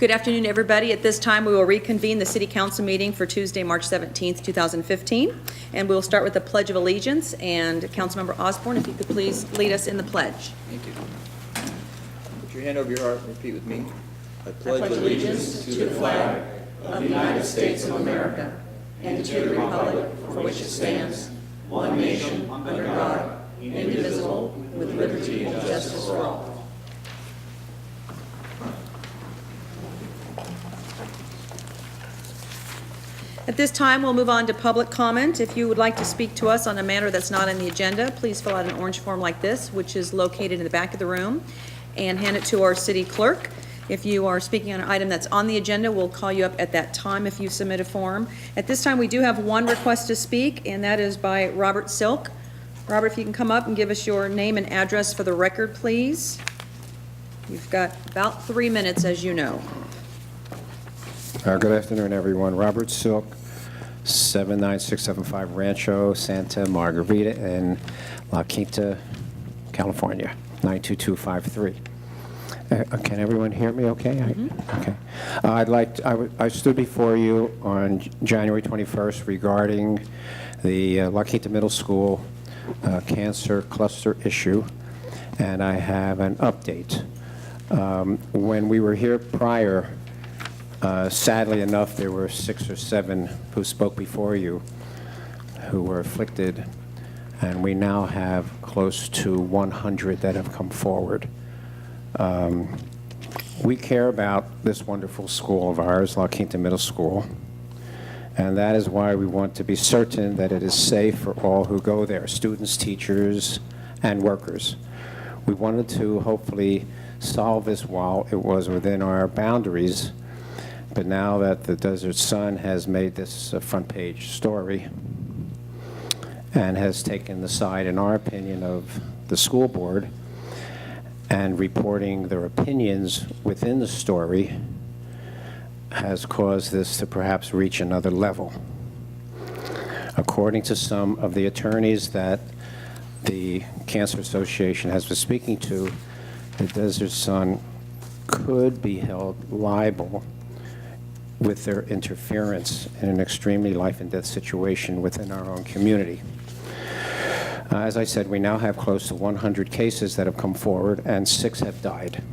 Good afternoon, everybody. At this time, we will reconvene the City Council meeting for Tuesday, March 17th, 2015. And we'll start with the Pledge of Allegiance. And Councilmember Osborne, if you could please lead us in the pledge. Thank you. Put your hand over your heart and repeat with me. I pledge allegiance to the flag of the United States of America and to the republic for which it stands, one nation, under God, indivisible, with liberty and justice for all. At this time, we'll move on to public comment. If you would like to speak to us on a matter that's not on the agenda, please fill out an orange form like this, which is located in the back of the room, and hand it to our city clerk. If you are speaking on an item that's on the agenda, we'll call you up at that time if you submit a form. At this time, we do have one request to speak, and that is by Robert Silk. Robert, if you can come up and give us your name and address for the record, please. You've got about 3 minutes, as you know. Good afternoon, everyone. Robert Silk, 79675 Rancho Santa Margarita in La Quinta, California, 92253. Can everyone hear me okay? Okay. I stood before you on January 21st regarding the La Quinta Middle School cancer cluster issue, and I have an update. When we were here prior, sadly enough, there were 6 or 7 who spoke before you who were afflicted, and we now have close to 100 that have come forward. We care about this wonderful school of ours, La Quinta Middle School, and that is why we want to be certain that it is safe for all who go there, students, teachers, and workers. We wanted to hopefully solve this while it was within our boundaries. But now that the Desert Sun has made this front page story and has taken the side, in our opinion, of the school board and reporting their opinions within the story, has caused this to perhaps reach another level. According to some of the attorneys that the Cancer Association has been speaking to, the Desert Sun could be held liable with their interference in an extremely life and death situation within our own community. As I said, we now have close to 100 cases that have come forward, and 6 have died.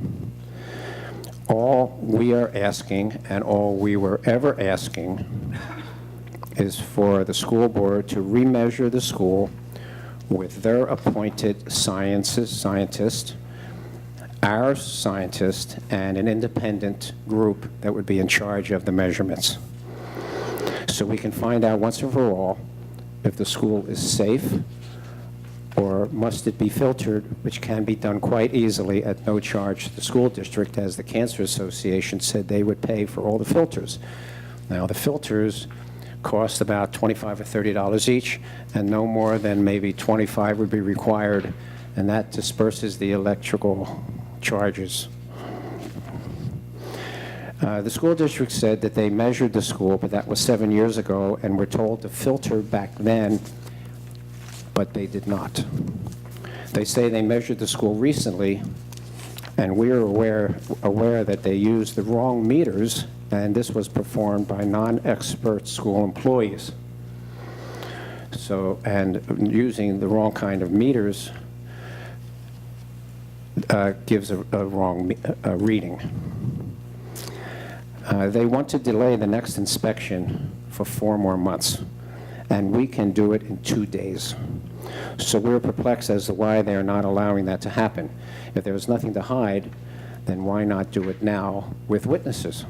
All we are asking, and all we were ever asking, is for the school board to remeasure the school with their appointed scientist, our scientist, and an independent group that would be in charge of the measurements. So we can find out once and for all if the school is safe, or must it be filtered, which can be done quite easily at no charge to the school district, as the Cancer Association said they would pay for all the filters. Now, the filters cost about $25 or $30 each, and no more than maybe $25 would be required, and that disperses the electrical charges. The school district said that they measured the school, but that was 7 years ago, and were told to filter back then, but they did not. They say they measured the school recently, and we are aware that they used the wrong meters, and this was performed by non-expert school employees. So, and using the wrong kind of meters gives a wrong reading. They want to delay the next inspection for 4 more months, and we can do it in 2 days. So we're perplexed as to why they're not allowing that to happen. If there was nothing to hide, then why not do it now with witnesses?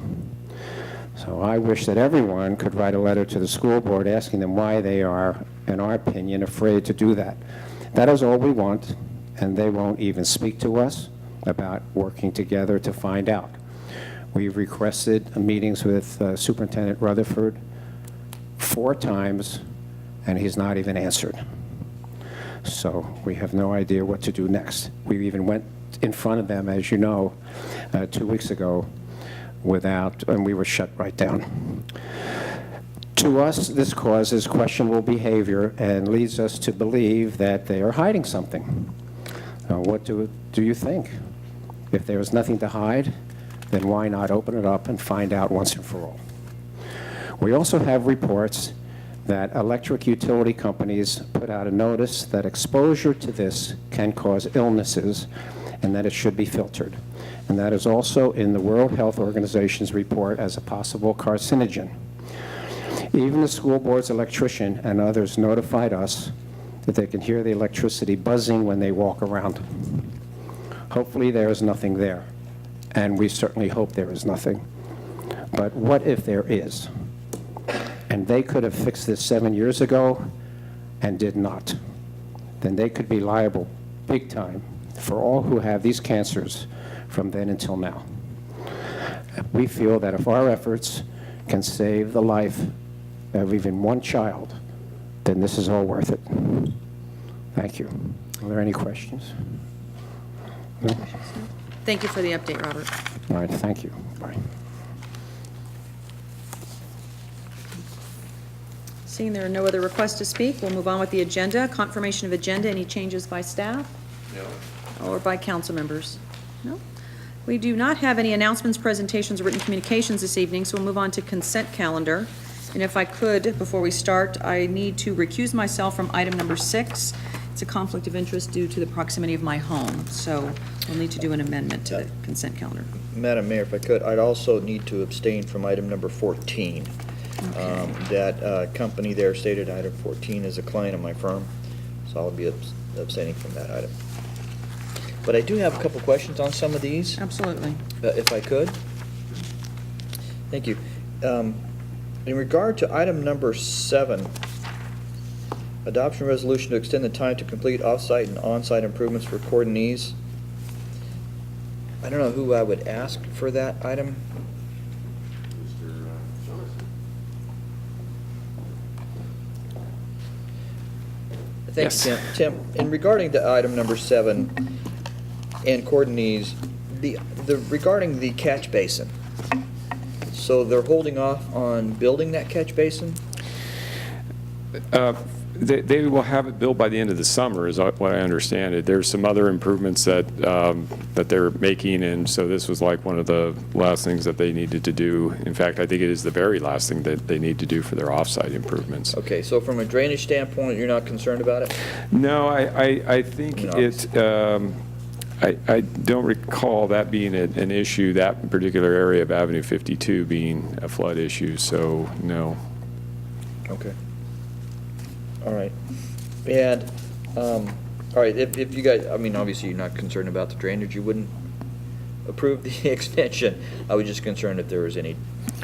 So I wish that everyone could write a letter to the school board asking them why they are, in our opinion, afraid to do that. That is all we want, and they won't even speak to us about working together to find out. We've requested meetings with Superintendent Rutherford 4 times, and he's not even answered. So we have no idea what to do next. We even went in front of them, as you know, 2 weeks ago, and we were shut right down. To us, this causes questionable behavior and leads us to believe that they are hiding something. What do you think? If there was nothing to hide, then why not open it up and find out once and for all? We also have reports that electric utility companies put out a notice that exposure to this can cause illnesses and that it should be filtered. And that is also in the World Health Organization's report as a possible carcinogen. Even the school board's electrician and others notified us that they can hear the electricity buzzing when they walk around. Hopefully there is nothing there, and we certainly hope there is nothing. But what if there is? And they could have fixed this 7 years ago and did not. Then they could be liable big time for all who have these cancers from then until now. We feel that if our efforts can save the life of even one child, then this is all worth it. Thank you. Are there any questions? No? Thank you for the update, Robert. All right, thank you. Bye. Seeing there are no other requests to speak, we'll move on with the agenda. Confirmation of agenda, any changes by staff? No. Or by council members? No. We do not have any announcements, presentations, or written communications this evening, so we'll move on to consent calendar. And if I could, before we start, I need to recuse myself from item number 6. It's a conflict of interest due to the proximity of my home, so we'll need to do an amendment to the consent calendar. Madam Mayor, if I could, I'd also need to abstain from item number 14. Okay. That company there stated item 14 is a client of my firm, so I'll be abstaining from that item. But I do have a couple questions on some of these. Absolutely. If I could. Thank you. In regard to item number 7, adoption resolution to extend the time to complete off-site and on-site improvements for Cordonese. I don't know who I would ask for that item. Thanks, Tim. Tim, in regarding to item number 7 and Cordonese, regarding the catch basin, so they're holding off on building that catch basin? They will have it built by the end of the summer, is what I understand it. There's some other improvements that they're making, and so this was like one of the last things that they needed to do. In fact, I think it is the very last thing that they need to do for their off-site improvements. Okay, so from a drainage standpoint, you're not concerned about it? No, I think I don't recall that being an issue, that particular area of Avenue 52 being a flood issue, so no. Okay. All right. And, all right, if you guys, I mean, obviously you're not concerned about the drainage, you wouldn't approve the extension. I was just concerned if there was any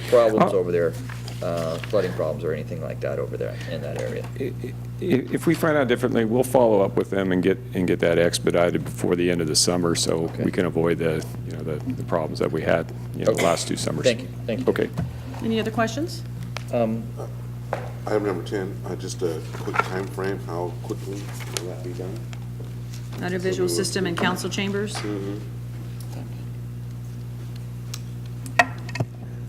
problems over there, flooding problems or anything like that over there in that area. If we find out differently, we'll follow up with them and get that expedited before the end of the summer, so we can avoid the problems that we had the last 2 summers. Thank you. Thank you. Okay. Any other questions? Item number 10, just a quick time frame. How quickly will that be done? Audiovisual system and council chambers?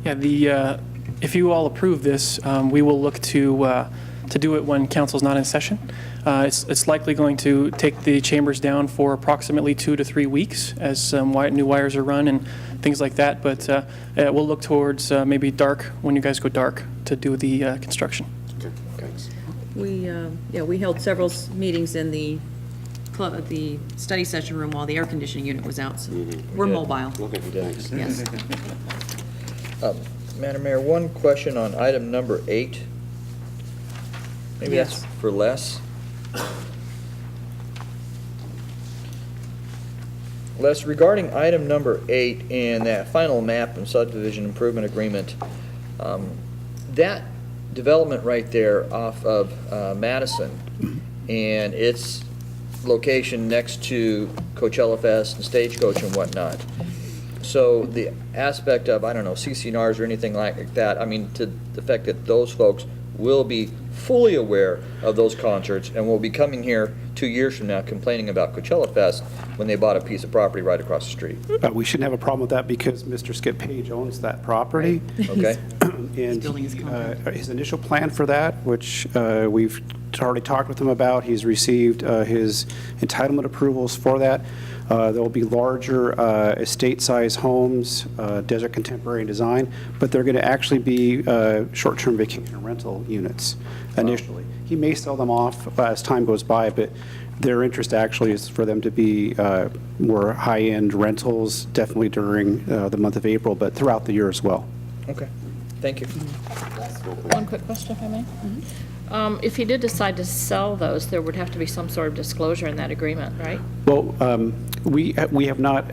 Yeah, if you all approve this, we will look to do it when council's not in session. It's likely going to take the chambers down for approximately 2 to 3 weeks as new wires are run and things like that, but we'll look towards maybe dark, when you guys go dark, to do the construction. Okay, thanks. We held several meetings in the study session room while the air conditioning unit was out, so we're Good. mobile. Okay, thanks. Yes. Madam Mayor, one question on item number 8. Maybe Yes. that's for Les. Les, regarding item number 8 and that final map and subdivision improvement agreement, that development right there off of Madison and its location next to Coachella Fest and Stagecoach and whatnot. So the aspect of, I don't know, CCNRs or anything like that, I mean, to the fact that those folks will be fully aware of those concerts and will be coming here 2 years from now complaining about Coachella Fest when they bought a piece of property right across the street. We shouldn't have a problem with that because Mr. Skip Page owns that property. Okay? And building his compound. his initial plan for that, which we've already talked with him about, he's received his entitlement approvals for that. There will be larger estate-size homes, desert contemporary design, but they're going to actually be short-term vacation rental units initially. He may sell them off as time goes by, but their interest actually is for them to be more high-end rentals, definitely during the month of April, but throughout the year as well. Okay, thank you. One quick question, if I may. If he did decide to sell those, there would have to be some sort of disclosure in that agreement, right? Well, we have not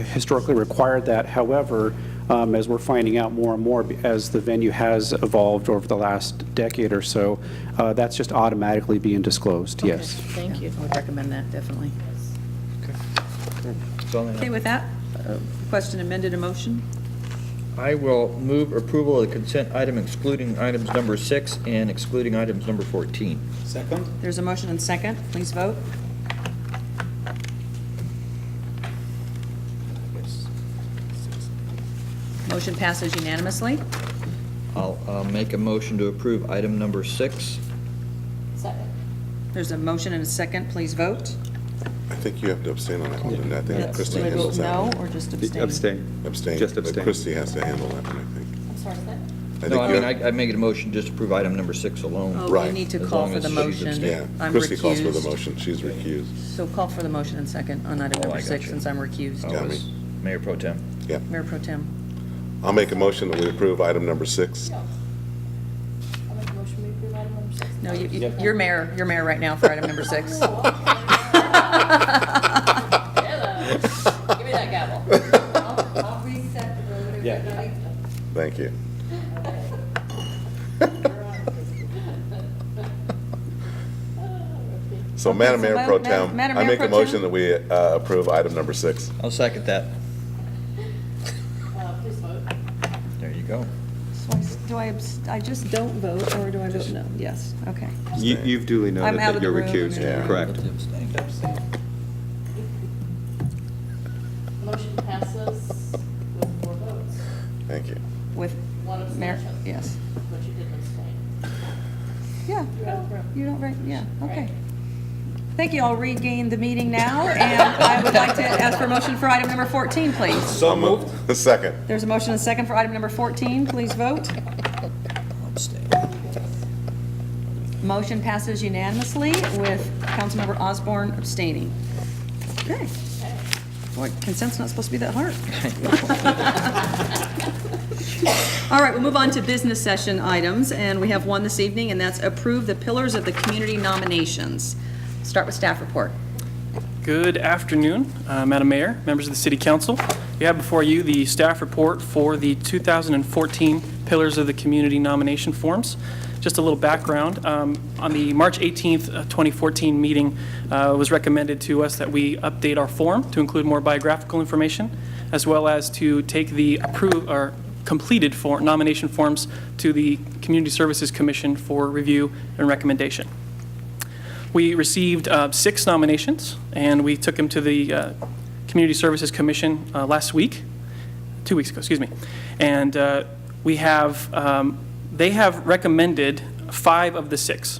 historically required that. However, as we're finding out more and more as the venue has evolved over the last decade or so, that's just automatically being disclosed, yes. Okay, thank you. I would recommend that, definitely. That's all I have. Okay, with that, question amended a motion? I will move approval of the consent item excluding items number 6 and excluding items number 14. Second? There's a motion and second. Please vote. Motion passes unanimously. I'll make a motion to approve item number 6. Second. There's a motion and a second. Please vote. I think you have to abstain on that one, and I think That's- Christie do I vote handles that no one. or just abstain? Abstain. Just But abstain. Christie has to handle that one, I think. I'm sorry, is that? No, I think mean, you- I make a motion just to approve item number 6 alone. Oh, we Right. need to As call long for as the she's motion. abstaining. Yeah, I'm Christie calls for the recused. motion, she's recused. So call for the motion and second on item Oh, number I got 6, you. since I'm recused. I Got was me. Mayor Pro Tem. Yeah. Mayor Pro Tem. I'll make a motion that we approve item number 6. I'll make a motion to approve item number 6. No, you're mayor right now for item number 6. Hello. Give me that gavel. I'll reset the vote, everybody. Thank you. So, Madam Mayor Pro Tem, Madam I Mayor make Pro a Tem? motion that we approve item number 6. I'll second that. Please vote. There you go. I just don't vote, or do I vote no? Yes, okay. You've duly I'm noted out that of you're the room. recused, Yeah. correct? Motion passes with 4 votes. Thank you. With One Mayor, abstention. yes. But you did abstain. Yeah, You're out of the room. you don't, right, yeah, okay. Right. Thank you, I'll regain the meeting now, and I would like to ask for a motion for item number 14, please. So moved. Second. There's a motion and a second for item number 14, please vote. Motion passes unanimously with Councilmember Osborne abstaining. Okay. Boy, consent's not supposed to be that hard. All right, we'll move on to business session items, and we have one this evening, and that's approve the pillars of the community nominations. Start with staff report. Good afternoon, Madam Mayor, members of the City Council. You have before you the staff report for the 2014 Pillars of the Community nomination forms. Just a little background, on the March 18th, 2014 meeting, it was recommended to us that we update our form to include more biographical information, as well as to take the completed nomination forms to the Community Services Commission for review and recommendation. We received 6 nominations, and we took them to the Community Services Commission last week, 2 weeks ago, excuse me. And they have recommended 5 of the 6.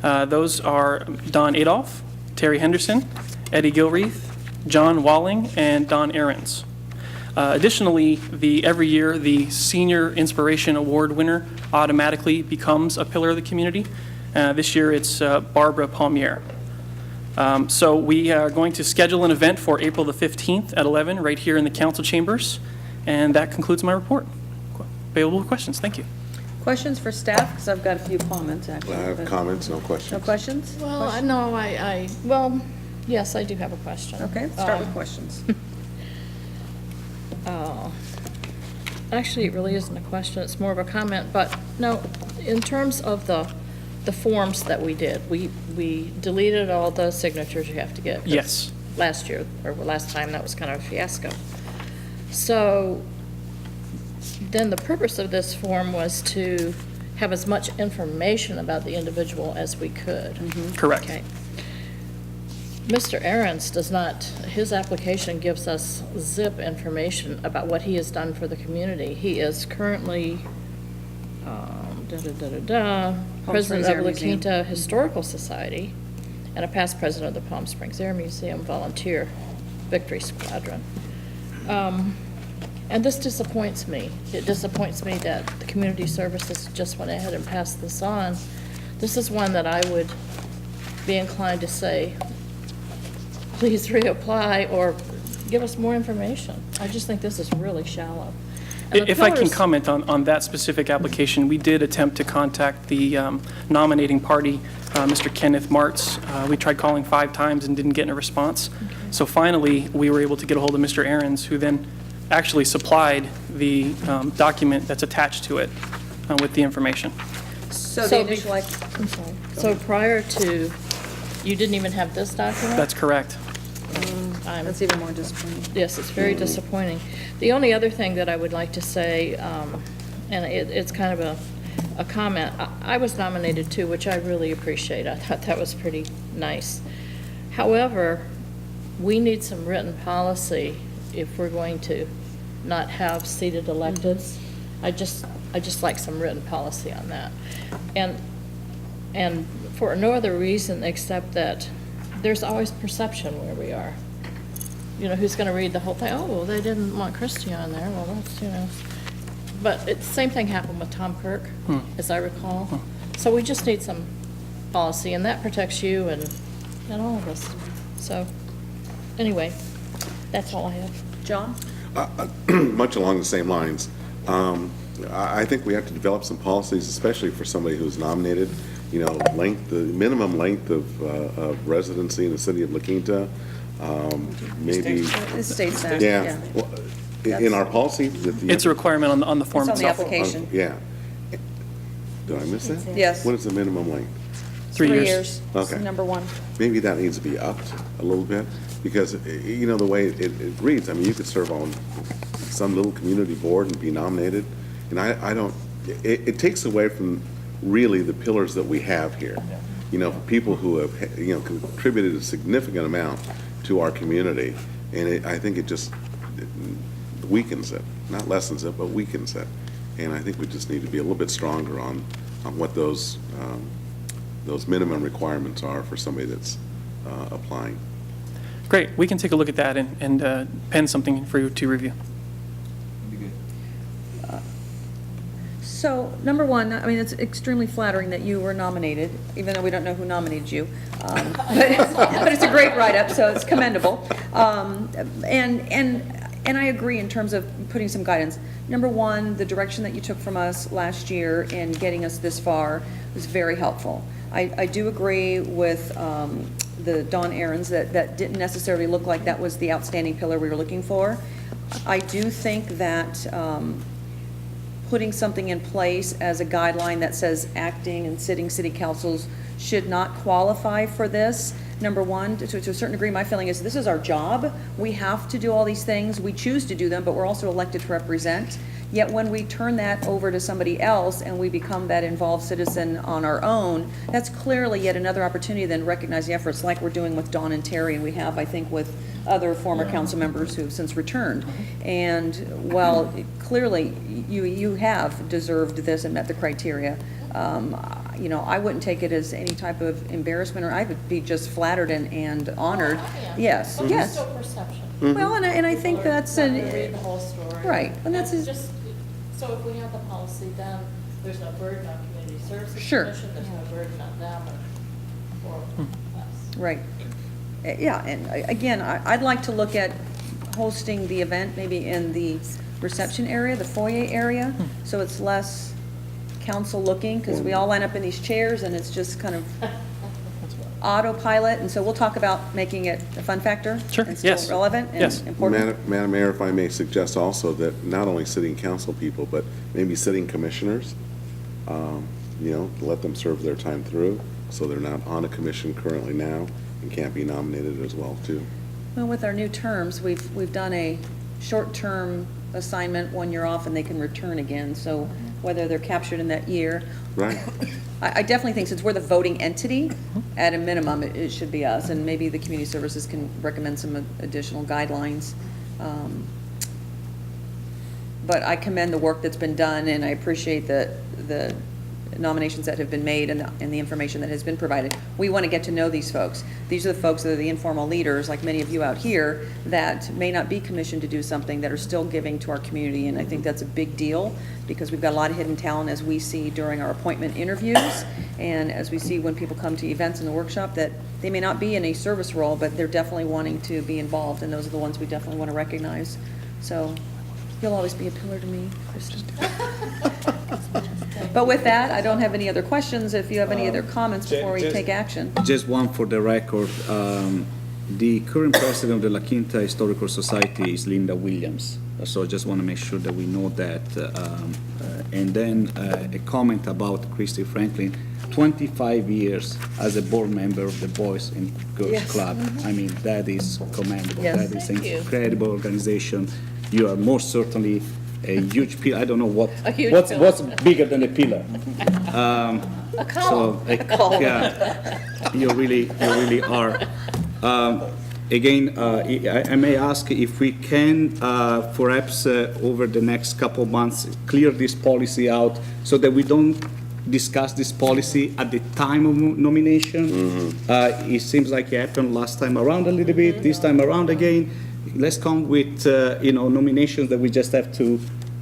Those are Don Adolph, Terry Henderson, Eddie Gilreath, John Walling, and Don Ahrens. Additionally, every year, the Senior Inspiration Award winner automatically becomes a pillar of the community. This year, it's Barbara Palmier. So we are going to schedule an event for April the 15th at 11 right here in the council chambers. And that concludes my report. Available questions. Thank you. Questions for staff? Because I've got a few comments, I actually. have but- comments, no No questions. questions? Well, no, well, yes, I do have a question. Okay, start with questions. Actually, it really isn't a question, it's more of a comment, but no, in terms of the forms that we did, we deleted all the signatures you have to get. 'cause Yes. Last year, or last time, that was kind of a fiasco. So then the purpose of this form was to have as much information about the individual as we could. Correct. Okay. Mr. Ahrens does not, his application gives us zip information about what he has done for the community. He is currently President Springs Air of La Museum. Quinta Historical Society, and a past president of the Palm Springs Air Museum Volunteer Victory Squadron. And this disappoints me. It disappoints me that the community services just went ahead and passed this on. This is one that I would be inclined to say, please reapply or give us more information. I just think this is really shallow. And the If I can pillars- comment on that specific application, we did attempt to contact the nominating party, Mr. Kenneth Martz. We tried calling 5 times and didn't get a response. So finally, we were able to get a hold of Mr. Ahrens, who then actually supplied the document that's attached to it with the information. So the So initial, I'm sorry. So prior to, you didn't even have this document? That's correct. I'm- that's even more disappointing. Yes, it's very disappointing. The only other thing that I would like to say, and it's kind of a comment, I was nominated too, which I really appreciate. I thought that was pretty nice. However, we need some written policy if we're going to not have seated electeds. I just like some written policy on that. And for no other reason except that there's always perception where we are. You know, who's going to read the whole thing? Oh, well, they didn't want Christie on there. Well, that's, you know. But the same thing happened with Tom Kirk, as I recall. So we just need some policy, and that protects you and all of us. So, anyway, that's all I have. John? Much along the same lines. I think we have to develop some policies, especially for somebody who's nominated. You know, the minimum length of residency in the city of La Quinta, maybe. This states that, Yeah. Well, in our policy? It's a requirement on the form It's on the itself. application. Yeah. Did I miss that? Yes. What is the minimum length? 3 years. 3 years. Okay. Number one. Maybe that needs to be upped a little bit, because, you know, the way it reads, I mean, you could serve on some little community board and be nominated, and I don't, it takes away from really the pillars that we have here. You know, people who have, you know, contributed a significant amount to our community, and I think it just weakens it, not lessens it, but weakens it. And I think we just need to be a little bit stronger on what those minimum requirements are for somebody that's applying. Great, we can take a look at that and pen something for you to review. So, number one, I mean, it's extremely flattering that you were nominated, even though we don't know who nominated you. But it's a great write-up, so it's commendable. And I agree in terms of putting some guidance. Number one, the direction that you took from us last year in getting us this far was very helpful. I do agree with the Don Ahrens that didn't necessarily look like that was the outstanding pillar we were looking for. I do think that putting something in place as a guideline that says acting and sitting city councils should not qualify for this. Number one, to a certain degree, my feeling is this is our job. We have to do all these things. We choose to do them, but we're also elected to represent. Yet when we turn that over to somebody else and we become that involved citizen on our own, that's clearly yet another opportunity then to recognize the efforts like we're doing with Dawn and Terry, and we have, I think, with other former council members who have since returned. And while clearly you have deserved this and met the criteria, you know, I wouldn't take it as any type of embarrassment, or I would be just flattered and honored. Yes, But yes. it's still perception. Well, and I think that's Not gonna read the whole story. right, and that's just, so if we have the policy done, there's no burden on community services Sure. commission, there's no burden on them or us. right. Yeah, and again, I'd like to look at hosting the event maybe in the reception area, the foyer area, so it's less council looking, because we all line up in these chairs and it's just kind of autopilot, and so we'll talk about making it a fun factor. Sure, And yes. still relevant and Yes. important. Madam Mayor, if I may suggest also that not only sitting council people, but maybe sitting commissioners, you know, let them serve their time through, so they're not on a commission currently now and can't be nominated as well, too. Well, with our new terms, we've done a short-term assignment, 1 year off, and they can return again, so whether they're captured in that year. Right? I definitely think since we're the voting entity, at a minimum, it should be us, and maybe the community services can recommend some additional guidelines. but I commend the work that's been done, and I appreciate the nominations that have been made and the information that has been provided. We want to get to know these folks. These are the folks that are the informal leaders, like many of you out here, that may not be commissioned to do something, that are still giving to our community, and I think that's a big deal, because we've got a lot of hidden talent, as we see during our appointment interviews, and as we see when people come to events in the workshop, that they may not be in a service role, but they're definitely wanting to be involved, and those are the ones we definitely want to recognize. So you'll always be a pillar to me, Kristen. But with that, I don't have any other questions. If you have any other comments before we take action. Just one for the record. The current president of the La Quinta Historical Society is Linda Williams. So I just want to make sure that we know that. And then a comment about Christy Franklin. 25 years as a board member of the Boys and Girls Yes. Club. I mean, that is commendable. Yes. That is an incredible organization. You are most certainly a huge pillar. I don't know what's bigger than a pillar. A column. So, yeah, you really are. Again, I may ask if we can, perhaps over the next couple of months, clear this policy out so that we don't discuss this policy at the time of nomination. It seems like it happened last time around a little bit, this time around again. Let's come with, nominations that we just have to,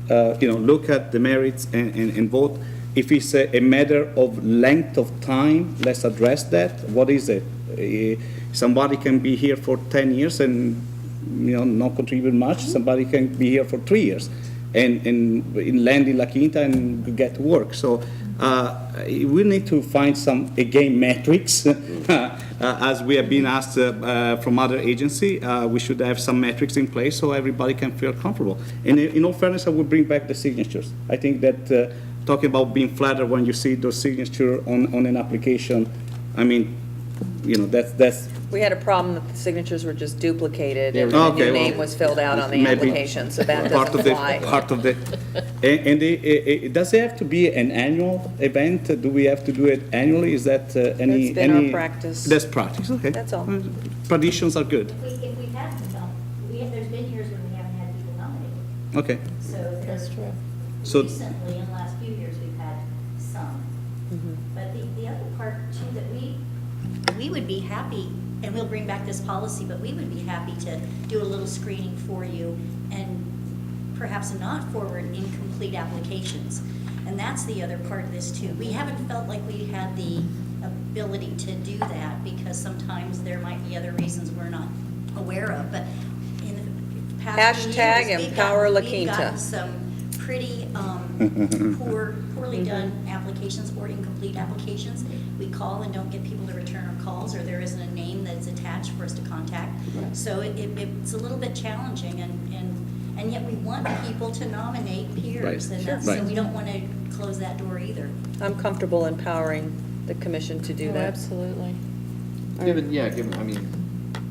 look at the merits and vote. If it's a matter of length of time, let's address that. What is it? Somebody can be here for 10 years and, not contribute much. Somebody can be here for 3 years and land in La Quinta and get to work. So we need to find some, again, metrics. As we have been asked from other agency, we should have some metrics in place so everybody can feel comfortable. And in all fairness, I will bring back the signatures. I think that talking about being flattered when you see those signatures on an application, I mean, that's We had a problem that the signatures were just duplicated, and Okay, the new well, name was filled out on the maybe application, so that part doesn't of the fly. part of the. And does it have to be an annual event? Do we have to do it annually? Is that any? That's been our any- practice. That's practice. Okay. That's all. Traditions are good. If we've had some, there's been years when we haven't had people nominated. Okay. So that's true. So- Recently, in the last few years, we've had some. But the other part too, that we would be happy, and we'll bring back this policy, but we would be happy to do a little screening for you and perhaps not forward incomplete applications. And that's the other part of this too. We haven't felt like we had the ability to do that because sometimes there might be other reasons we're not aware of, but in the past few Hashtag years, Empower La we've Quinta. gotten some pretty poorly done applications or incomplete applications. We call and don't get people to return our calls, or there isn't a name that's attached for us to contact. So it's a little bit challenging, and yet we want people to nominate peers, Right. and that's, Right. so we don't want to close that door either. I'm comfortable empowering the commission to do that. Absolutely. Given, I mean,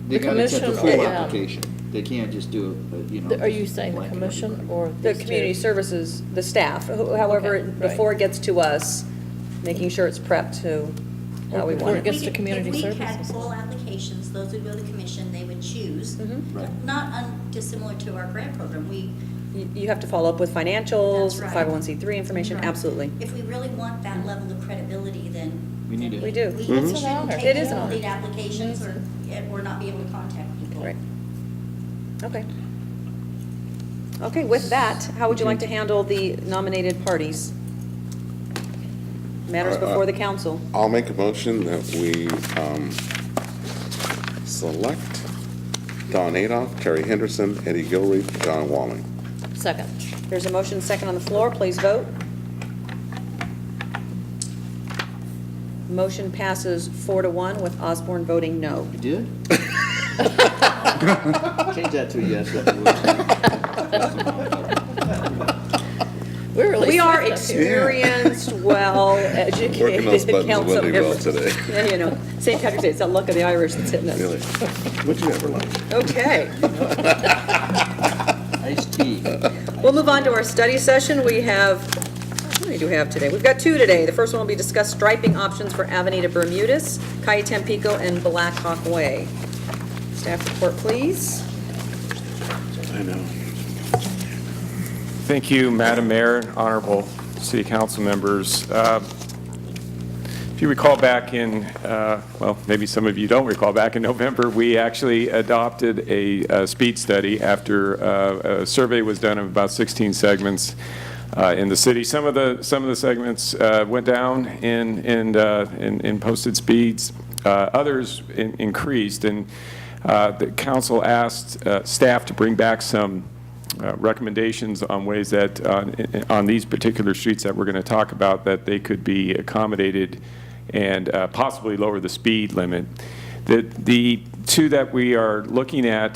they The gotta check the commission, full yeah. application. They can't just do it, Are you saying the blanket commission everybody. or? The these two? community services, the staff, however, Okay, right. before it gets to us, making sure it's prepped to how we Before want it it. gets to community If we had services. full applications, those would go to the commission, they would choose, Right. not dissimilar to our grant program. You have to follow up with financials, That's right. 501c3 information, Right. absolutely. If we really want that level of credibility, then. We need it. We do. We It's an shouldn't honor. take It is an honor. incomplete applications or not be able to contact people. Right. Okay. Okay, with that, how would you like to handle the nominated parties? Matters before the council. I'll make a motion that we select Don Adolph, Terry Henderson, Eddie Gilreath, John Walling. Second. There's a motion second on the floor, please vote. Motion passes 4-1 with Osborne voting no. You did? Change that to a yes. if you would. We're really We are swift up here. experienced, well-educated Working those buttons council really well members. today. Yeah, St. Patrick's Day, it's that luck of the Irish that's hitting us. Really? What'd you ever like? Okay. Iced tea. We'll move on to our study session. We have, how many do we have today? We've got 2 today. The first one will be discuss striping options for Avenida Bermudez, Calle Tampico, and Black Hawk Way. Staff report, please. I know. Thank you, Madam Mayor, and honorable city council members. If you recall back in, well, maybe some of you don't recall, back in November, we actually adopted a speed study after a survey was done of about 16 segments in the city. Some of the segments went down in posted speeds. Others increased, and the council asked staff to bring back some recommendations on ways that on these particular streets that we're going to talk about, that they could be accommodated and possibly lower the speed limit. The two that we are looking at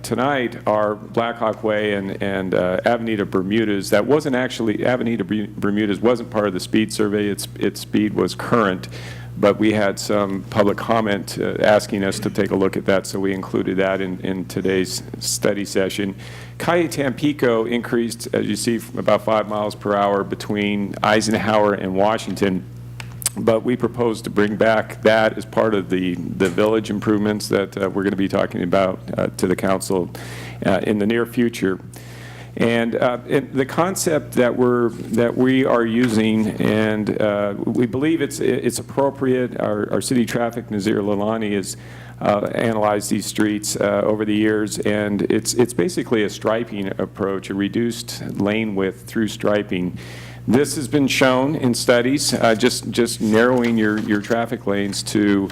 tonight are Blackhawk Way and Avenida Bermudez. That wasn't actually, Avenida Bermudez wasn't part of the speed survey. Its speed was current, but we had some public comment asking us to take a look at that, so we included that in today's study session. Calle Tampico increased, as you see, from about 5 miles per hour between Eisenhower and Washington. But we propose to bring back that as part of the village improvements that we're going to be talking about to the council in the near future. And the concept that we are using, and we believe it's appropriate. Our city traffic, Nazir Lalani, has analyzed these streets over the years, and it's basically a striping approach, a reduced lane width through striping. This has been shown in studies, just narrowing your traffic lanes to,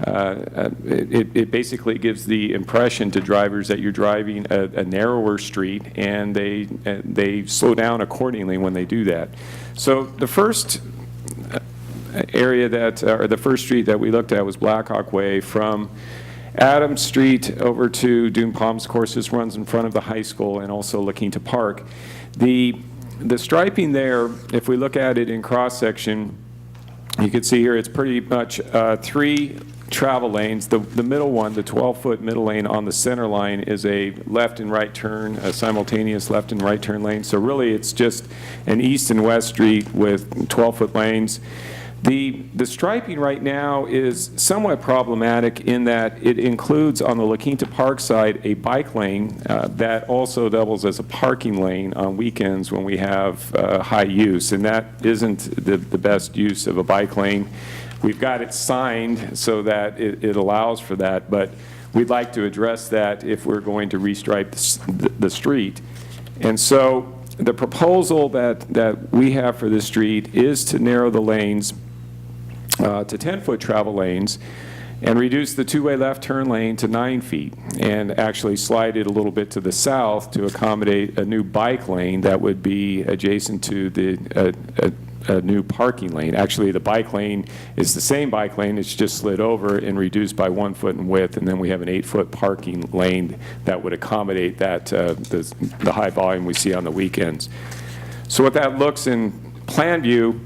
it basically gives the impression to drivers that you're driving a narrower street, and they slow down accordingly when they do that. So the first area that, or the first street that we looked at was Blackhawk Way from Adams Street over to Dune Palms. Of course, this runs in front of the high school and also La Quinta Park. The striping there, if we look at it in cross-section, you can see here it's pretty much 3 travel lanes. The middle one, the 12-foot middle lane on the center line, is a left and right turn, a simultaneous left and right turn lane. So really it's just an east and west street with 12-foot lanes. The striping right now is somewhat problematic in that it includes on the La Quinta Park side a bike lane that also doubles as a parking lane on weekends when we have high use, and that isn't the best use of a bike lane. We've got it signed so that it allows for that, but we'd like to address that if we're going to restripe the street. And so the proposal that we have for this street is to narrow the lanes to 10-foot travel lanes and reduce the two-way left turn lane to 9 feet, and actually slide it a little bit to the south to accommodate a new bike lane that would be adjacent to a new parking lane. Actually, the bike lane is the same bike lane, it's just slid over and reduced by 1 foot in width, and then we have an 8-foot parking lane that would accommodate that the high volume we see on the weekends. So what that looks in plan view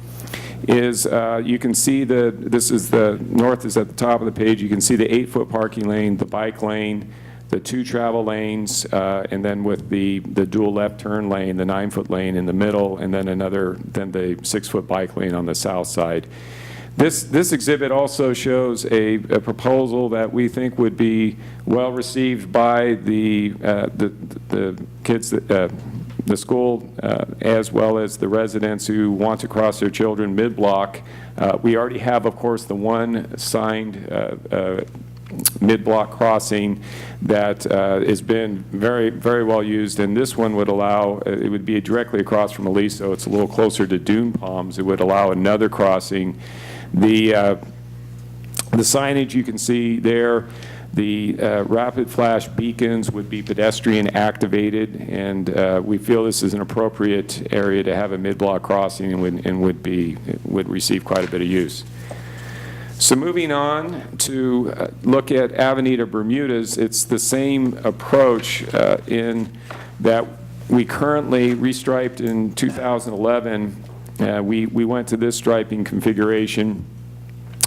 is you can see this is the north is at the top of the page. You can see the 8-foot parking lane, the bike lane, the 2 travel lanes, and then with the dual left turn lane, the 9-foot lane in the middle, and then the 6-foot bike lane on the south side. This exhibit also shows a proposal that we think would be well received by the kids that, the school, as well as the residents who want to cross their children mid-block. We already have, of course, the one signed mid-block crossing that has been very, very well used, and this one would allow, it would be directly across from Aliso. It's a little closer to Dune Palms. It would allow another crossing. The signage you can see there, the rapid flash beacons would be pedestrian activated, and we feel this is an appropriate area to have a mid-block crossing and would receive quite a bit of use. So moving on to look at Avenida Bermudez, it's the same approach in that we currently restriped in 2011. We went to this striping configuration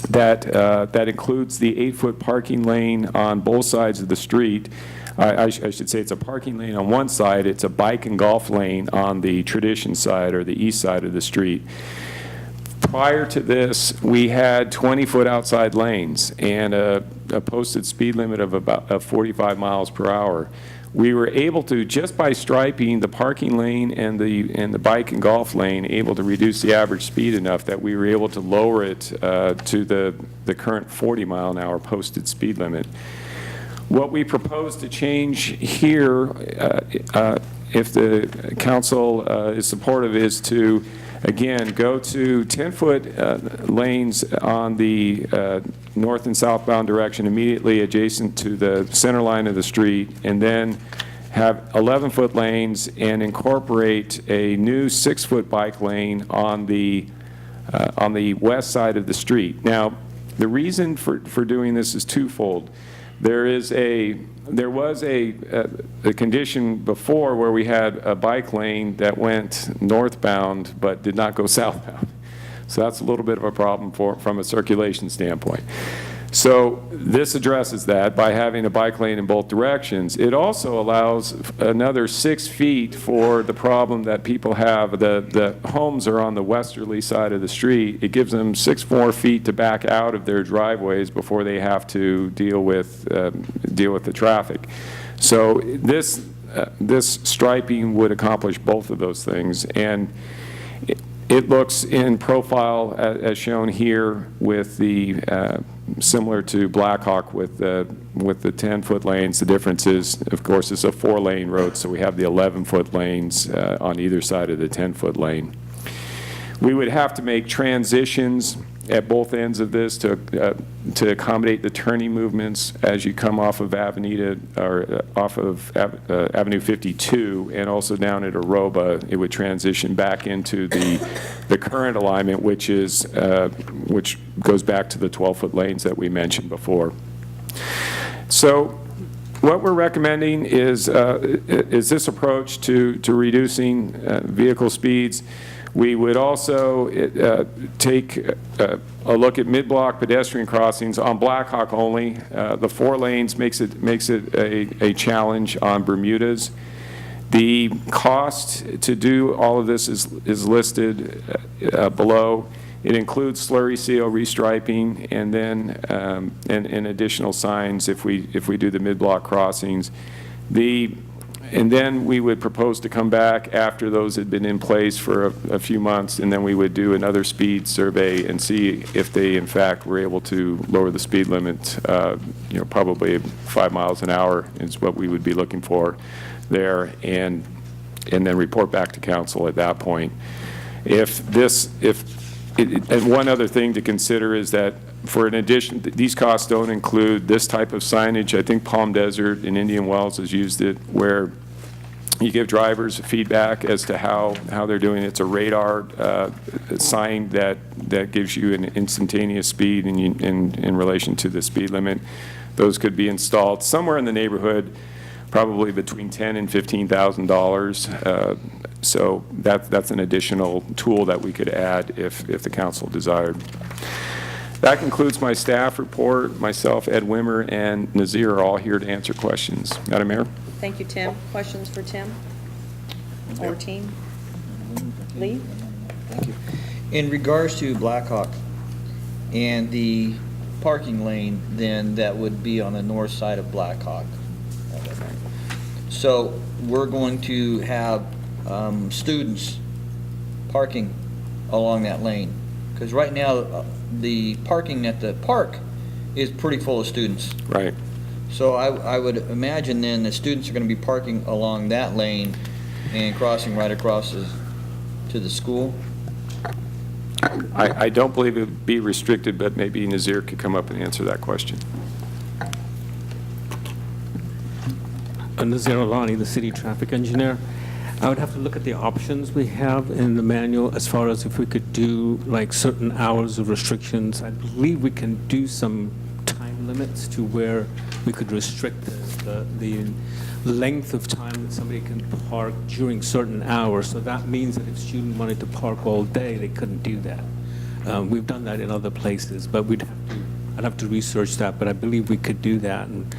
that includes the 8-foot parking lane on both sides of the street. I should say it's a parking lane on one side, it's a bike and golf lane on the Tradition side or the east side of the street. Prior to this, we had 20-foot outside lanes and a posted speed limit of about 45 miles per hour. we were able to, just by striping the parking lane and the bike and golf lane, able to reduce the average speed enough that we were able to lower it to the current 40-mile-an-hour posted speed limit. What we propose to change here, if the council is supportive, is to, again, go to 10-foot lanes on the north and southbound direction immediately adjacent to the center line of the street, and then have 11-foot lanes and incorporate a new 6-foot bike lane on the west side of the street. Now, the reason for doing this is twofold. There was a condition before where we had a bike lane that went northbound but did not go southbound. So that's a little bit of a problem from a circulation standpoint. So this addresses that by having a bike lane in both directions. It also allows another 6 feet for the problem that people have. The homes are on the westerly side of the street. It gives them 6 more feet to back out of their driveways before they have to deal with the traffic. So this striping would accomplish both of those things. And it looks in profile as shown here with the similar to Blackhawk with the 10-foot lanes. The difference is, of course, it's a 4-lane road, so we have the 11-foot lanes on either side of the 10-foot lane. We would have to make transitions at both ends of this to accommodate the turning movements as you come off of Avenue 52 and also down at Aroba. It would transition back into the current alignment, which goes back to the 12-foot lanes that we mentioned before. So what we're recommending is this approach to reducing vehicle speeds. We would also take a look at mid-block pedestrian crossings on Blackhawk only. The 4 lanes makes it a challenge on Bermudas. The cost to do all of this is listed below. It includes slurry seal restriping and then and additional signs if we do the mid-block crossings. And then we would propose to come back after those had been in place for a few months, and then we would do another speed survey and see if they, in fact, were able to lower the speed limit. Probably 5 miles an hour is what we would be looking for there, and then report back to council at that point. And one other thing to consider is that for an addition, these costs don't include this type of signage. I think Palm Desert and Indian Wells has used it, where you give drivers feedback as to how they're doing. It's a radar sign that gives you an instantaneous speed in relation to the speed limit. Those could be installed somewhere in the neighborhood, probably between $10,000 and $15,000. So that's an additional tool that we could add if the council desired. That concludes my staff report. Myself, Ed Wimmer, and Nazir are all here to answer questions. Madam Mayor? Thank you, Tim. Questions for Tim or team? Lee? Thank you. In regards to Blackhawk and the parking lane, then that would be on the north side of Blackhawk. So we're going to have students parking along that lane. Because right now, the parking at the park is pretty full of students. Right. So I would imagine then the students are going to be parking along that lane and crossing right across to the school. I don't believe it would be restricted, but maybe Nazir could come up and answer that question. Nazir Alani, the city traffic engineer. I would have to look at the options we have in the manual as far as if we could do like certain hours of restrictions. I believe we can do some time limits to where we could restrict the length of time that somebody can park during certain hours. So that means that if a student wanted to park all day, they couldn't do that. We've done that in other places, but I'd have to research that, but I believe we could do that and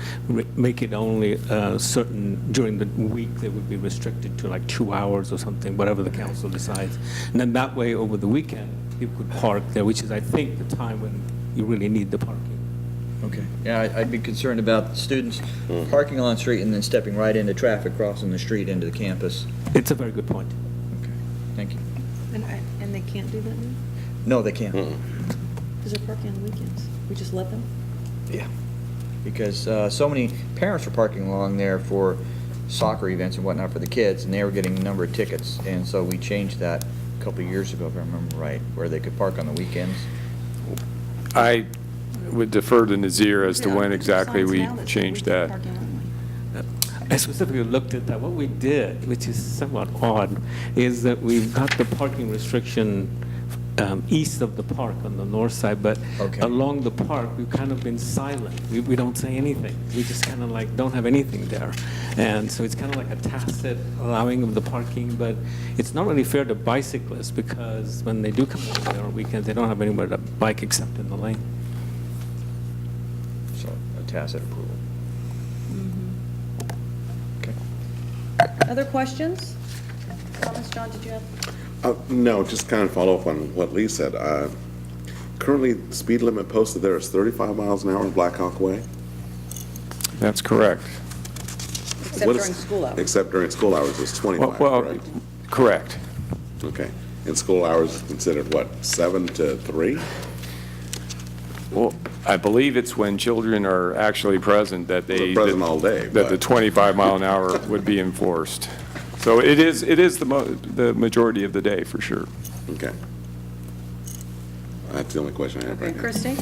make it only certain, during the week they would be restricted to like 2 hours or something, whatever the council decides. And then that way, over the weekend, people could park there, which is, I think, the time when you really need the parking. Okay. Yeah, I'd be concerned about students parking on the street and then stepping right into traffic, crossing the street into the campus. It's a very good point. Okay, thank you. And they can't do that now? No, they can't. Because they're parking on the weekends. We just let them? Yeah. Because so many parents were parking along there for soccer events and whatnot for the kids, and they were getting a number of tickets. And so we changed that a couple of years ago, if I remember right, where they could park on the weekends. I would defer to Nazir as to Yeah, when there's exactly signs we now that say changed weekend that. parking only. I specifically looked at that. What we did, which is somewhat odd, is that we've got the parking restriction east of the park on the north side, but Okay. along the park, we've kind of been silent. We don't say anything. We just kind of like don't have anything there. And so it's kind of like a tacit allowing of the parking, but it's not really fair to bicyclists because when they do come over there on weekends, they don't have anywhere to bike except in the lane. So a tacit approval. Okay. Other questions? Comments, John, did you have? No, just kind of follow up on what Lee said. Currently, the speed limit posted there is 35 miles an hour on Black Hawk Way. That's correct. Except What is- during school hours. Except during school hours, it's 25, Well, right? correct. Okay. And school hours is considered what, 7 to 3? Well, I believe it's when children are actually present that They're present all day, that the but- 25 mile an hour would be enforced. So it is the majority of the day, for sure. Okay. That's the only question I have Okay, right now. Christie?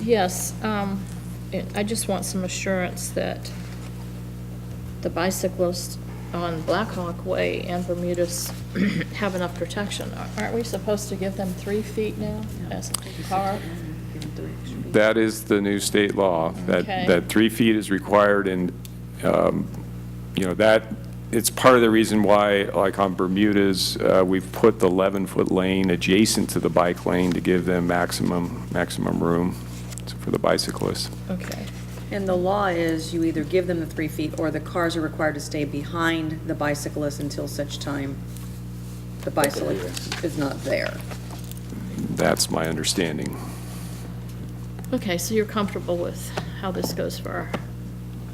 Yes, I just want some assurance that the bicyclists on Black Hawk Way and Bermudas have enough protection. Aren't we supposed to give them 3 feet now as a car? That is the new state law, Okay. that 3 feet is required, and, that, it's part of the reason why, like on Bermudas, we've put the 11-foot lane adjacent to the bike lane to give them maximum room for the bicyclists. Okay. And the law is you either give them the 3 feet or the cars are required to stay behind the bicyclist until such time the bicyclist is not there. That's my understanding. Okay, so you're comfortable with how this goes for our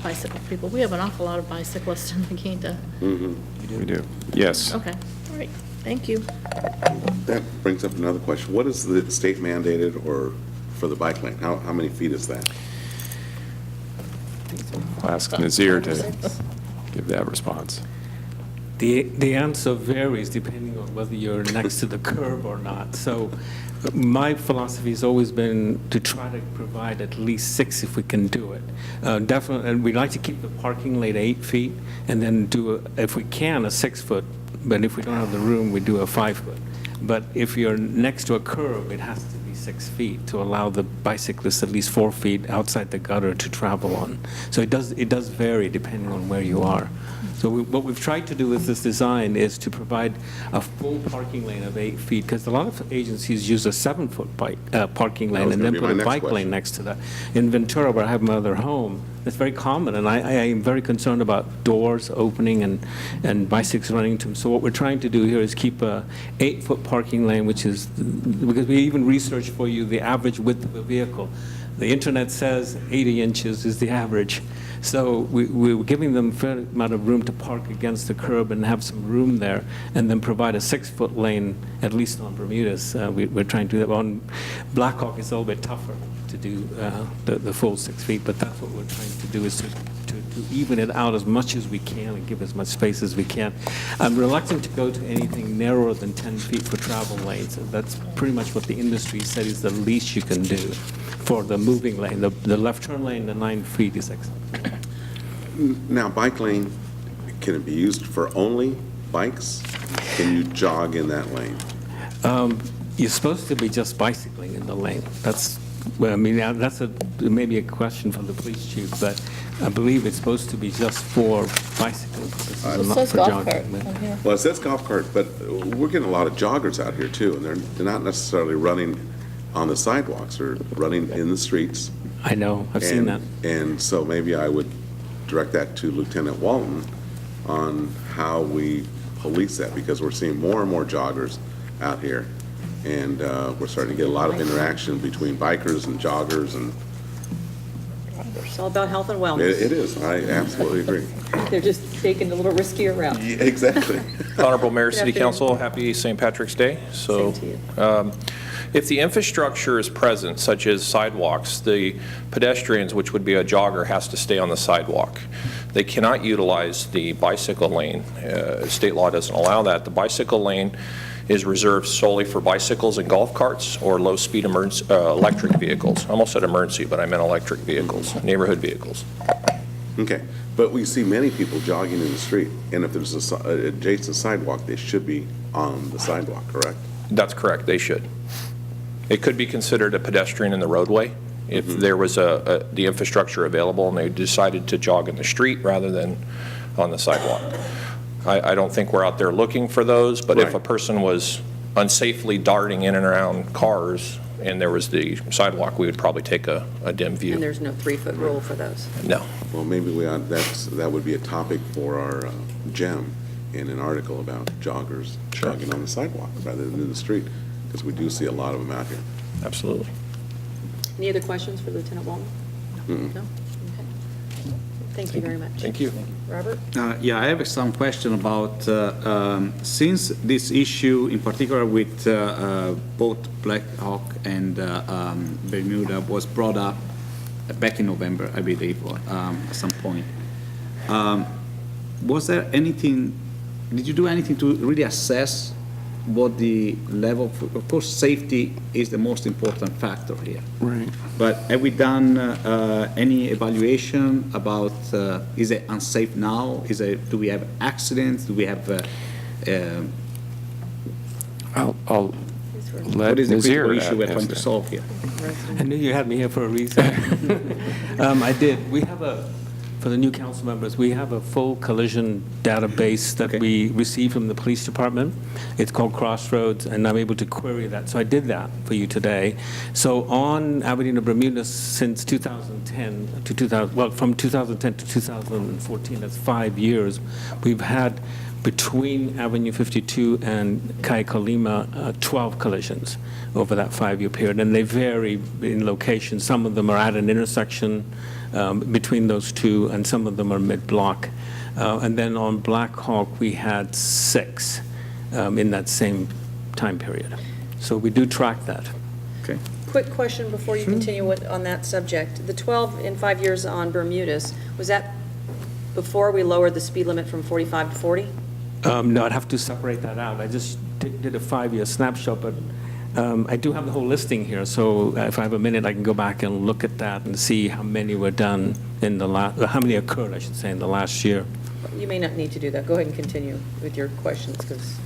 bicycle people? We have an awful lot of bicyclists in La Quinta. We do. Yes. Okay, all right, thank you. That brings up another question. What is the state mandated or for the bike lane? How many feet is that? I'll ask Nazir to give that response. The answer varies depending on whether you're next to the curb or not. So my philosophy has always been to try to provide at least 6 if we can do it. Definitely, and we like to keep the parking lane 8 feet and then do, if we can, a 6-foot. But if we don't have the room, we do a 5-foot. But if you're next to a curb, it has to be 6 feet to allow the bicyclist at least 4 feet outside the gutter to travel on. So it does vary depending on where you are. So what we've tried to do with this design is to provide a full parking lane of 8 feet, because a lot of agencies use a 7-foot parking lane was and gonna then be put my a next bike question. lane next to that. In Ventura, where I have my other home, it's very common, and I am very concerned about doors opening and bicycles running into them. So what we're trying to do here is keep a 8-foot parking lane, which is, because we even researched for you the average width of a vehicle. The internet says 80 inches is the average. So we're giving them a fair amount of room to park against the curb and have some room there, and then provide a 6-foot lane, at least on Bermudas. We're trying to do that. On Black Hawk, it's a little bit tougher to do the full 6 feet, but that's what we're trying to do, is to even it out as much as we can and give as much space as we can. I'm reluctant to go to anything narrower than 10 feet for travel lanes. That's pretty much what the industry said is the least you can do for the moving lane. The left turn lane, the 9 feet is excellent. Now, bike lane, can it be used for only bikes? Can you jog in that lane? You're supposed to be just bicycling in the lane. That's, well, I mean, that's maybe a question for the police chief, but I believe it's supposed to be just for bicycling purposes and It not says for golf jogging. cart on here. Well, it says golf cart, but we're getting a lot of joggers out here too, and they're not necessarily running on the sidewalks or running in the streets. I know, I've seen that. And so maybe I would direct that to Lieutenant Walton on how we police that, because we're seeing more and more joggers out here. And we're starting to get a lot of interaction between bikers and joggers, and It's all about health and wellness. It is, I absolutely agree. They're just taking a little riskier route. Yeah, exactly. Honorable Mayor, Good City afternoon. Council, happy St. Patrick's Day. So, Same to you. if the infrastructure is present, such as sidewalks, the pedestrians, which would be a jogger, has to stay on the sidewalk. They cannot utilize the bicycle lane. State law doesn't allow that. The bicycle lane is reserved solely for bicycles and golf carts or low-speed electric vehicles. I almost said emergency, but I meant electric vehicles, neighborhood vehicles. Okay, but we see many people jogging in the street, and if there's an adjacent sidewalk, they should be on the sidewalk, correct? That's correct, they should. It could be considered a pedestrian in the roadway if there was the infrastructure available and they decided to jog in the street rather than on the sidewalk. I don't think we're out there looking for those, but if a person was unsafely darting in and around cars and there was the sidewalk, we would probably take a dim view. And there's no 3-foot rule for those. No. Well, maybe that would be a topic for our gem in an article about joggers jogging on the sidewalk rather than in the street, because we do see a lot of them out here. Absolutely. Any other questions for Lieutenant Walton? No? Okay. Thank you very much. Thank you. Robert? Yeah, I have some question about, since this issue in particular with both Black Hawk and Bermuda was brought up back in November, I believe, at some point. Was there anything, did you do anything to really assess what the level, of course, safety is the most important factor here. Right. But have we done any evaluation about, is it unsafe now? Do we have accidents? Do we have, I'll let what is the Nazir critical issue we're answer trying to that. solve here? I knew you had me here for a reason. I did. We have for the new council members, we have a full collision database that we receive from the police department. It's called Crossroads, and I'm able to query that. So I did that for you today. So on Avenue of Bermuda since 2010 to 2000, well, from 2010 to 2014, that's 5 years, we've had between Avenue 52 and Kayakalima, 12 collisions over that 5-year period, and they vary in location. Some of them are at an intersection between those two, and some of them are mid-block. And then on Black Hawk, we had 6 in that same time period. So we do track that. Okay. Quick question before you continue on that subject. The 12 in 5 years on Bermudas, was that before we lowered the speed limit from 45 to 40? No, I'd have to separate that out. I just did a 5-year snapshot, but I do have the whole listing here, so if I have a minute, I can go back and look at that and see how many were done in the how many occurred, I should say, in the last year. You may not need to do that. Go ahead and continue with your questions, because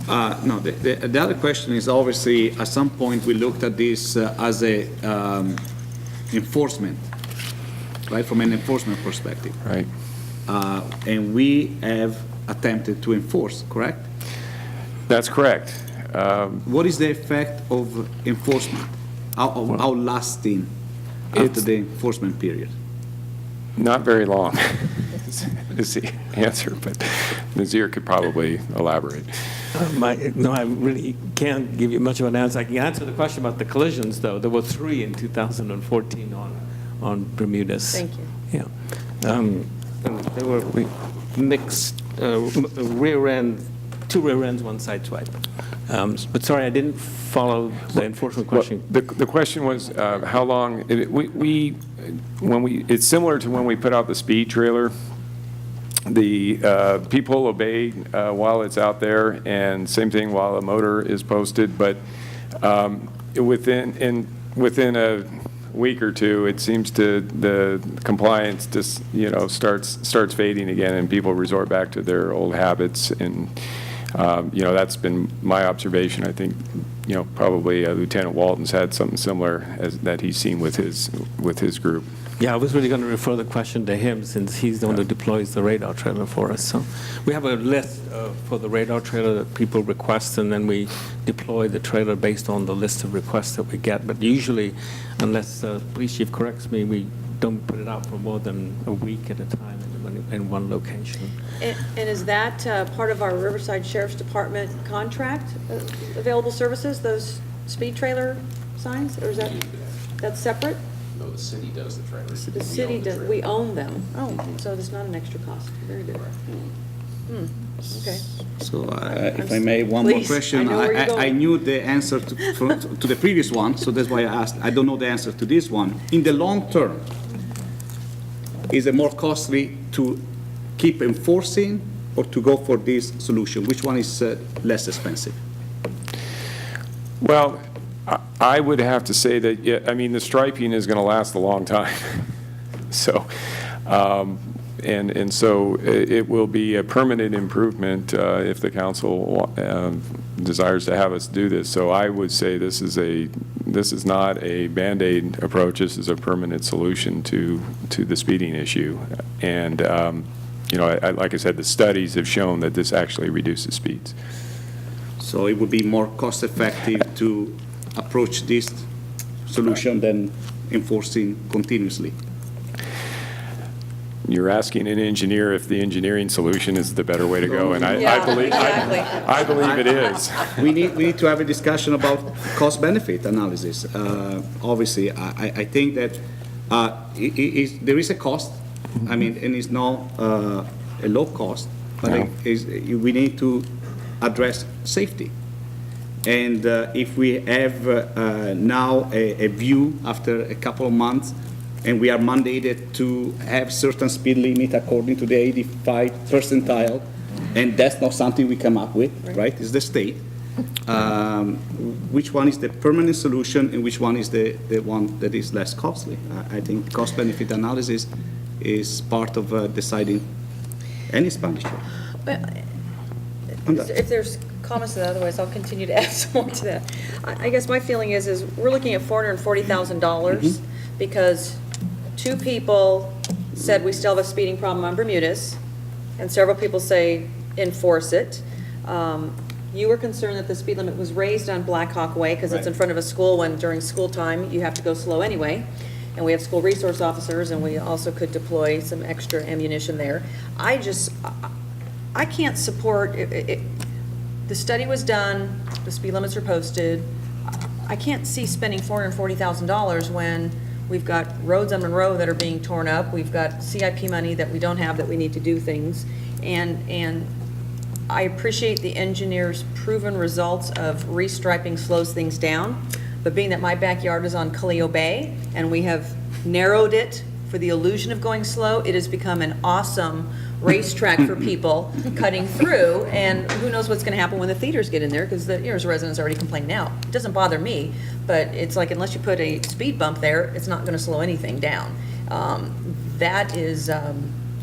No, the other question is obviously, at some point, we looked at this as a enforcement, right, from an enforcement perspective. Right. And we have attempted to enforce, correct? That's correct. What is the effect of enforcement? How lasting after the enforcement period? Not very long is the answer, but Nazir could probably elaborate. No, I really can't give you much of an answer. I can answer the question about the collisions, though. There were 3 in 2014 on Bermudas. Thank you. Yeah. And they were mixed rear end, 2 rear ends, 1 side swipe. But sorry, I didn't follow the enforcement question. Well, the question was how long, it's similar to when we put out the speed trailer. The people obey while it's out there, and same thing while a motor is posted, but within a week or two, it seems the compliance just, starts fading again, and people resort back to their old habits. And that's been my observation. I think probably Lieutenant Walton's had something similar as that he's seen with his group. Yeah, I was really going to refer the question to him, since he's the one who deploys the radar trailer for us. So we have a list for the radar trailer that people request, and then we deploy the trailer based on the list of requests that we get. But usually, unless the police chief corrects me, we don't put it out for more than a week at a time in one location. And is that part of our Riverside Sheriff's Department contract, available services, those speed trailer signs, or is that's separate? No, the city does the trailers. The city does, we own them. Oh, so there's not an extra cost. Very good. Okay. So if I may, one more Please, question. I know where you're I going. knew the answer to the previous one, so that's why I asked. I don't know the answer to this one. In the long term, is it more costly to keep enforcing or to go for this solution? Which one is less expensive? Well, I would have to say that, yeah, I mean, the striping is going to last a long time. So, and so it will be a permanent improvement if the council desires to have us do this. So I would say this is not a Band-Aid approach. This is a permanent solution to the speeding issue. And, you know, like I said, the studies have shown that this actually reduces speeds. So it would be more cost-effective to approach this solution than enforcing continuously. You're asking an engineer if the engineering solution is the better way to go, and Yeah, I believe it is. We need to have a discussion about cost-benefit analysis. Obviously, I think that there is a cost, I mean, and it's not a low cost, but No. we need to address safety. And if we have now a view after a couple of months, and we are mandated to have certain speed limit according to the 85 percentile, and that's not something we come up with, right? It's the state. Which one is the permanent solution and which one is the one that is less costly? I think cost-benefit analysis is part of deciding any expenditure. But On that. if there's comments to that, otherwise I'll continue to add some more to that. I guess my feeling is we're looking at $440,000 because two people said we still have a speeding problem on Bermudas, and several people say enforce it. You were concerned that the speed limit was raised on Black Hawk Way because it's in front of a school when during school time you have to go slow anyway. And we have school resource officers, and we also could deploy some extra ammunition there. I can't support, the study was done, the speed limits are posted. I can't see spending $440,000 when we've got roads on Monroe that are being torn up. We've got CIP money that we don't have that we need to do things. And I appreciate the engineer's proven results of restriping slows things down. But being that my backyard is on Calleo Bay and we have narrowed it for the illusion of going slow, it has become an awesome racetrack for people cutting through, and who knows what's going to happen when the theaters get in there, because there's residents already complain now. It doesn't bother me, but it's like unless you put a speed bump there, it's not going to slow anything down.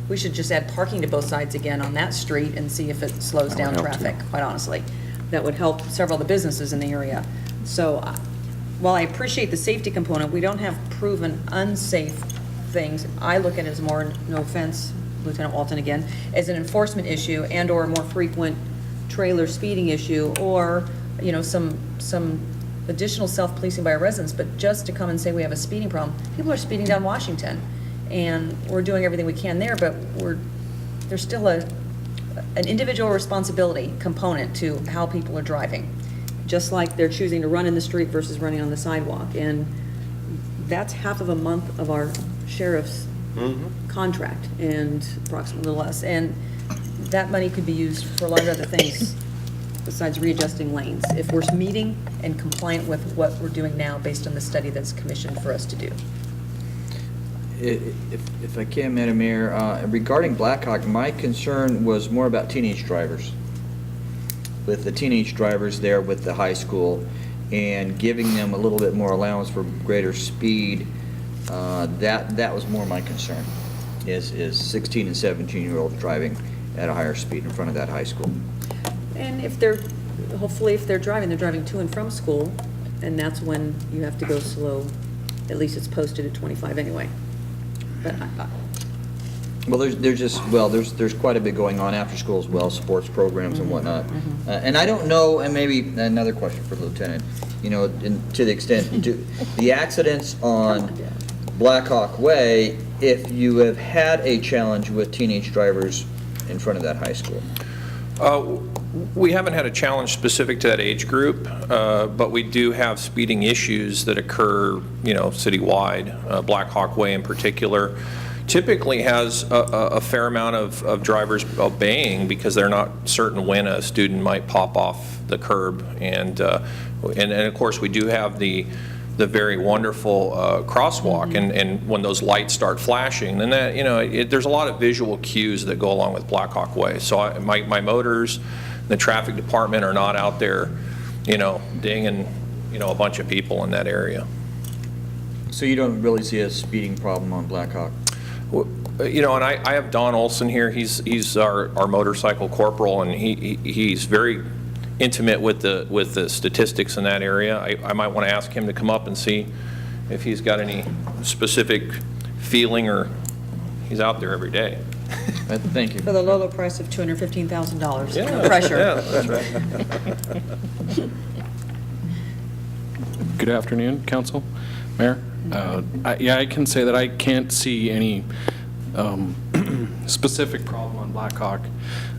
We should just add parking to both sides again on that street and see if it slows down traffic, quite honestly. That would help several of the businesses in the area. So while I appreciate the safety component, we don't have proven unsafe things. I look at it as more, no offense, Lieutenant Walton again, as an enforcement issue and or a more frequent trailer speeding issue, or, you know, some additional self-policing by our residents. But just to come and say we have a speeding problem, people are speeding down Washington, and we're doing everything we can there, but there's still an individual responsibility component to how people are driving, just like they're choosing to run in the street versus running on the sidewalk. And that's half of a month of our sheriff's contract, and approximately a little less. And that money could be used for a lot of other things besides readjusting lanes, if we're meeting and compliant with what we're doing now based on the study that's commissioned for us to do. If I can, Madam Mayor, regarding Blackhawk, my concern was more about teenage drivers. With the teenage drivers there with the high school and giving them a little bit more allowance for greater speed, that was more my concern, is 16 and 17-year-olds driving at a higher speed in front of that high school. And hopefully if they're driving to and from school, and that's when you have to go slow. At least it's posted at 25 anyway. But Well, there's quite a bit going on after school as well, sports programs and whatnot. And I don't know, and maybe another question for the Lieutenant, you know, to the extent, the accidents on Black Hawk Way, if you have had a challenge with teenage drivers in front of that high school. We haven't had a challenge specific to that age group, but we do have speeding issues that occur, citywide. Black Hawk Way in particular typically has a fair amount of drivers obeying because they're not certain when a student might pop off the curb. And of course, we do have the very wonderful crosswalk, and when those lights start flashing, then that, there's a lot of visual cues that go along with Black Hawk Way. So my motors, the traffic department are not out there, dinging, a bunch of people in that area. So you don't really see a speeding problem on Black Hawk? And I have Don Olson here. He's our motorcycle corporal, and he's very intimate with the statistics in that area. I might want to ask him to come up and see if he's got any specific feeling, or he's out there every day. Thank you. For the low price of $215,000. Yeah, No pressure. Yeah, that's right. Good afternoon, Council, Mayor. I can say that I can't see any specific problem on Black Hawk,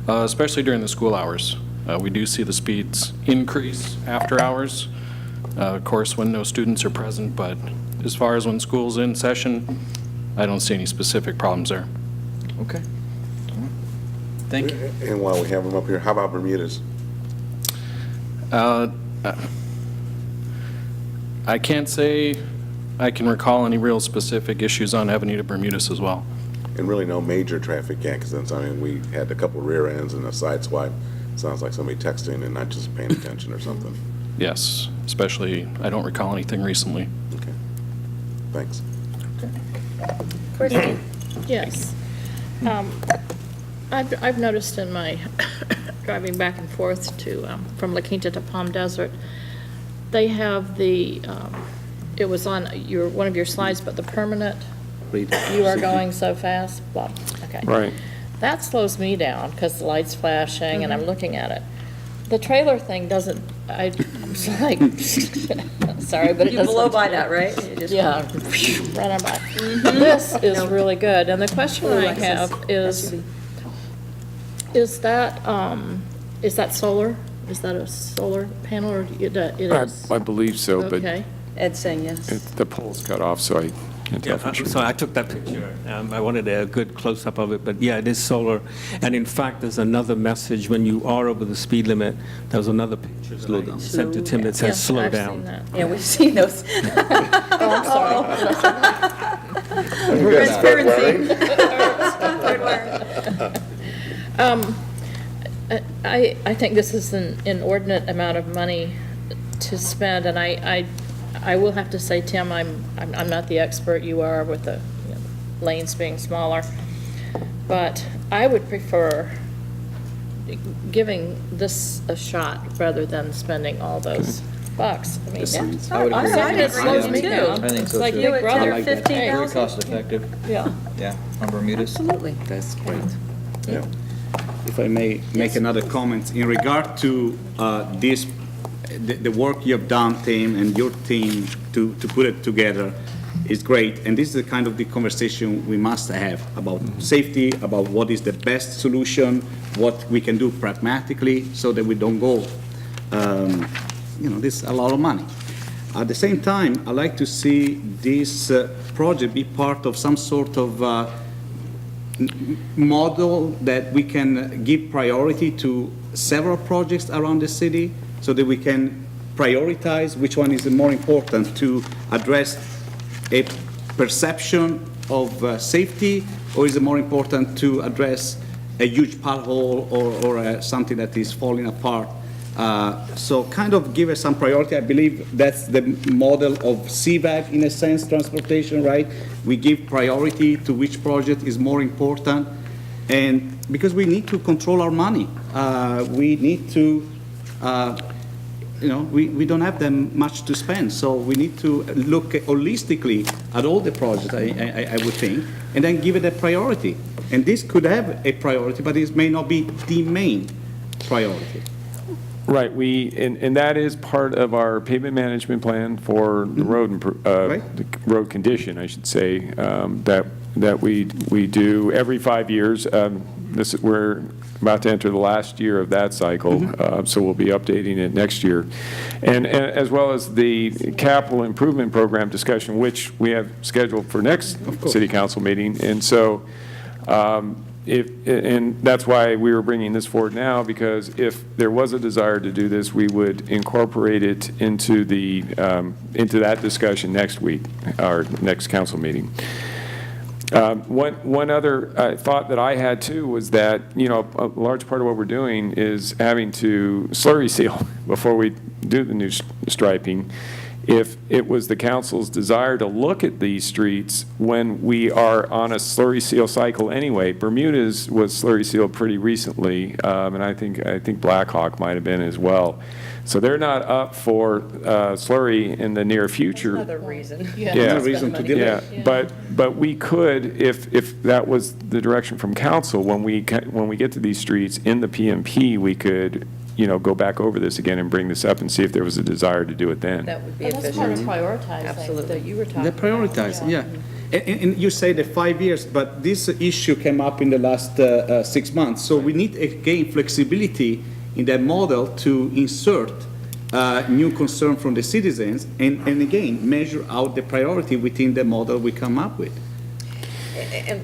especially during the school hours. We do see the speeds increase after hours, of course, when no students are present, but as far as when school's in session, I don't see any specific problems there. Okay. Thank you. And while we have them up here, how about Bermudas? I can't say I can recall any real specific issues on Avenida Bermudez as well. And really no major traffic accidents. I mean, we had a couple rear ends and a side swipe. Sounds like somebody texting and not just paying attention or something. Yes, especially, I don't recall anything recently. Okay. Thanks. Christie? Yes. I've noticed in my driving back and forth to, from La Quinta to Palm Desert, they have the, it was on one of your slides, but the permanent, you are going so fast, blah, okay. Right. That slows me down because the light's flashing and I'm looking at it. The trailer thing doesn't, it's like, sorry, but it doesn't. You blow by that, right? Yeah, right on by. This is really good, and the question I have is that solar? Is that a solar panel, or it is? I believe so, but Okay. Ed's saying yes. the pole's cut off, so I can't tell for sure. So I took that picture. I wanted a good close-up of it, but yeah, it is solar. And in fact, there's another message when you are over the speed limit. There was another picture that I sent to Tim that says slow down. Yeah, we've seen those. Oh, I'm sorry. Transparency. I think this is an inordinate amount of money to spend, and I will have to say, Tim, I'm not the expert you are with the lanes being smaller, but I would prefer giving this a shot rather than spending all those bucks. I mean, it slows me down. I think It's so like too. Big Brother. Very 15,000? cost effective. Yeah. Yeah, on Bermudas. Absolutely. That's great. Yeah. If I may make another comment in regard to this, the work you have done, Tim, and your team to put it together is great. And this is the kind of the conversation we must have about safety, about what is the best solution, what we can do pragmatically so that we don't go, this is a lot of money. At the same time, I like to see this project be part of some sort of model that we can give priority to several projects around the city so that we can prioritize which one is the more important to address a perception of safety, or is it more important to address a huge pothole or something that is falling apart. So kind of give us some priority. I believe that's the model of CVAG in a sense, transportation, right? We give priority to which project is more important. And because we need to control our money, we need to, we don't have that much to spend. So we need to look holistically at all the projects, I would think, and then give it a priority. And this could have a priority, but it may not be the main priority. Right, and that is part of our pavement management plan for the road, the road condition, I should say, that we do every 5 years. We're about to enter the last year of that cycle, so we'll be updating it next year. And as well as the capital improvement program discussion, which we have scheduled for next city council meeting. And so and that's why we were bringing this forward now, because if there was a desire to do this, we would incorporate it into into that discussion next week, our next council meeting. One other thought that I had too was that, a large part of what we're doing is having to slurry seal before we do the new striping. If it was the council's desire to look at these streets when we are on a slurry seal cycle anyway, Bermuda's was slurry sealed pretty recently, and I think Blackhawk might have been as well. So they're not up for slurry in the near future. Another reason. Another reason to delay. But we could, if that was the direction from council, when we get to these streets in the PMP, we could, go back over this again and bring this up and see if there was a desire to do it then. That would be But that's part of efficient. prioritizing Absolutely. that you were talking They about. prioritize, yeah. And you say the 5 years, but this issue came up in the last 6 months. So we need, again, flexibility in that model to insert new concern from the citizens and again, measure out the priority within the model we come up with.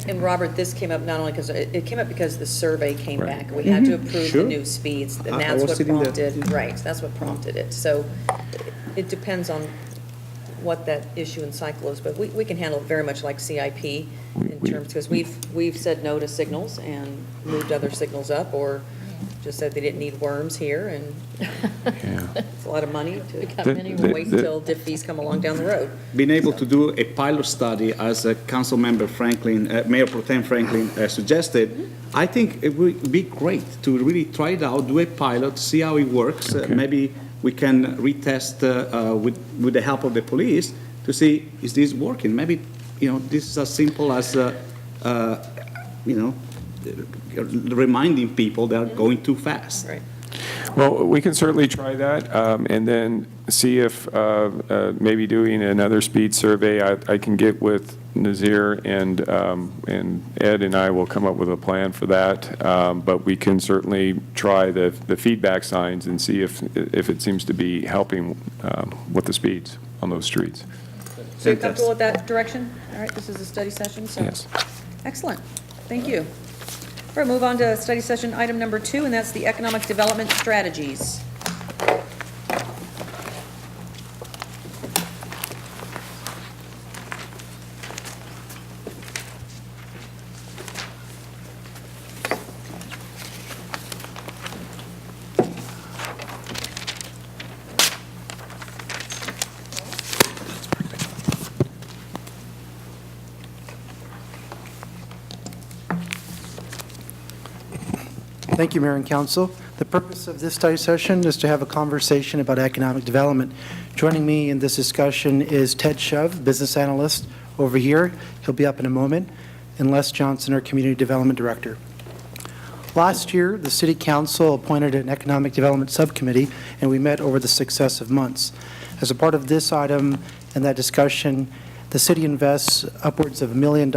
And Robert, this came up not only because, it came up because the survey came Right. back. We had to approve the Sure. new speeds, and I that's was what sitting there. prompted, right, that's what prompted it. So it depends on what that issue and cycle is, but we can handle it very much like CIP in terms, because we've said no to signals and moved other signals up, or just said they didn't need worms here, and it's a lot of money to wait until DIF fees come along down the road. Being able to do a pilot study, as Council Member Franklin, Mayor Pro Tem Franklin suggested, I think it would be great to really try it out, do a pilot, see how it works. Maybe we can retest with the help of the police to see, is this working? Maybe, this is as simple as, reminding people they're going too fast. Right. Well, we can certainly try that, and then see if maybe doing another speed survey. I can get with Nazir, and Ed and I will come up with a plan for that. But we can certainly try the feedback signs and see if it seems to be helping with the speeds on those streets. So you're comfortable with that direction? All right, this is a study session, so. Yes. Excellent, thank you. All right, move on to study session item number 2, and that's the economic development strategies. Thank you, Mayor and Council. The purpose of this study session is to have a conversation about economic development. Joining me in this discussion is Ted Shove, business analyst over here. He'll be up in a moment. And Les Johnson, our community development director. Last year, the City Council appointed an economic development subcommittee, and we met over the successive months. As a part of this item and that discussion, the city invests upwards of $1 million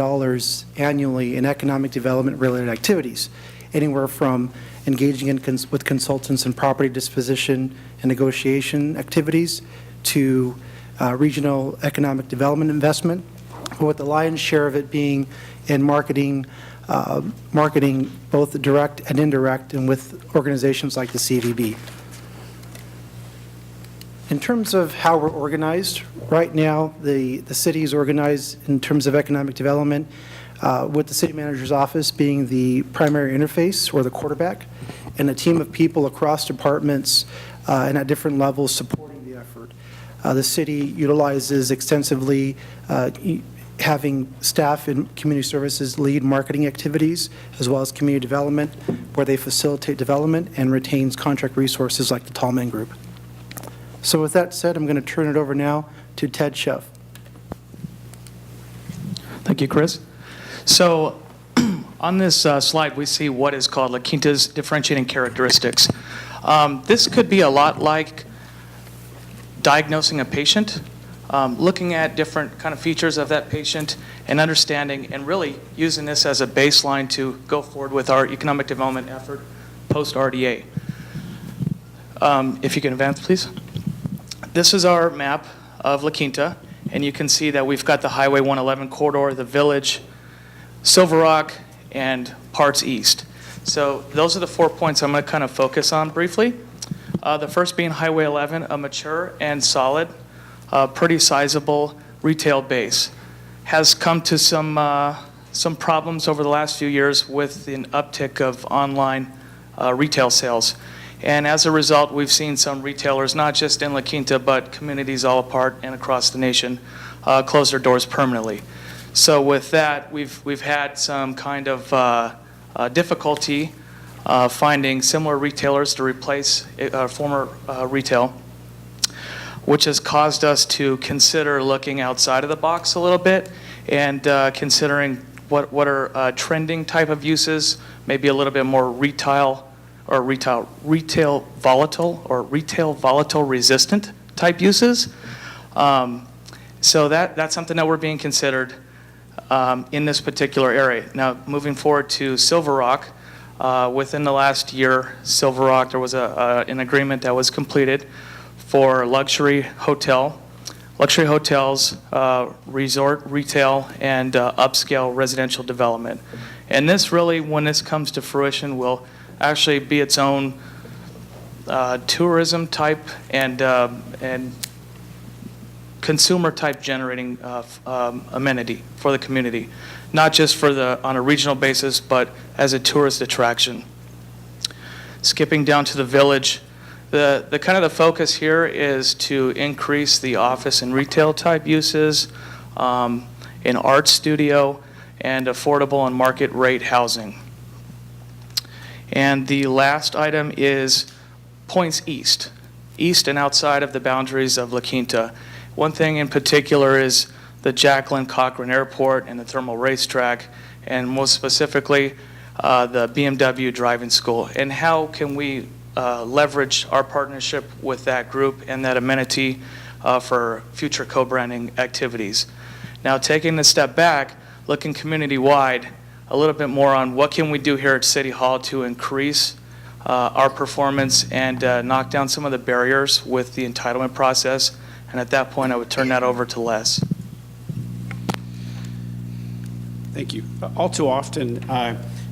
annually in economic development-related activities, anywhere from engaging with consultants in property disposition and negotiation activities to regional economic development investment, with the lion's share of it being in marketing, both direct and indirect, and with organizations like the CVB. In terms of how we're organized, right now the city is organized in terms of economic development with the city manager's office being the primary interface or the quarterback, and a team of people across departments and at different levels supporting the effort. The city utilizes extensively having staff in community services lead marketing activities, as well as community development, where they facilitate development, and retains contract resources like the Tallman Group. So with that said, I'm going to turn it over now to Ted Shove. Thank you, Chris. So on this slide, we see what is called La Quinta's differentiating characteristics. This could be a lot like diagnosing a patient. looking at different kind of features of that patient and understanding and really using this as a baseline to go forward with our economic development effort post-RDA. If you can advance, please. This is our map of La Quinta, and you can see that we've got the Highway 111 corridor, the Village, Silver Rock, and parts east. So those are the 4 points I'm going to kind of focus on briefly. The first being Highway 11, a mature and solid, pretty sizable retail base. Has come to some problems over the last few years with an uptick of online retail sales. And as a result, we've seen some retailers, not just in La Quinta, but communities all apart and across the nation, close their doors permanently. So with that, we've had some kind of difficulty finding similar retailers to replace former retail, which has caused us to consider looking outside of the box a little bit and considering what are trending type of uses, maybe a little bit more retail volatile resistant type uses. So that's something that we're being considered in this particular area. Now, moving forward to Silver Rock, within the last year, Silver Rock, there was an agreement that was completed for luxury hotels, resort retail, and upscale residential development. And this really, when this comes to fruition, will actually be its own tourism type and consumer type generating amenity for the community, not just on a regional basis, but as a tourist attraction. Skipping down to the Village, the kind of the focus here is to increase the office and retail type uses, an art studio, and affordable and market rate housing. And the last item is points east and outside of the boundaries of La Quinta. One thing in particular is the Jacqueline Cochran Airport and the Thermal Racetrack, and most specifically the BMW Driving School. And how can we leverage our partnership with that group and that amenity for future co-branding activities. Now, taking a step back, looking community-wide, a little bit more on what can we do here at City Hall to increase our performance and knock down some of the barriers with the entitlement process. And at that point, I would turn that over to Les. Thank you. All too often,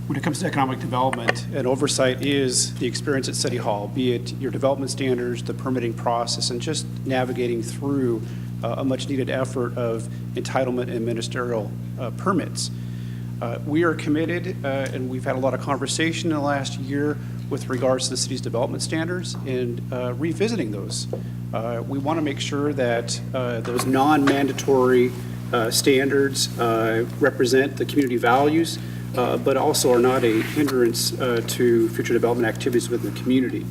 when it comes to economic development, an oversight is the experience at City Hall, be it your development standards, the permitting process, and just navigating through a much-needed effort of entitlement and ministerial permits. We are committed, and we've had a lot of conversation in the last year with regards to the city's development standards and revisiting those. We want to make sure that those non-mandatory standards represent the community values, but also are not a hindrance to future development activities within the community.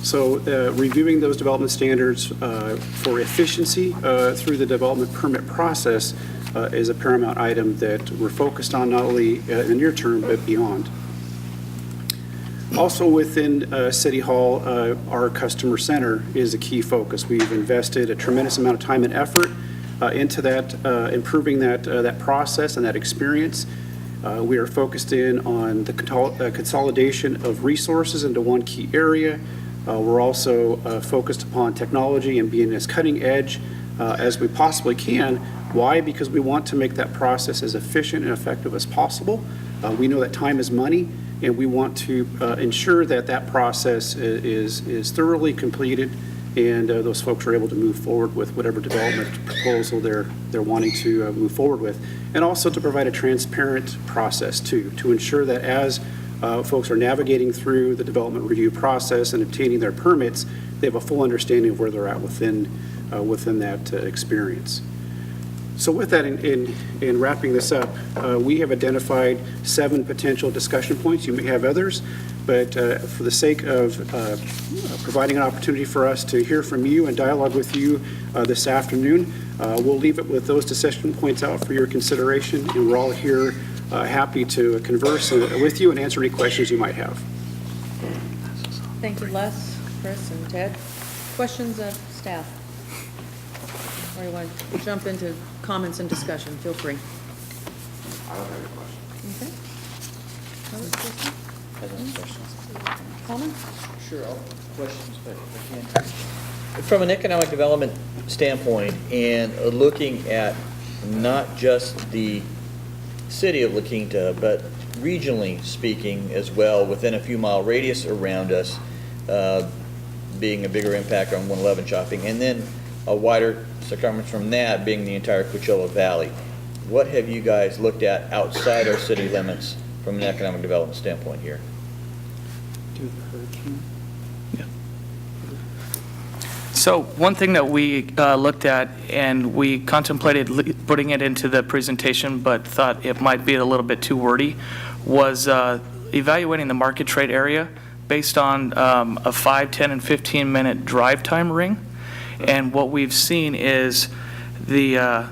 So reviewing those development standards for efficiency through the development permit process is a paramount item that we're focused on, not only in the near term, but beyond. Also within City Hall, our customer center is a key focus. We've invested a tremendous amount of time and effort into that, improving that process and that experience. We are focused in on the consolidation of resources into one key area. We're also focused upon technology and being as cutting edge as we possibly can. Why? Because we want to make that process as efficient and effective as possible. We know that time is money, and we want to ensure that that process is thoroughly completed and those folks are able to move forward with whatever development proposal they're wanting to move forward with. And also to provide a transparent process too, to ensure that as folks are navigating through the development review process and obtaining their permits, they have a full understanding of where they're at within that experience. So with that, in wrapping this up, we have identified 7 potential discussion points. You may have others, but for the sake of providing an opportunity for us to hear from you and dialogue with you this afternoon, we'll leave it with those discussion points out for your consideration, and we're all here happy to converse with you and answer any questions you might have. Thank you, Les, Chris, and Ted. Questions of staff? Or you want to jump into comments and discussion? Feel free. I don't have any questions. Okay. Comments? Sure, I'll questions, but if I can. From an economic development standpoint, and looking at not just the city of La Quinta, but regionally speaking as well, within a few mile radius around us, being a bigger impact on 111 shopping, and then a wider circumference from that being the entire Coachella Valley. What have you guys looked at outside our city limits from an economic development standpoint here? So one thing that we looked at, and we contemplated putting it into the presentation, but thought it might be a little bit too wordy, was evaluating the market trade area based on a 5, 10, and 15-minute drive time ring. And what we've seen is the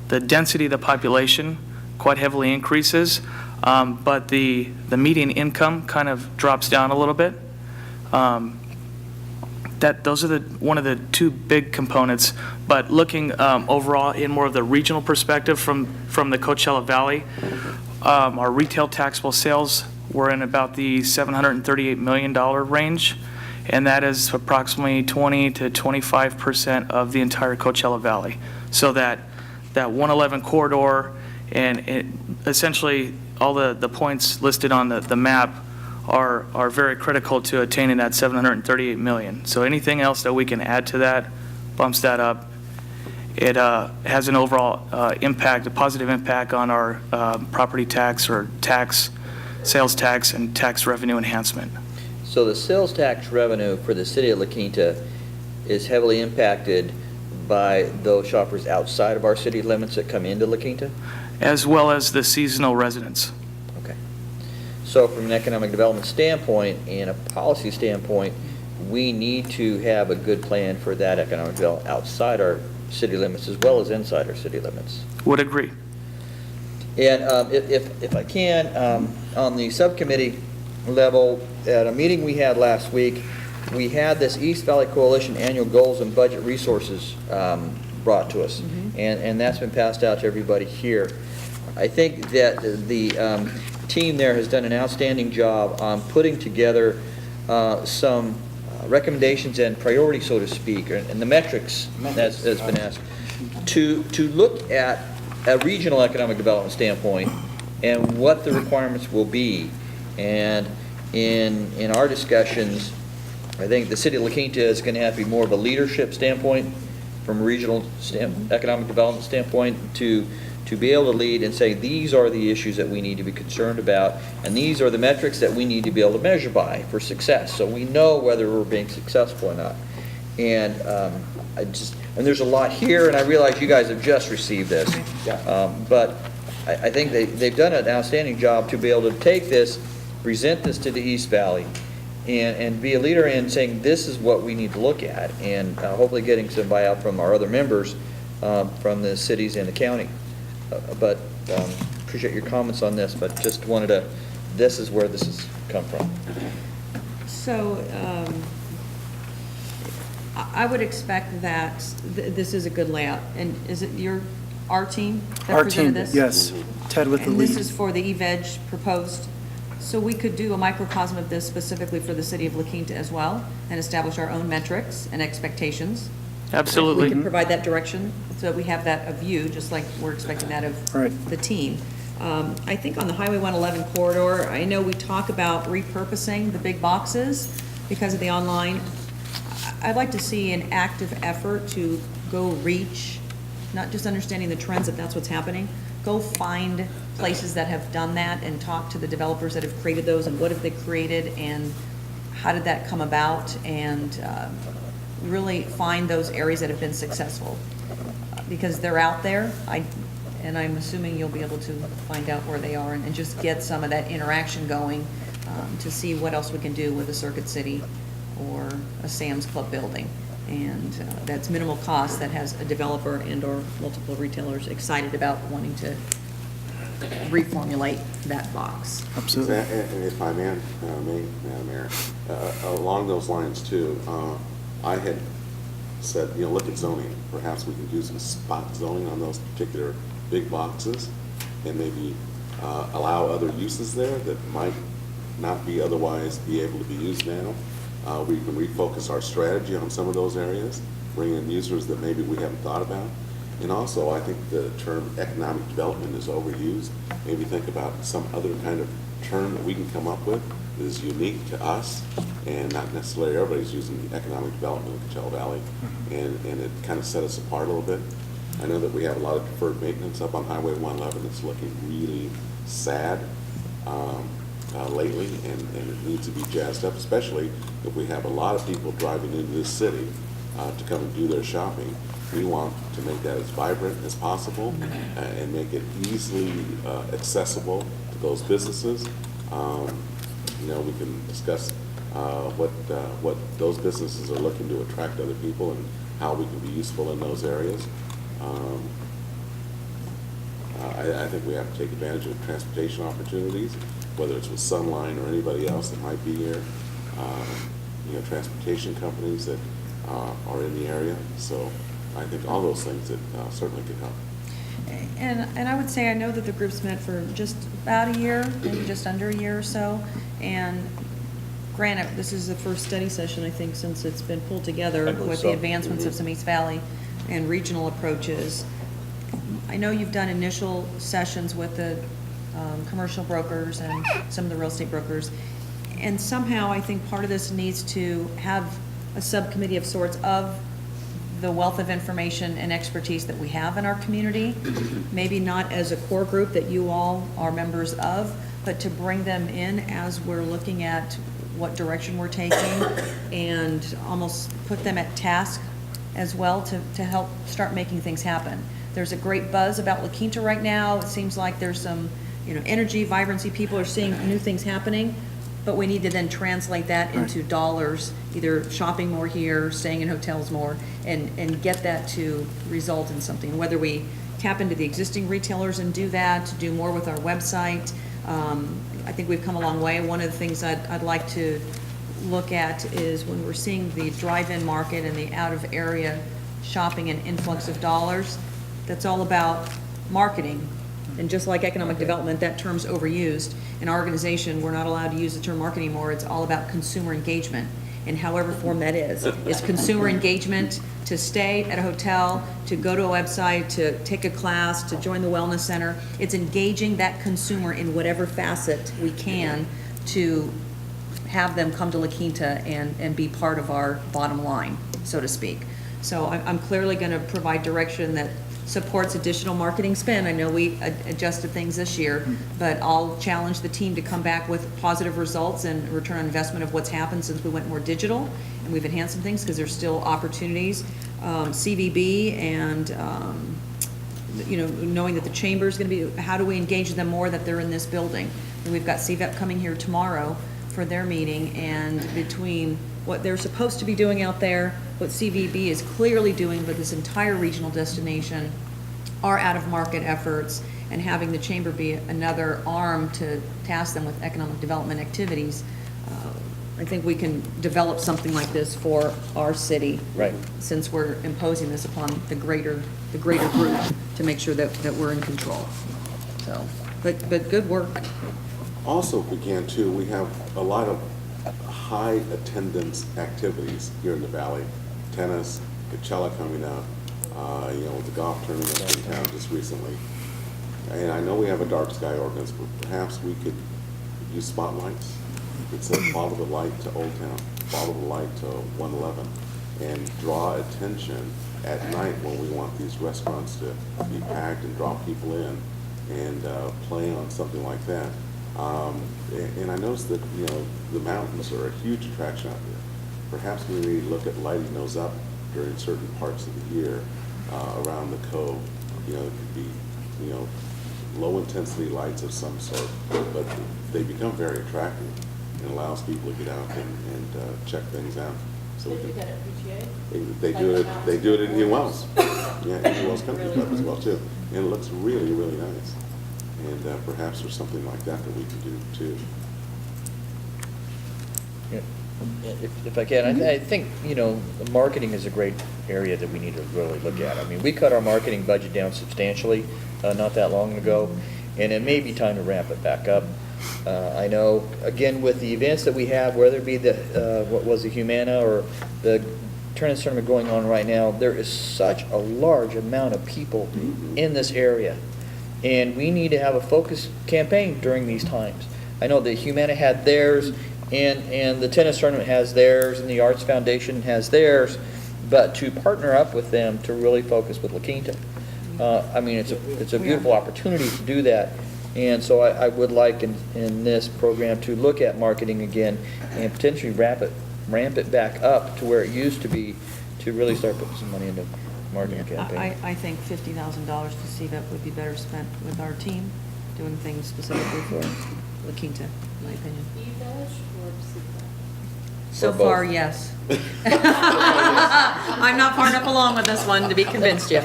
density of the population quite heavily increases, but the median income kind of drops down a little bit. Those are one of the two big components. But looking overall in more of the regional perspective from the Coachella Valley, our retail taxable sales were in about the $738 million range, and that is approximately 20 to 25% of the entire Coachella Valley. So that 111 corridor and essentially all the points listed on the map are very critical to attaining that $738 million. So anything else that we can add to that bumps that up. It has an overall impact, a positive impact on our property tax or sales tax and tax revenue enhancement. So the sales tax revenue for the city of La Quinta is heavily impacted by those shoppers outside of our city limits that come into La Quinta? As well as the seasonal residents. Okay. So from an economic development standpoint and a policy standpoint, we need to have a good plan for that economic development outside our city limits as well as inside our city limits. Would agree. And if I can, on the subcommittee level, at a meeting we had last week, we had this East Valley Coalition annual goals and budget resources brought to us, and that's been passed out to everybody here. I think that the team there has done an outstanding job on putting together some recommendations and priorities, so to speak, and the metrics that's been asked, to look at a regional economic development standpoint and what the requirements will be. And in our discussions, I think the city of La Quinta is going to have to be more of a leadership standpoint from a regional economic development standpoint to be able to lead and say these are the issues that we need to be concerned about, and these are the metrics that we need to be able to measure by for success, so we know whether we're being successful or not. And and there's a lot here, and I realize you guys have just received this, but I think they've done an outstanding job to be able to take this, present this to the East Valley, and be a leader in saying this is what we need to look at, and hopefully getting some buy-out from our other members from the cities and the county. But appreciate your comments on this, but just wanted to, this is where this has come from. So I would expect that this is a good layout. And is it our team that Our presented team, this? yes. Ted with the And lead. this is for the e-veg proposed. So we could do a microcosm of this specifically for the city of La Quinta as well and establish our own metrics and expectations. Absolutely. We can provide that direction so that we have that of you, just like we're expecting that of the team. I think on the Highway 111 corridor, I know we talk about repurposing the big boxes because of the online. I'd like to see an active effort to go reach, not just understanding the trends if that's what's happening, go find places that have done that and talk to the developers that have created those and what have they created and how did that come about, and really find those areas that have been successful because they're out there. And I'm assuming you'll be able to find out where they are and just get some of that interaction going to see what else we can do with a Circuit City or a Sam's Club building. And that's minimal cost that has a developer and or multiple retailers excited about wanting to reformulate that box. Absolutely. And if I may, Madam Mayor, along those lines too, I had said, you know, look at zoning. Perhaps we can do some spot zoning on those particular big boxes and maybe allow other uses there that might not be otherwise be able to be used now. We can refocus our strategy on some of those areas, bring in users that maybe we haven't thought about. And also, I think the term economic development is overused. Maybe think about some other kind of term that we can come up with that is unique to us, and not necessarily everybody's using economic development in Coachella Valley, and it kind of set us apart a little bit. I know that we have a lot of deferred maintenance up on Highway 111. It's looking really sad lately, and it needs to be jazzed up, especially if we have a lot of people driving into this city to come and do their shopping. We want to make that as vibrant as possible and make it easily accessible to those businesses. You know, we can discuss what those businesses are looking to attract other people and how we can be useful in those areas. I think we have to take advantage of transportation opportunities, whether it's with Sunline or anybody else that might be here. You know, transportation companies that are in the area. So I think all those things that certainly could help. And I would say, I know that the group's met for just about a year, maybe just under a year or so. And granted, this is the first study session, I think, since it's been pulled together with the advancements of some East Valley and regional approaches. I know you've done initial sessions with the commercial brokers and some of the real estate brokers. And somehow, I think part of this needs to have a subcommittee of sorts of the wealth of information and expertise that we have in our community, maybe not as a core group that you all are members of, but to bring them in as we're looking at what direction we're taking and almost put them at task as well to help start making things happen. There's a great buzz about La Quinta right now. It seems like there's some, you know, energy, vibrancy. People are seeing new things happening. But we need to then translate that into dollars, either shopping more here, staying in hotels more, and get that to result in something. Whether we tap into the existing retailers and do that, to do more with our website. I think we've come a long way. One of the things I'd like to look at is when we're seeing the drive-in market and the out-of-area shopping and influx of dollars, that's all about marketing. And just like economic development, that term's overused. In our organization, we're not allowed to use the term marketing anymore. It's all about consumer engagement, in however form that is. It's consumer engagement to stay at a hotel, to go to a website, to take a class, to join the wellness center. It's engaging that consumer in whatever facet we can to have them come to La Quinta and be part of our bottom line, so to speak. So I'm clearly going to provide direction that supports additional marketing spend. I know we adjusted things this year, but I'll challenge the team to come back with positive results and return on investment of what's happened since we went more digital, and we've enhanced some things because there's still opportunities. CVB and, you know, knowing that the chamber is going to be, how do we engage them more that they're in this building? And we've got CVEP coming here tomorrow for their meeting, and between what they're supposed to be doing out there, what CVB is clearly doing with this entire regional destination, our out-of-market efforts, and having the chamber be another arm to task them with economic development activities, I think we can develop something like this for our city. Right. Since we're imposing this upon the greater group to make sure that we're in control. So, but good work. Also, if we can too, we have a lot of high attendance activities here in the Valley. Tennis, Coachella coming up, you know, with the golf tournament in town just recently. And I know we have a dark sky ordinance, but perhaps we could use spotlights. We could say follow the light to Old Town, follow the light to 111, and draw attention at night when we want these restaurants to be packed and draw people in, and play on something like that. And I noticed that, you know, the mountains are a huge attraction out there. Perhaps we need to look at lighting those up during certain parts of the year around the cove. You know, it could be, you know, low-intensity lights of some sort, but they become very attractive and allows people to get out and check things out. So we can, they do it in New Wells. Yeah, in New Wells Country Club as well too, and it looks really, really nice. And perhaps there's something like that that we can do too. Yeah. If I can, I think, the marketing is a great area that we need to really look at. I mean, we cut our marketing budget down substantially not that long ago, and it may be time to ramp it back up. I know, again, with the events that we have, whether it be the Humana or the tennis tournament going on right now, there is such a large amount of people in this area, and we need to have a focused campaign during these times. I know that Humana had theirs, and the tennis tournament has theirs, and the Arts Foundation has theirs, but to partner up with them to really focus with La Quinta, I mean, it's a beautiful opportunity to do that. And so I would like in this program to look at marketing again and potentially ramp it back up to where it used to be, to really start putting some money into marketing campaign. I think $50,000 to CVEP would be better spent with our team, doing things specifically for La Quinta, in my opinion. So Or both. far, yes. I'm not far enough along with this one to be convinced yet.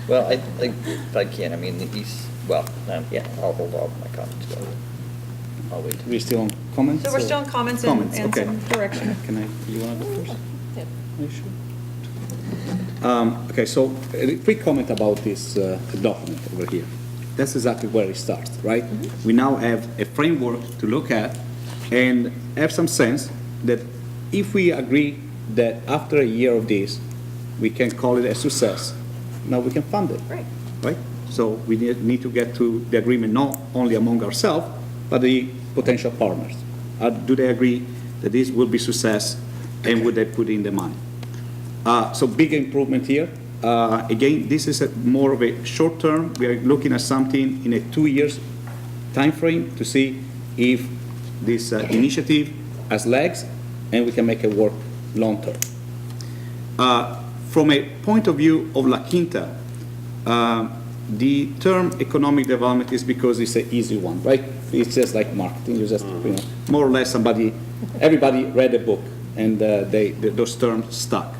Well, I think if I can, I mean, yeah, I'll hold off my comments. I'll wait. We're still on comments? So we're still on comments and okay. some direction. Can you want to go first? Are you sure? Okay, so a quick comment about this document over here. That's exactly where it starts, right? We now have a framework to look at and have some sense that if we agree that after a year of this, we can call it a success, now we can fund it. Right? So we need to get to the agreement not only among ourselves, but the potential partners. Do they agree that this will be success, and would they put in the money? So big improvement here. Again, this is more of a short term. We are looking at something in a 2 years time frame to see if this initiative has legs and we can make it work long term. From a point of view of La Quinta, the term economic development is because it's an easy one, right? It's just like marketing. You just, more or less everybody read a book and those terms stuck.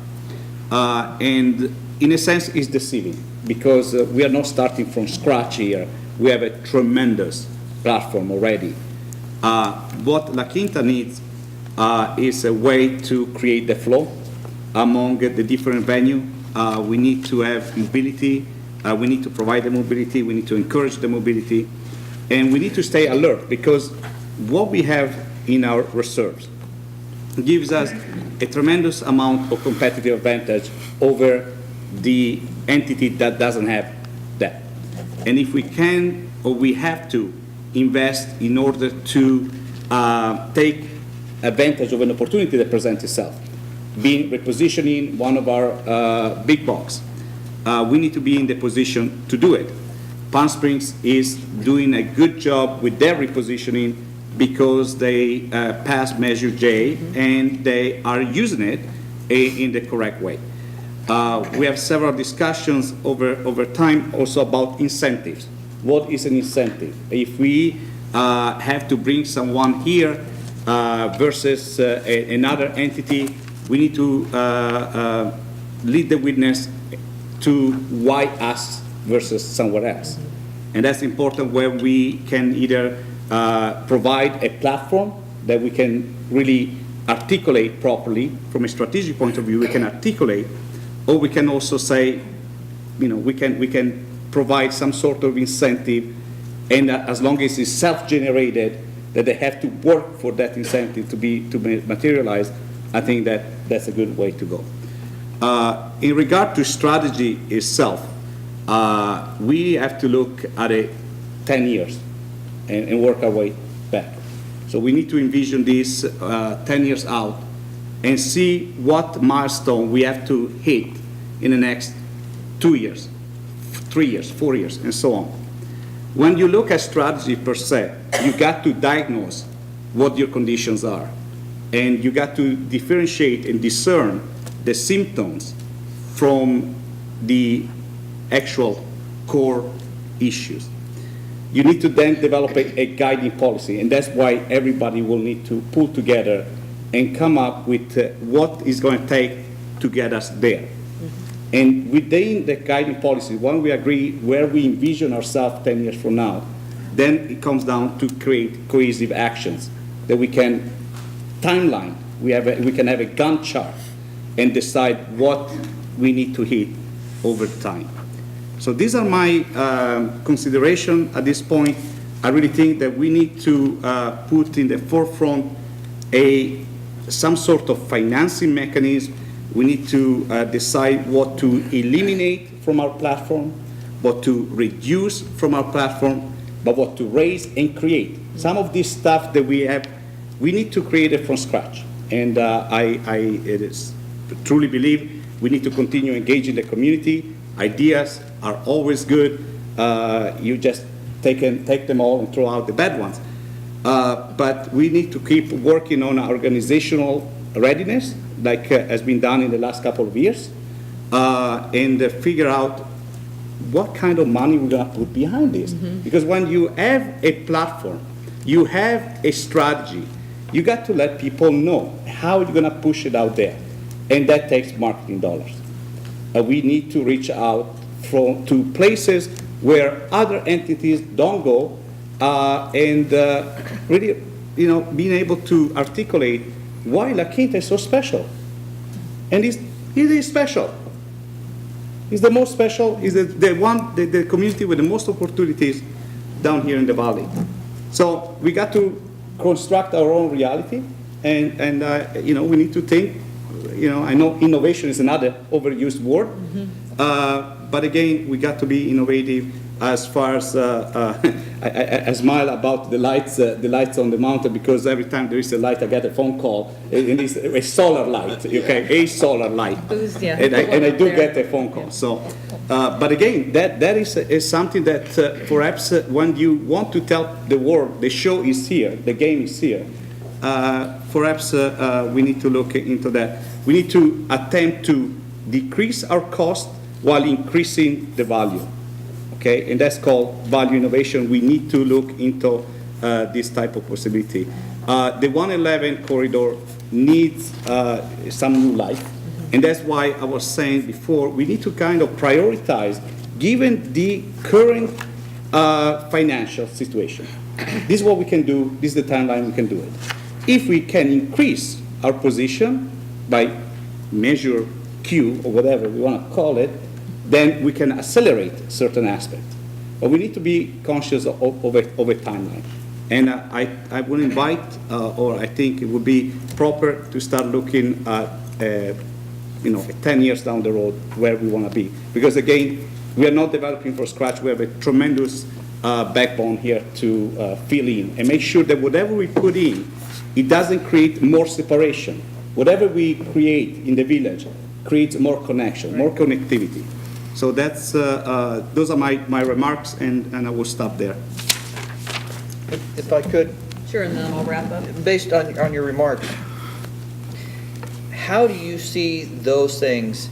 And in a sense, it's deceiving because we are not starting from scratch here. We have a tremendous platform already. What La Quinta needs is a way to create the flow among the different venues. We need to have mobility. We need to provide the mobility. We need to encourage the mobility. And we need to stay alert because what we have in our reserves gives us a tremendous amount of competitive advantage over the entity that doesn't have that. And if we can or we have to invest in order to take advantage of an opportunity that presents itself, being repositioning one of our big box, we need to be in the position to do it. Palm Springs is doing a good job with their repositioning because they passed Measure J and they are using it in the correct way. We have several discussions over time also about incentives. What is an incentive? If we have to bring someone here versus another entity, we need to lead the witness to why us versus somewhere else. And that's important where we can either provide a platform that we can really articulate properly from a strategic point of view, we can articulate, or we can also say, we can provide some sort of incentive, and as long as it's self-generated, that they have to work for that incentive to materialize, I think that's a good way to go. In regard to strategy itself, we have to look at it 10 years and work our way back. So we need to envision this 10 years out and see what milestone we have to hit in the next 2 years, 3 years, 4 years, and so on. When you look at strategy per se, you got to diagnose what your conditions are. And you got to differentiate and discern the symptoms from the actual core issues. You need to then develop a guiding policy, and that's why everybody will need to pull together and come up with what is going to take to get us there. And within the guiding policy, when we agree where we envision ourselves 10 years from now, then it comes down to create cohesive actions that we can timeline. We can have a Gantt chart and decide what we need to hit over time. So these are my considerations at this point. I really think that we need to put in the forefront some sort of financing mechanism. We need to decide what to eliminate from our platform, what to reduce from our platform, but what to raise and create. Some of this stuff that we have, we need to create it from scratch. And I truly believe we need to continue engaging the community. Ideas are always good. You just take them all and throw out the bad ones. But we need to keep working on our organizational readiness, like has been done in the last couple of years, and figure out what kind of money we're going to put behind this. Because when you have a platform, you have a strategy, you got to let people know how you're going to push it out there. And that takes marketing dollars. We need to reach out to places where other entities don't go, and really, being able to articulate why La Quinta is so special. And it is special. It's the most special, it's the community with the most opportunities down here in the valley. So we got to construct our own reality, and we need to think. I know innovation is another overused word, but again, we got to be innovative as far as I smile about the lights on the mountain, because every time there is a light, I get a phone call, and it's a solar light, okay, a solar light, and I do get a phone call. So, but again, that is something that perhaps when you want to tell the world the show is here, the game is here, perhaps we need to look into that. We need to attempt to decrease our cost while increasing the value. Okay, and that's called value innovation. We need to look into this type of possibility. The 111 corridor needs some new life, and that's why I was saying before, we need to kind of prioritize, given the current financial situation. This is what we can do, this is the timeline we can do it. If we can increase our position by measure Q, or whatever we want to call it, then we can accelerate certain aspects. But we need to be conscious of a timeline. And I would invite, or I think it would be proper to start looking at, 10 years down the road where we want to be. Because again, we are not developing from scratch. We have a tremendous backbone here to fill in and make sure that whatever we put in, it doesn't create more separation. Whatever we create in the village creates more connection, more connectivity. So that's those are my remarks, and I will stop there. If I could. Sure, and then I'll wrap up. Based on your remarks, how do you see those things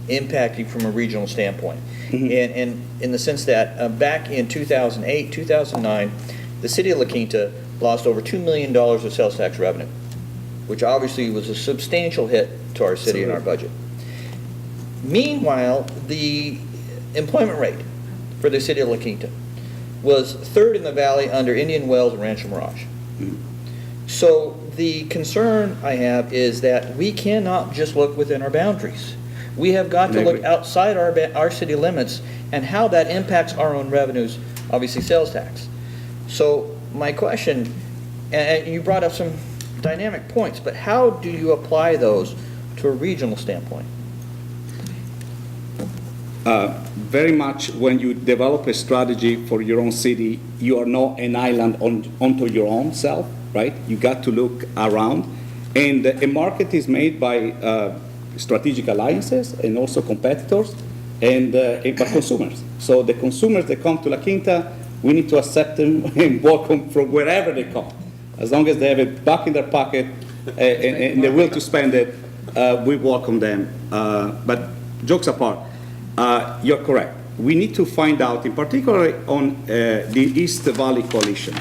impacting from a regional standpoint? And in the sense that back in 2008, 2009, the city of La Quinta lost over $2 million of sales tax revenue, which obviously was a substantial hit to our city and our budget. Meanwhile, the employment rate for the city of La Quinta was third in the valley under Indian Wells and Rancho Mirage. So the concern I have is that we cannot just look within our boundaries. We have got to look outside our city limits and how that impacts our own revenues, obviously sales tax. So my question, and you brought up some dynamic points, but how do you apply those to a regional standpoint? Very much when you develop a strategy for your own city, you are not an island onto your own self, right? You got to look around. And a market is made by strategic alliances and also competitors and by consumers. So the consumers that come to La Quinta, we need to accept them and welcome from wherever they come. As long as they have a buck in their pocket and the will to spend it, we welcome them. But jokes apart, you're correct. We need to find out, in particular on the East Valley Coalition,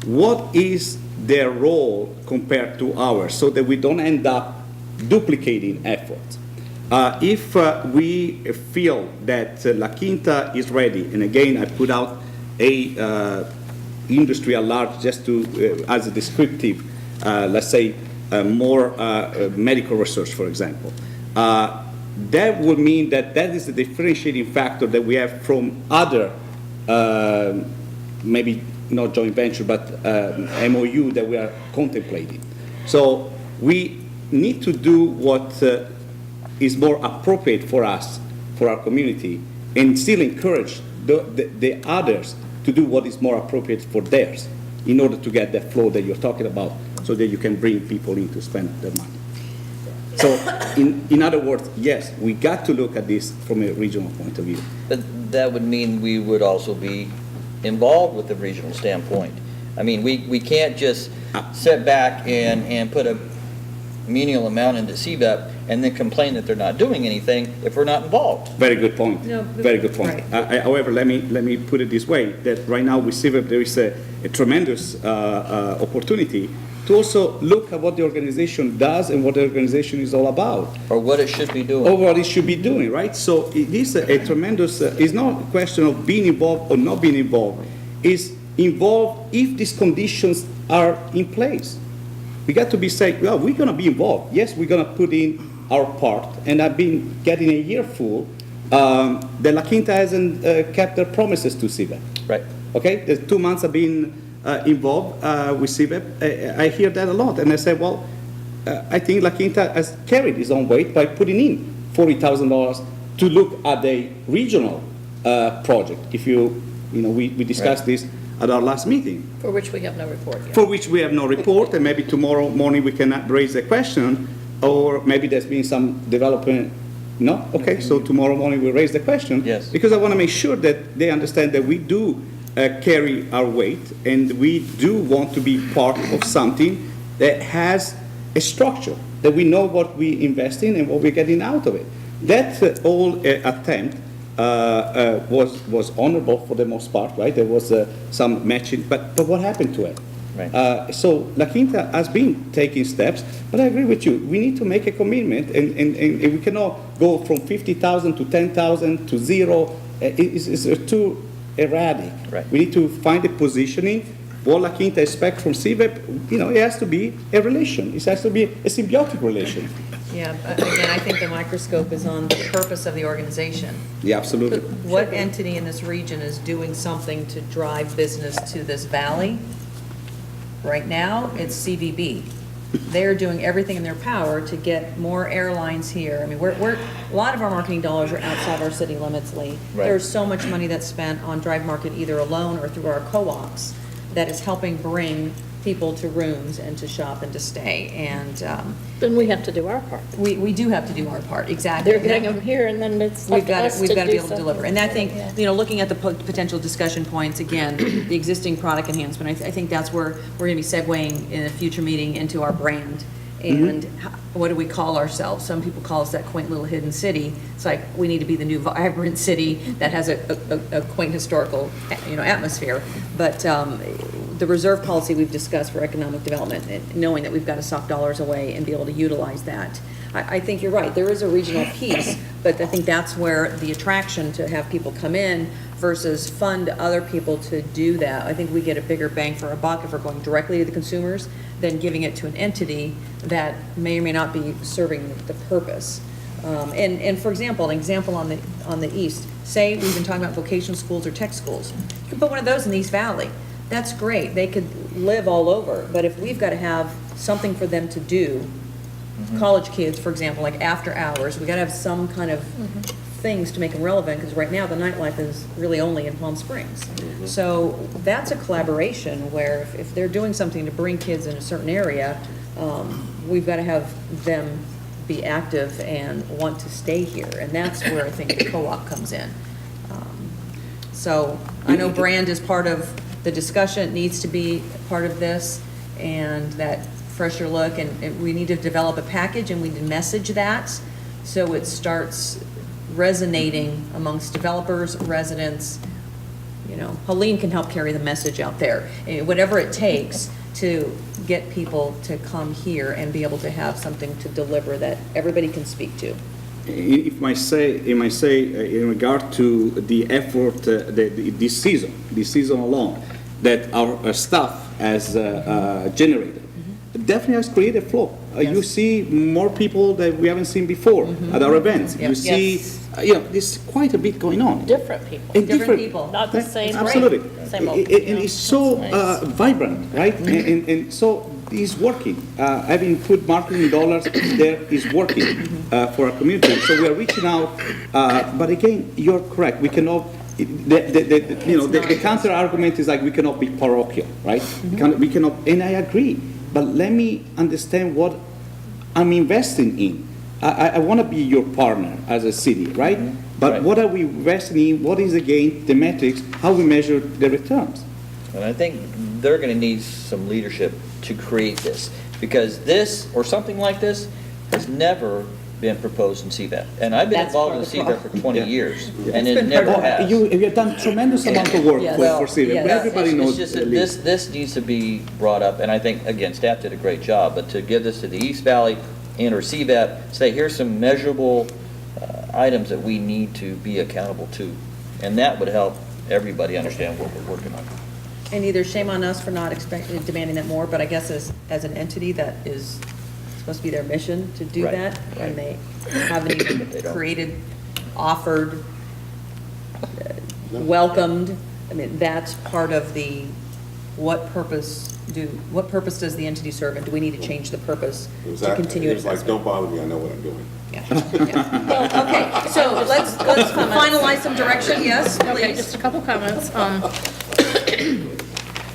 what is their role compared to ours so that we don't end up duplicating efforts. If we feel that La Quinta is ready, and again, I put out a industry at large just to as a descriptive let's say, more medical research, for example. That would mean that that is the differentiating factor that we have from other, maybe not joint venture, but MOU that we are contemplating. So we need to do what is more appropriate for us, for our community, and still encourage the others to do what is more appropriate for theirs in order to get that flow that you're talking about, so that you can bring people in to spend their money. So in other words, yes, we got to look at this from a regional point of view. But that would mean we would also be involved with the regional standpoint. I mean, we can't just sit back and put a menial amount into CBEP and then complain that they're not doing anything if we're not involved. Very good point. No, Very good point. However, let me put it this way: that right now with CBEP there is a tremendous opportunity to also look at what the organization does and what the organization is all about. Or what it should be doing. Or what it should be doing, right? So it is a tremendous, it's not a question of being involved or not being involved. It's involved if these conditions are in place. We got to be saying, well, we're going to be involved. Yes, we're going to put in our part. And I've been getting a year full. The La Quinta hasn't kept their promises to CBEP. Right. Okay? The 2 months I've been involved with CBEP. I hear that a lot. And I say, well, I think La Quinta has carried its own weight by putting in $40,000 to look at a regional project. If we discussed this at our last meeting. For which we have no report yet. For which we have no report, and maybe tomorrow morning we can raise a question, or maybe there's been some development. No? Okay, so tomorrow morning we'll raise the question. Yes. Because I want to make sure that they understand that we do carry our weight, and we do want to be part of something that has a structure, that we know what we invest in and what we're getting out of it. That whole attempt was honorable for the most part, right? There was some matching, but what happened to it? Right. So La Quinta has been taking steps, but I agree with you. We need to make a commitment, and we cannot go from 50,000 to 10,000 to zero. It's too erratic. Right. We need to find a positioning. What La Quinta expects from CBEP, it has to be a relation. It has to be a symbiotic relation. Yeah, but again, I think the microscope is on the purpose of the organization. Yeah, absolutely. What entity in this region is doing something to drive business to this valley? Right now, it's CVB. They're doing everything in their power to get more airlines here. I mean, a lot of our marketing dollars are outside our city limits, Lee. Right. There's so much money that's spent on Drive Market either alone or through our co-ops that is helping bring people to rooms and to shop and to stay. And Then we have to do our part. we do have to do our part, exactly. They're getting them here, and then it's up We've to got us to, we've got to be do able to something. deliver. And I think, Yeah. looking at the potential discussion points, again, the existing product enhancement, I think that's where we're going to be segueing in a future meeting into our brand. And what do we call ourselves? Some people call us that quaint little hidden city. It's like, we need to be the new vibrant city that has a quaint historical, atmosphere. But the reserve policy we've discussed for economic development, and knowing that we've got to sock dollars away and be able to utilize that. I think you're right, there is a regional piece, but I think that's where the attraction to have people come in versus fund other people to do that. I think we get a bigger bang for our buck if we're going directly to the consumers than giving it to an entity that may or may not be serving the purpose. And for example, an example on the east, say we've been talking about vocational schools or tech schools. You could put one of those in the East Valley. That's great. They could live all over. But if we've got to have something for them to do, college kids, for example, like after hours, we got to have some kind of things to make them relevant, because right now the nightlife is really only in Palm Springs. So that's a collaboration where if they're doing something to bring kids in a certain area, we've got to have them be active and want to stay here. And that's where I think the co-op comes in. So I know brand is part of the discussion, it needs to be part of this, and that fresher look, and we need to develop a package, and we need to message that so it starts resonating amongst developers, residents. Helene can help carry the message out there, whatever it takes to get people to come here and be able to have something to deliver that everybody can speak to. If I say, in regard to the effort this season alone, that our staff has generated, definitely has created flow. You see more people that we haven't seen before at our events. You see, there's quite a bit going on. Different people. And Different people. Not the same. Absolutely. Same old. And it's so vibrant, right? And so it's working. Having put marketing dollars there is working for our community. So we are reaching out. But again, you're correct. We cannot. The counter argument is like we cannot be parochial, right? We cannot, and I agree. But let me understand what I'm investing in. I want to be your partner as a city, right? But what are we investing in? What is the gain, the metrics, how we measure the returns? And I think they're going to need some leadership to create this, because this, or something like this, has never been proposed in CVAP. And I've been That's involved in part of the CVAP for 20 years, and it been never part of has. You have done tremendous amount of work for city. yes. Everybody It's knows. just that this needs to be brought up, and I think, again, staff did a great job, but to give this to the East Valley and or CVAP, say, here's some measurable items that we need to be accountable to. And that would help everybody understand what we're working on. And either shame on us for not demanding that more, but I guess as an entity that is supposed to be their mission to do Right, that, and right. they haven't even They don't. created, offered, welcomed, I mean, that's part of the, what purpose does the entity serve, and do we need to change the purpose to continue It's like, investment? don't bother me, I know what I'm doing. Well, okay, so let's finalize some direction, yes, Okay, please. just a couple comments.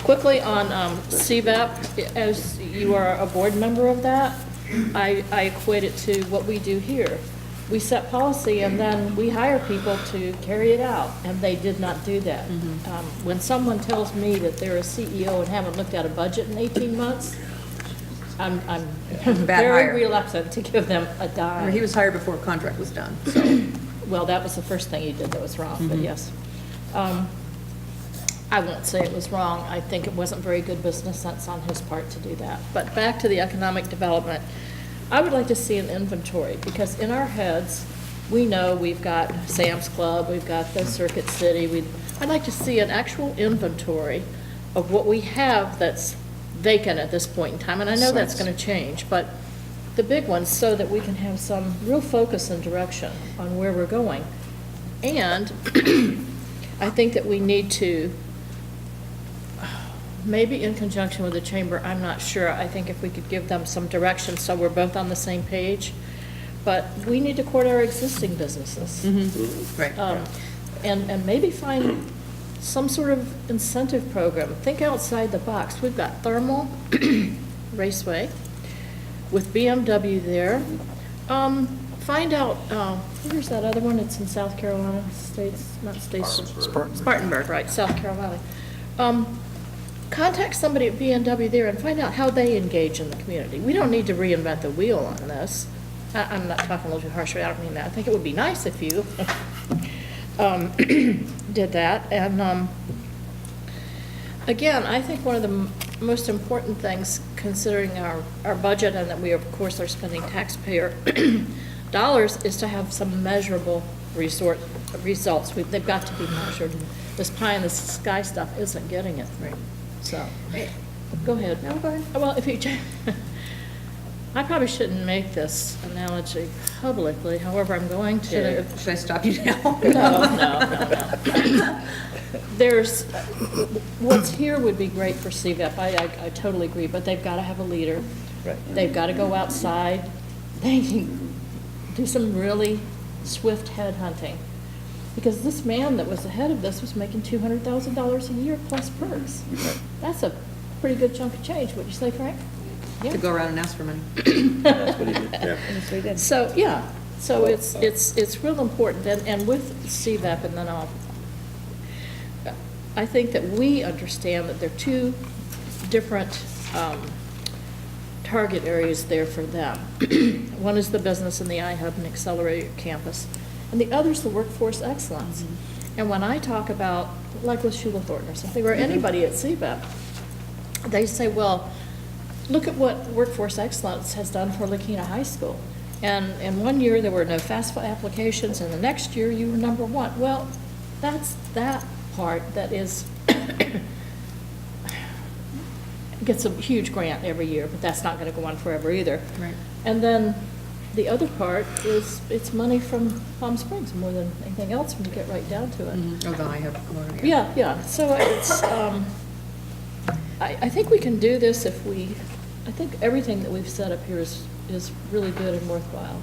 Quickly on CVAP, as you are a board member of that, I equate it to what we do here. We set policy and then we hire people to carry it out, and they did not do that. When someone tells me that they're a CEO and haven't looked at a budget in 18 months, I'm Bad very hire. reluctant to give them a I mean, dime. he was hired before a contract was done, so. Well, that was the first thing he did that was wrong, but yes. I won't say it was wrong. I think it wasn't very good business sense on his part to do that. But back to the economic development, I would like to see an inventory, because in our heads, we know we've got Sam's Club, we've got the Circuit City. I'd like to see an actual inventory of what we have that's vacant at this point in time, and I know that's going to change, but the big ones, so that we can have some real focus and direction on where we're going. And I think that we need to, maybe in conjunction with the chamber, I'm not sure, I think if we could give them some direction so we're both on the same page, but we need to court our existing businesses. Right. And maybe find some sort of incentive program. Think outside the box. We've got Thermal Raceway with BMW there. Find out, where's that other one? It's in South Carolina, Spartanburg, right, South Carolina. Contact somebody at BMW there and find out how they engage in the community. We don't need to reinvent the wheel on this. I'm not talking a little too harshly, I don't mean that. I think it would be nice if you did that. And again, I think one of the most important things, considering our budget and that we, of course, are spending taxpayer dollars, is to have some measurable results. They've got to be measured. This pie in the sky stuff isn't getting it. Right. So, go ahead. No, go ahead. Well, if you, I probably shouldn't make this analogy publicly, however, I'm going to. Should I stop you now? No. There's, what's here would be great for CVEP, I totally agree, but they've got to have a leader. Right. They've got to go outside. They can do some really swift headhunting. Because this man that was the head of this was making $200,000 a year plus perks. Right. That's a pretty good chunk of change, wouldn't you say, Frank? Yeah. To go around and ask for money. That's what he did. Yeah. That's what he did. So, yeah, so it's real important, and with CVEP, and then I think that we understand that there are two different target areas there for them. One is the business and the iHub and Accelerator Campus, and the other is the workforce excellence. And when I talk about, like with Shula Thornton or something, or anybody at CVEP, they say, well, look at what workforce excellence has done for La Quinta High School. And in 1 year, there were no FAFSA applications, and the next year, you were #1. Well, that's that part that is, gets a huge grant every year, but that's not going to go on forever either. Right. And then the other part is it's money from Palm Springs more than anything else when you get right down to it. Oh, the I have. Yeah. So it's, I think we can do this if I think everything that we've set up here is really good and worthwhile.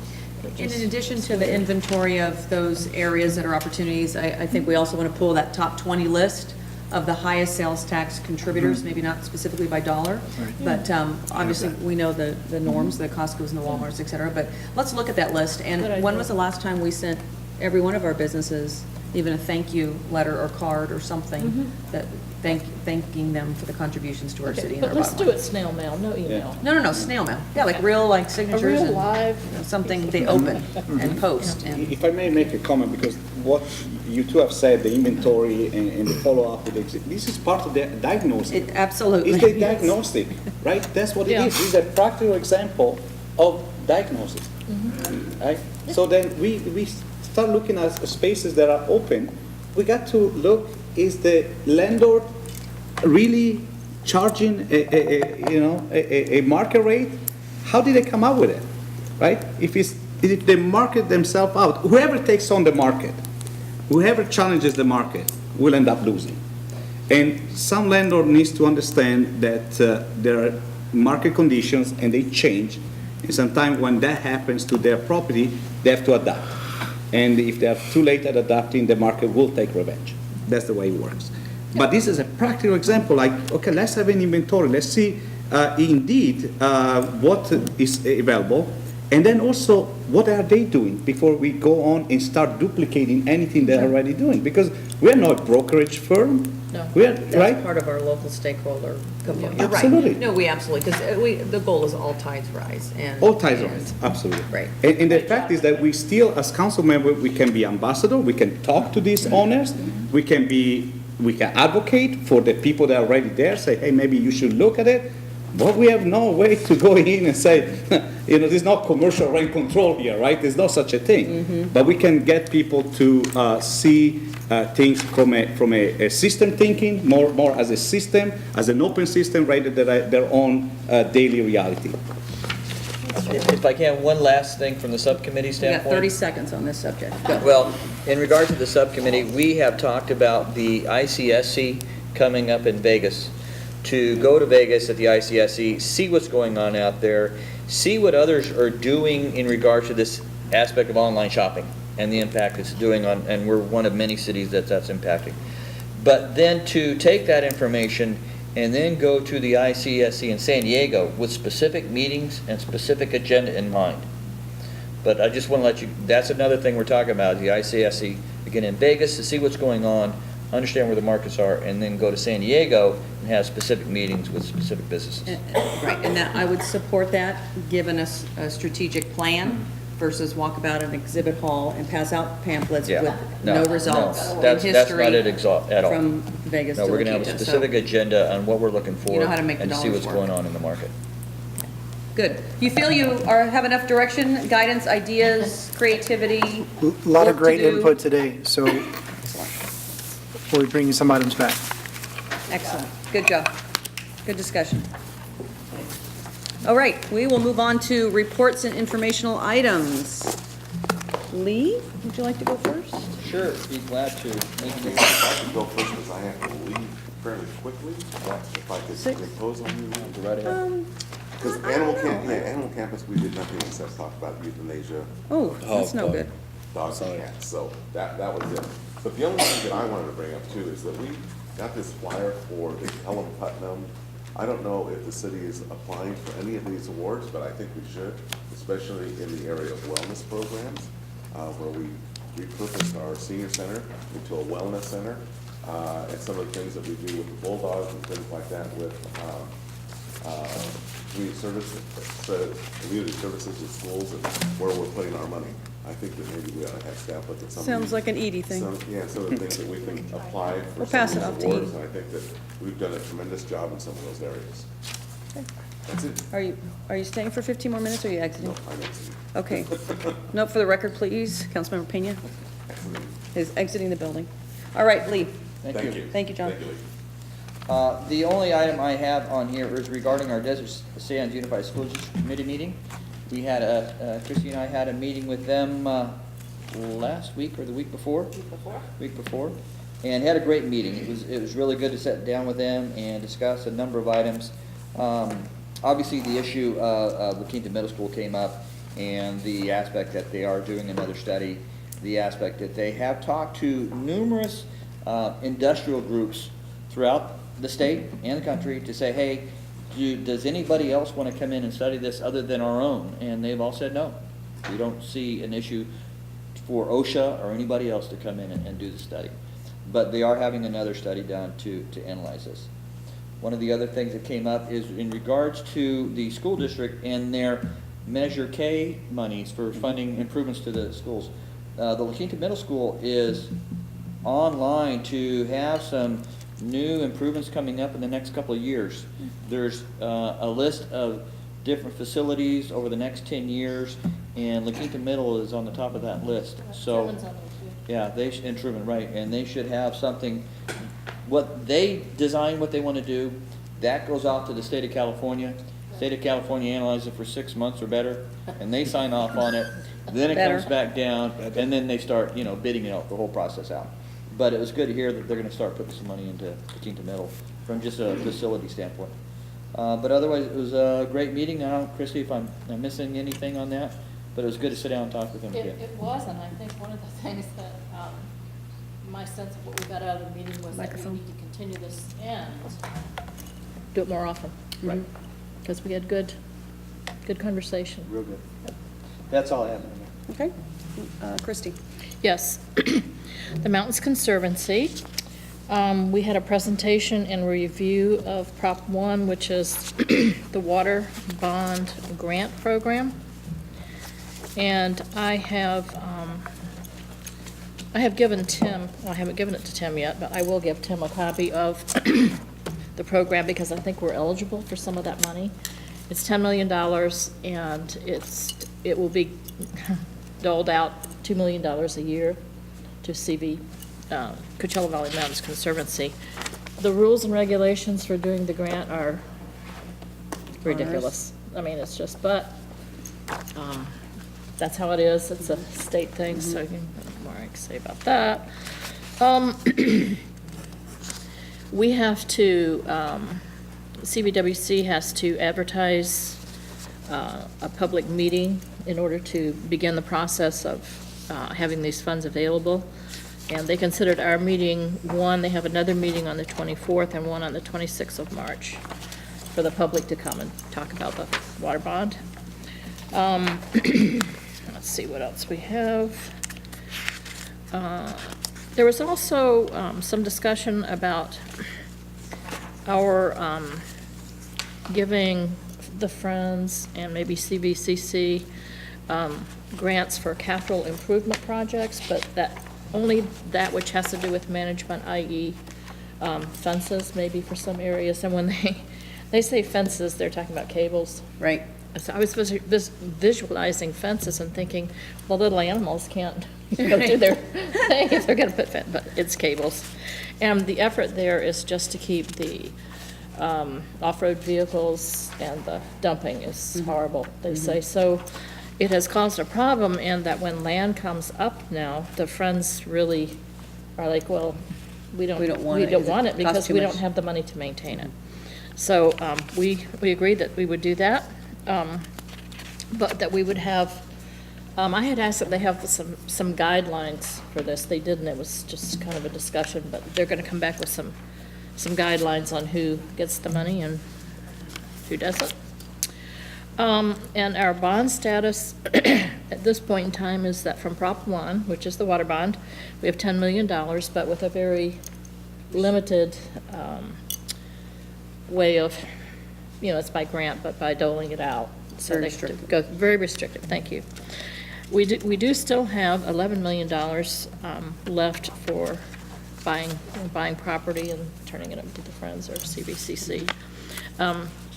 And in addition to the inventory of those areas that are opportunities, I think we also want to pull that top 20 list of the highest sales tax contributors, maybe not specifically by dollar, but obviously we know the norms, the Costco's and the Walmarts, et cetera, but let's look at that list. And when was the last time we sent every one of our businesses even a thank you letter or card or something that thanking them for the contributions to our city and our But let's bottom do line? it snail mail, no email. No, snail mail. Yeah, like real, like signatures. A real and, live. you know, something they open and post. And If I may make a comment, because what you two have said, the inventory and the follow-up, with this is part of the diagnostic. Absolutely. It's the diagnostic, right? That's what it is. It's a practical example of diagnosis, right? So then we start looking at spaces that are open. We got to look, is the landlord really charging a market rate? How did they come up with it, right? If they market themselves out, whoever takes on the market, whoever challenges the market will end up losing. And some landlord needs to understand that there are market conditions and they change. And sometimes when that happens to their property, they have to adapt. And if they are too late at adapting, the market will take revenge. That's the way it works. But this is a practical example, like, okay, let's have an inventory. Let's see indeed what is available. And then also, what are they doing before we go on and start duplicating anything they're already doing? Because we're not a brokerage firm. no, We're, that's right? part of our local stakeholder component. You're Absolutely. right. No, we absolutely, because the goal is all tides rise. And All ties rise, absolutely. Right. And the fact is that we still, as council members, we can be ambassador, we can talk to these owners, we can advocate for the people that are already there, say, hey, maybe you should look at it. But we have no way to go in and say, there's no commercial rent control here, right? There's no such a thing. But we can get people to see things from a system thinking, more as a system, as an open system, rather than their own daily reality. If I can, one last thing from the subcommittee We got standpoint. 30 seconds on this subject. Go. Well, in regard to the subcommittee, we have talked about the ICSC coming up in Vegas. To go to Vegas at the ICSC, see what's going on out there, see what others are doing in regard to this aspect of online shopping and the impact it's doing on, and we're one of many cities that's impacting. But then to take that information and then go to the ICSC in San Diego with specific meetings and specific agenda in mind. But I just want to let you, that's another thing we're talking about, the ICSC, again, in Vegas, to see what's going on, understand where the markets are, and then go to San Diego and have specific meetings with specific businesses. Right, and that, I would support that, given us a strategic plan versus walk about an exhibit hall and pass out pamphlets Yeah. with no results in That's not history it at all. from Vegas to No, La we're going to have a Quinta, so- specific agenda on what we're looking for. You know how to make the and see dollars what's work. going on in the market. Good. You feel you have enough direction, guidance, ideas, creativity? A lot of work to great do? input today, so we'll be bringing some items back. Excellent. Good job. Good discussion. All right, we will move on to reports and informational items. Lee, would you like to go first? Sure, be glad to. I could go first because I have to leave fairly quickly. If I could impose on you, right ahead. Because Animal Campus, we did nothing except talk about euthanasia. Oh, that's no good. Dogs and cats, so that was it. But the only thing that I wanted to bring up too is that we got this flyer for the Pelham Putnam. I don't know if the city is applying for any of these awards, but I think we should, especially in the area of wellness programs, where we repurposed our senior center into a wellness center, and some of the things that we do with the Bulldogs and things like that with community services in schools and where we're putting our money. I think that maybe we ought to have staff look at some of Sounds these- like an Edie thing. some of the things that we can apply for We'll some pass of it these off to awards, Edie. and I think that we've done a tremendous job in some of those areas. That's it. Are you staying for 15 more minutes or are you exiting? No, I'm exiting. Okay. Note for the record, please, Councilmember Pena is exiting the building. All right, Lee. Thank you. Thank you, John. Thank you, Lee. The only item I have on here is regarding our Desert Sands Unified School District Committee meeting. We had Christy and I had a meeting with them last week or the week before? Week before. And had a great meeting. It was really good to sit down with them and discuss a number of items. Obviously, the issue of La Quinta Middle School came up, and the aspect that they are doing another study, the aspect that they have talked to numerous industrial groups throughout the state and the country to say, hey, does anybody else want to come in and study this other than our own? And they've all said no. We don't see an issue for OSHA or anybody else to come in and do the study. But they are having another study done to analyze this. One of the other things that came up is in regards to the school district and their Measure K monies for funding improvements to the schools. The La Quinta Middle School is online to have some new improvements coming up in the next couple of years. There's a list of different facilities over the next 10 years, and La Quinta Middle is on the top of that list. So, yeah, and Truman, right, and they should have something, what they design, what they want to do, that goes off to the state of California. State of California analyzes it for 6 months or better, and they sign off on it. Then it comes back down, and then they start, bidding it out, the whole process out. But it was good to hear that they're going to start putting some money into La Quinta Middle from just a facility standpoint. But otherwise, it was a great meeting. I don't know, Christy, if I'm missing anything on that, but it was good to sit down and talk with them again. It was, and I think one of the things that, my sense of what we got out of the meeting was that we need to continue this and do it more often. Right. Because we had good conversation. Real good. That's all I have. Okay. Christy? Yes. The Mountains Conservancy. We had a presentation and review of Prop 1, which is the water bond grant program. And I have given Tim, well, I haven't given it to Tim yet, but I will give Tim a copy of the program because I think we're eligible for some of that money. It's $10 million, and it will be doled out $2 million a year to CV, Coachella Valley Mountains Conservancy. The rules and regulations for doing the grant are ridiculous. I mean, it's just, but that's how it is. It's a state thing, so you can, more I can say about that. We have to, CVWC has to advertise a public meeting in order to begin the process of having these funds available. And they considered our meeting one. They have another meeting on the 24th and one on the 26th of March for the public to come and talk about the water bond. Let's see what else we have. There was also some discussion about our giving the Friends and maybe CVCC grants for capital improvement projects, but that only that which has to do with management, i.e. Fences maybe for some areas. And when they say fences, they're talking about cables. Right. So I was visualizing fences and thinking, well, little animals can't do their thing if they're going to put fence, but it's cables. And the effort there is just to keep the off-road vehicles, and the dumping is horrible, they say. So it has caused a problem, and that when land comes up now, the Friends really are like, well, we don't want it because we don't have the money to maintain it. So we agreed that we would do that. But that we would have, I had asked that they have some guidelines for this. They didn't. It was just kind of a discussion, but they're going to come back with some guidelines on who gets the money and who doesn't. And our bond status at this point in time is that from Prop 1, which is the water bond, we have $10 million, but with a very limited way of, it's by grant, but by doling it out. So they go very restrictive. Thank you. We do still have $11 million left for buying property and turning it up to the Friends or CVCC.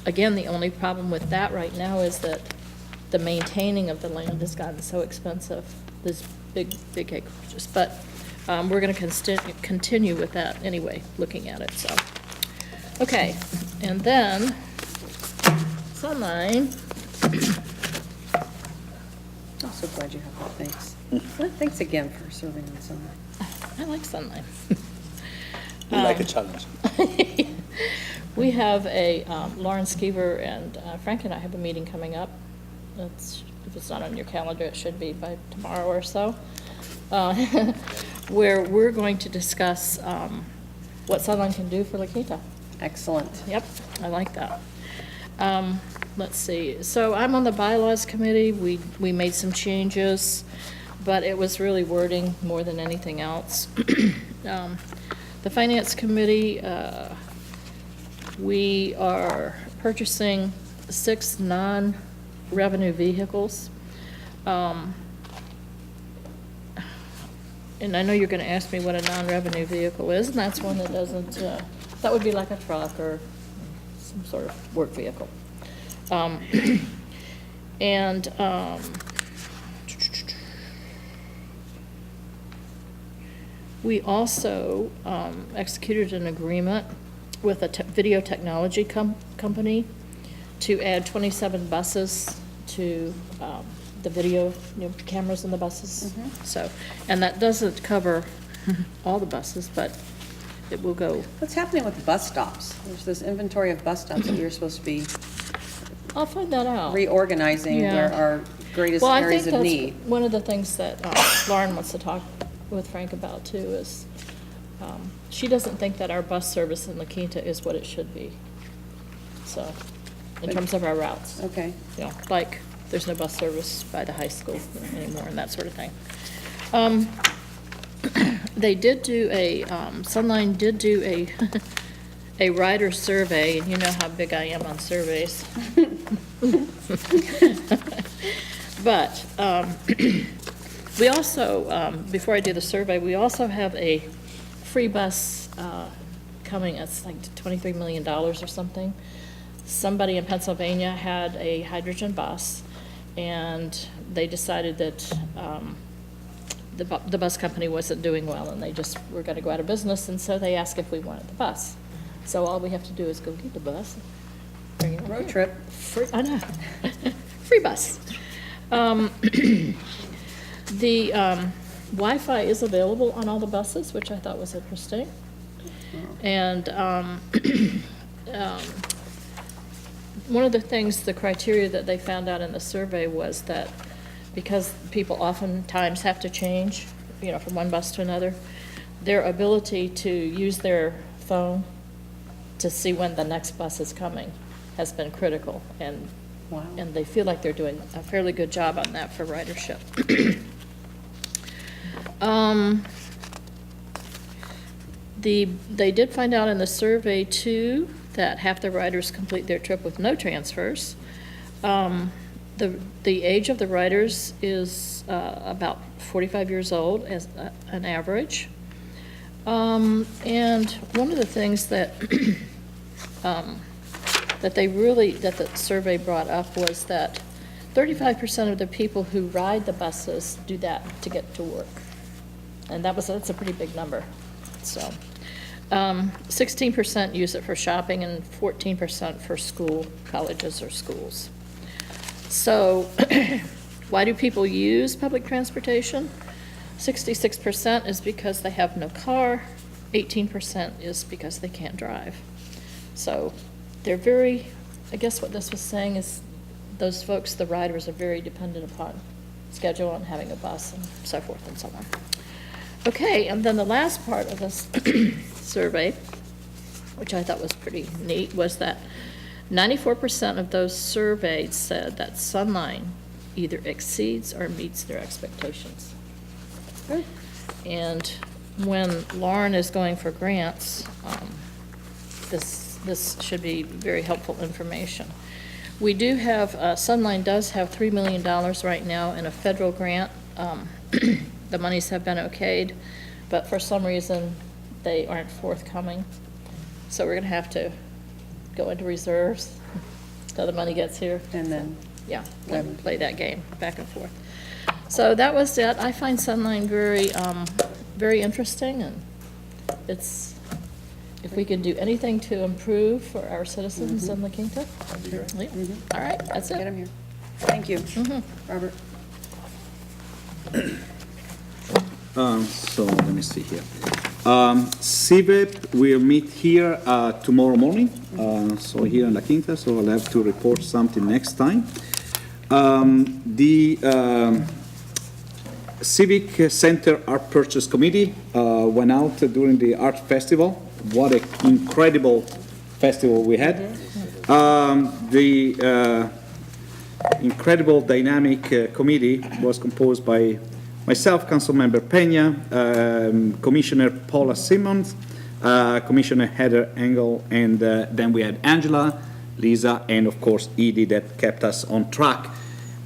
Again, the only problem with that right now is that the maintaining of the land has gotten so expensive. There's big acreages, but we're going to continue with that anyway, looking at it. So Okay, and then Sunline. I'm so glad you have that, thanks. Well, thanks again for serving on Sunline. I like Sunline. We like a challenge. We have a, Lauren Skeever and Frank and I have a meeting coming up. If it's not on your calendar, it should be by tomorrow or so, where we're going to discuss what Sunline can do for La Quinta. Excellent. Yep, I like that. Let's see, so I'm on the bylaws committee. We made some changes, but it was really wording more than anything else. The finance committee, we are purchasing 6 non-revenue vehicles. And I know you're going to ask me what a non-revenue vehicle is, and that's one that doesn't, that would be like a truck or some sort of work vehicle. And we also executed an agreement with a video technology company to add 27 buses to the video cameras in the buses. So, and that doesn't cover all the buses, but it will go. What's happening with the bus stops? There's this inventory of bus stops that you're supposed to be I'll find that out. reorganizing Yeah. where our greatest Well, I areas think of that's need. one of the things that Lauren wants to talk with Frank about too is she doesn't think that our bus service in La Quinta is what it should be. So, in terms of our routes. Okay. You know, like, there's no bus service by the high school anymore and that sort of thing. They did do a, Sunline did do a rider survey, and you know how big I am on surveys. But we also, before I do the survey, we also have a free bus coming. It's like $23 million or something. Somebody in Pennsylvania had a hydrogen bus, and they decided that the bus company wasn't doing well, and they just were going to go out of business, and so they asked if we wanted the bus. So all we have to do is go get the bus. Bring it Road trip. Free, I know. Free bus. The Wi-Fi is available on all the buses, which I thought was interesting. And one of the things, the criteria that they found out in the survey was that because people oftentimes have to change, you know, from one bus to another, their ability to use their phone to see when the next bus is coming has been critical, and and they feel like they're doing a fairly good job on that for ridership. They did find out in the survey too that half the riders complete their trip with no transfers. The age of the riders is about 45 years old as an average. And one of the things that that the survey brought up was that 35% of the people who ride the buses do that to get to work. And that's a pretty big number. So 16% use it for shopping and 14% for school, colleges or schools. So why do people use public transportation? 66% is because they have no car, 18% is because they can't drive. So they're very, I guess what this was saying is those folks, the riders, are very dependent upon schedule and having a bus and so forth and so on. Okay, and then the last part of this survey, which I thought was pretty neat, was that 94% of those surveyed said that Sunline either exceeds or meets their expectations. Good. And when Lauren is going for grants, this should be very helpful information. We do have, Sunline does have $3 million right now in a federal grant. The monies have been okayed, but for some reason, they aren't forthcoming. So we're gonna have to go into reserves till the money gets here. And then, yeah, and play that game back and forth. So that was it. I find Sunline very, very interesting, and it's if we can do anything to improve for our citizens in La Quinta. All right, that's it. Get 'em here. Thank you. Robert? So let me see here. CVIP will meet here tomorrow morning, so here in La Quinta, so I'll have to report something next time. The Civic Center Art Purchase Committee went out during the art festival. What an incredible festival we had. The incredible dynamic committee was composed by myself, Councilmember Peña, Commissioner Paula Simmons, Commissioner Heather Engel, and then we had Angela, Lisa, and of course Edie that kept us on track.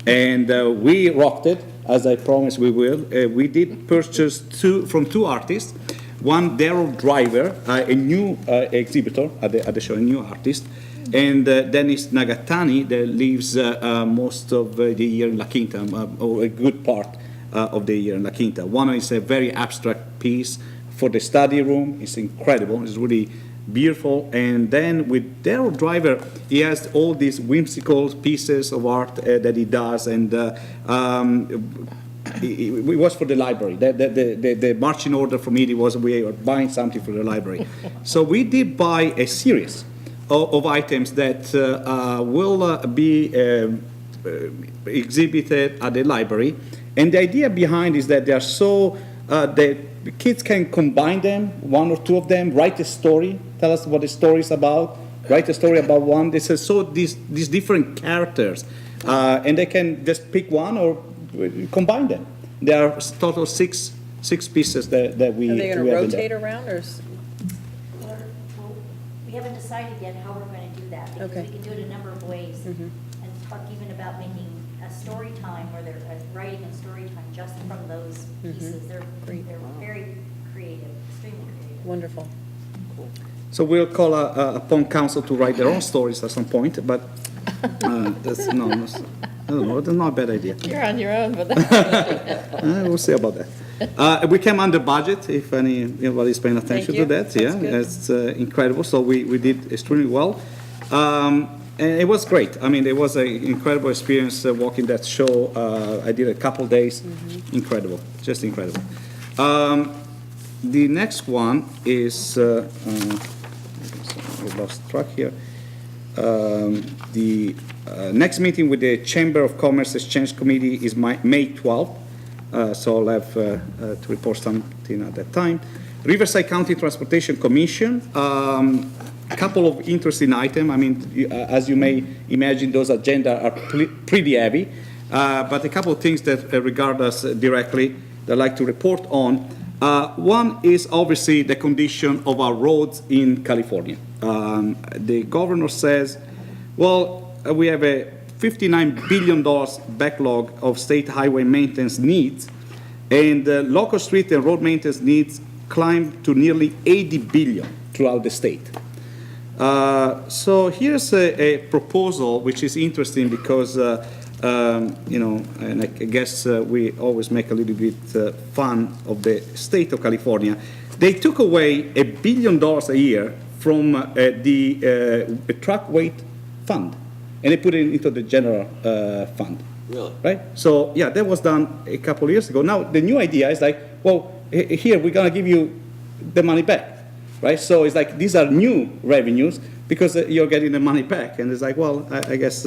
And we rocked it, as I promised we will. We did purchase from two artists. One, Daryl Driver, a new exhibitor at the show, a new artist, and Dennis Nagatani that lives most of the year in La Quinta, or a good part of the year in La Quinta. One is a very abstract piece for the study room. It's incredible. It's really beautiful. And then with Daryl Driver, he has all these whimsical pieces of art that he does, and it was for the library. The marching order from Edie was we are buying something for the library. So we did buy a series of items that will be exhibited at the library. And the idea behind is that they are so, the kids can combine them, one or two of them, write a story, tell us what the story is about, write a story about one. This is so these different characters, and they can just pick one or combine them. There are total six pieces that we. Are they going we to have in rotate there. around, or? Well, we haven't decided yet how we're going to do that, because Okay. we can do it a number of ways. And talk even about making a story time, where they're writing a story time just from those pieces. They're very creative, extremely creative. Wonderful. So we'll call upon council to write their own stories at some point, but that's I don't know, that's not a bad idea. You're on your own, but We'll see about that. We came under budget, if anybody's paying attention to that. Yeah, it's incredible. So we did extremely well. And it was great. I mean, it was an incredible experience walking that show. I did a couple days. Incredible, just incredible. The next one is, I lost track here. The next meeting with the Chamber of Commerce Exchange Committee is May 12th. So I'll have to report something at that time. Riverside County Transportation Commission. A couple of interesting items. I mean, as you may imagine, those agenda are pretty heavy, but a couple of things that regard us directly that I'd like to report on. One is obviously the condition of our roads in California. The governor says, well, we have a $59 billion backlog of state highway maintenance needs, and local street and road maintenance needs climb to nearly $80 billion throughout the state. So here's a proposal which is interesting because, and I guess we always make a little bit fun of the state of California. They took away $1 billion a year from the truck weight fund, and they put it into the general fund. Really? Right? So, yeah, that was done a couple of years ago. Now, the new idea is like, well, here, we're going to give you the money back. Right, so it's like these are new revenues because you're getting the money back, and it's like, well, I guess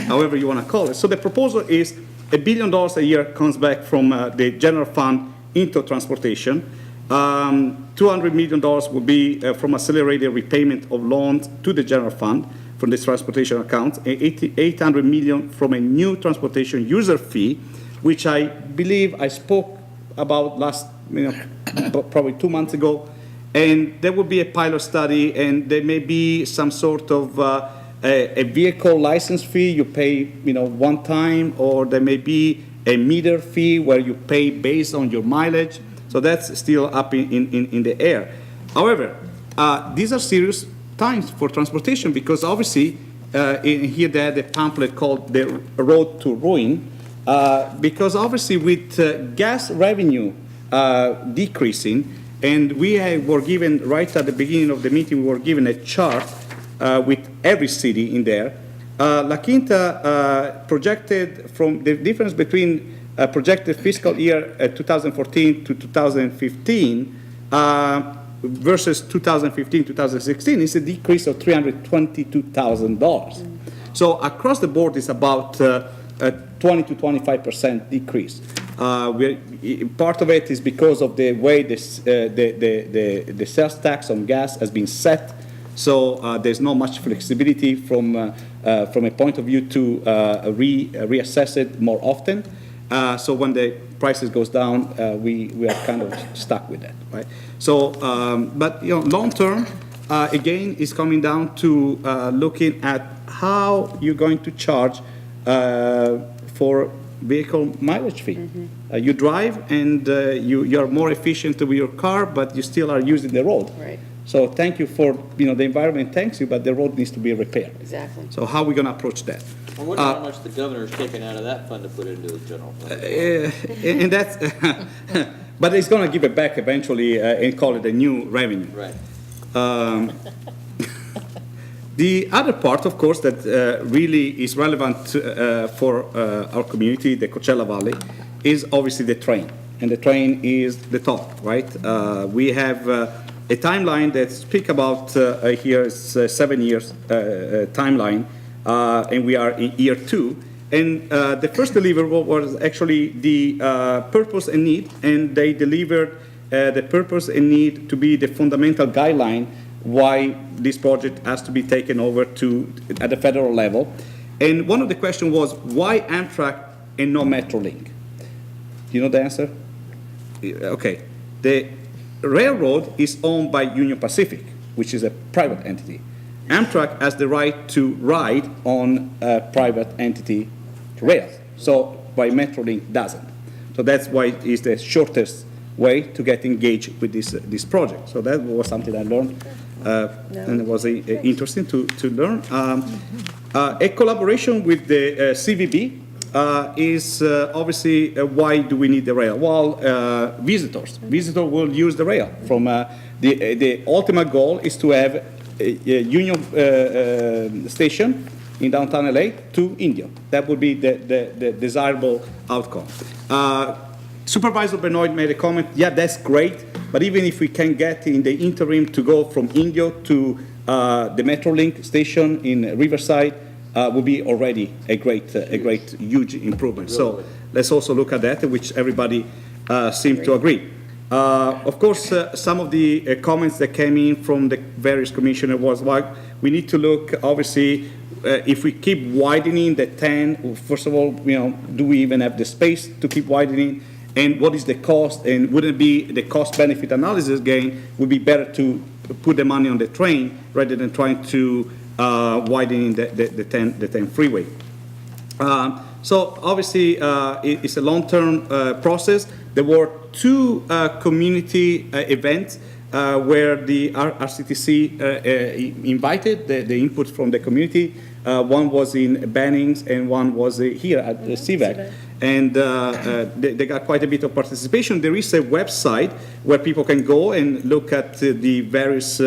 however you want to call it. So the proposal is $1 billion a year comes back from the general fund into transportation. $200 million will be from accelerated repayment of loans to the general fund from this transportation account. $800 million from a new transportation user fee, which I believe I spoke about last, probably 2 months ago. And there will be a pilot study, and there may be some sort of a vehicle license fee you pay, one time, or there may be a meter fee where you pay based on your mileage. So that's still up in the air. However, these are serious times for transportation because obviously, here they had a pamphlet called The Road to Ruin, because obviously with gas revenue decreasing, And were given, right at the beginning of the meeting, we were given a chart with every city in there. La Quinta projected from the difference between projected fiscal year 2014 to 2015 versus 2015-2016 is a decrease of $322,000. So across the board, it's about a 20 to 25% decrease. Part of it is because of the way the sales tax on gas has been set. So there's not much flexibility from a point of view to reassess it more often. So when the prices goes down, we are kind of stuck with that, right? So, but long term, again, is coming down to looking at how you're going to charge for vehicle mileage fee. You drive and you're more efficient with your car, but you still are using the road. Right. So thank you for, the environment thanks you, but the road needs to be repaired. Exactly. So how are we going to approach that? I wonder how much the governor's taking out of that fund to put into the general fund. And that's, but it's going to give it back eventually and call it a new revenue. Right. The other part, of course, that really is relevant for our community, the Coachella Valley, is obviously the train. And the train is the top, right? We have a timeline that speak about here is 7 years timeline, and we are in year 2. And the first deliverable was actually the purpose and need, and they delivered the purpose and need to be the fundamental guideline why this project has to be taken over to at the federal level. And one of the questions was, why Amtrak and no Metrolink? Do you know the answer? Okay. The railroad is owned by Union Pacific, which is a private entity. Amtrak has the right to ride on private entity rails. So why Metrolink doesn't. So that's why it's the shortest way to get engaged with this project. So that was something I learned. And it was interesting to learn. A collaboration with the CVB is obviously why do we need the rail? Well, visitors will use the rail. From the ultimate goal is to have a Union station in downtown LA to India. That would be the desirable outcome. Supervisor Benoit made a comment, yeah, that's great, but even if we can get in the interim to go from Indio to the Metrolink station in Riverside, would be already a great, huge improvement. So let's also look at that, which everybody seemed to agree. Of course, some of the comments that came in from the various commissioners was like, we need to look, obviously, if we keep widening the 10, first of all, do we even have the space to keep widening? And what is the cost? And wouldn't it be the cost-benefit analysis again? Would be better to put the money on the train rather than trying to widen the 10 freeway. So obviously, it's a long-term process. There were 2 community events where the RCTC invited the input from the community. One was in Bannings and one was here at the CVAC. And they got quite a bit of participation. There is a website where people can go and look at the various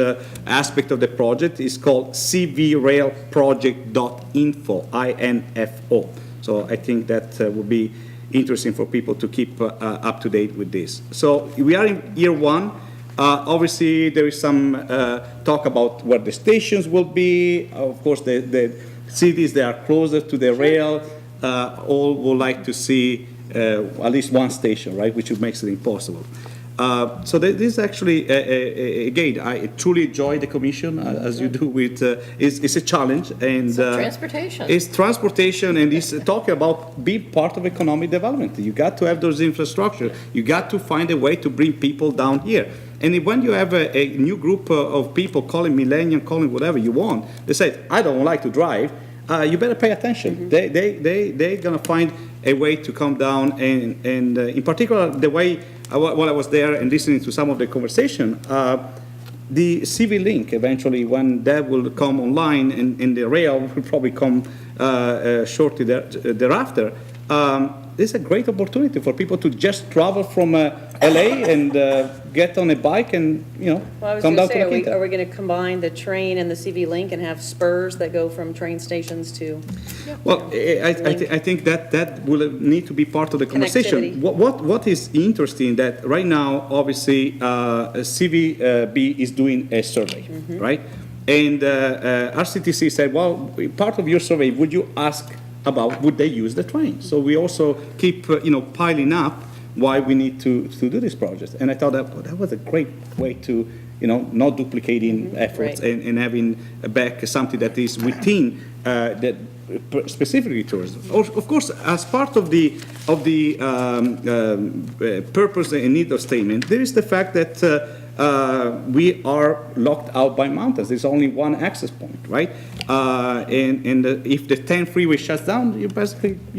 aspects of the project. It's called cvrailproject.info, I-N-F-O. So I think that would be interesting for people to keep up to date with this. So we are in year 1. Obviously, there is some talk about where the stations will be. Of course, the cities that are closer to the rail all would like to see at least one station, right, which makes it impossible. So this is actually, again, I truly enjoy the commission, as you do with, it's a challenge. And transportation. It's transportation, and it's talking about being part of economic development. You got to have those infrastructure. You got to find a way to bring people down here. And when you have a new group of people, calling millennium, calling whatever you want, they say, I don't like to drive, you better pay attention. They're going to find a way to come down, and in particular, the way, while I was there and listening to some of the conversation, the CV link eventually, when that will come online, and the rail will probably come shortly thereafter, this is a great opportunity for people to just travel from LA and get on a bike and, Well, I was come going down to to say, La Quinta. are we going to combine the train and the CV Link and have spurs that go from train stations to? Well, I think that will need to be part of the conversation. Connectivity. What is interesting that right now, obviously, CVB is doing a survey, right? And RCTC said, well, part of your survey, would you ask about would they use the train? So we also keep, piling up why we need to do this project. And I thought that was a great way to, not duplicating efforts Right. and having back something that is within that specifically tourism. Of course, as part of the purpose and need of statement, there is the fact that we are locked out by mountains. There's only one access point, right? And if the 10 freeway shuts down, you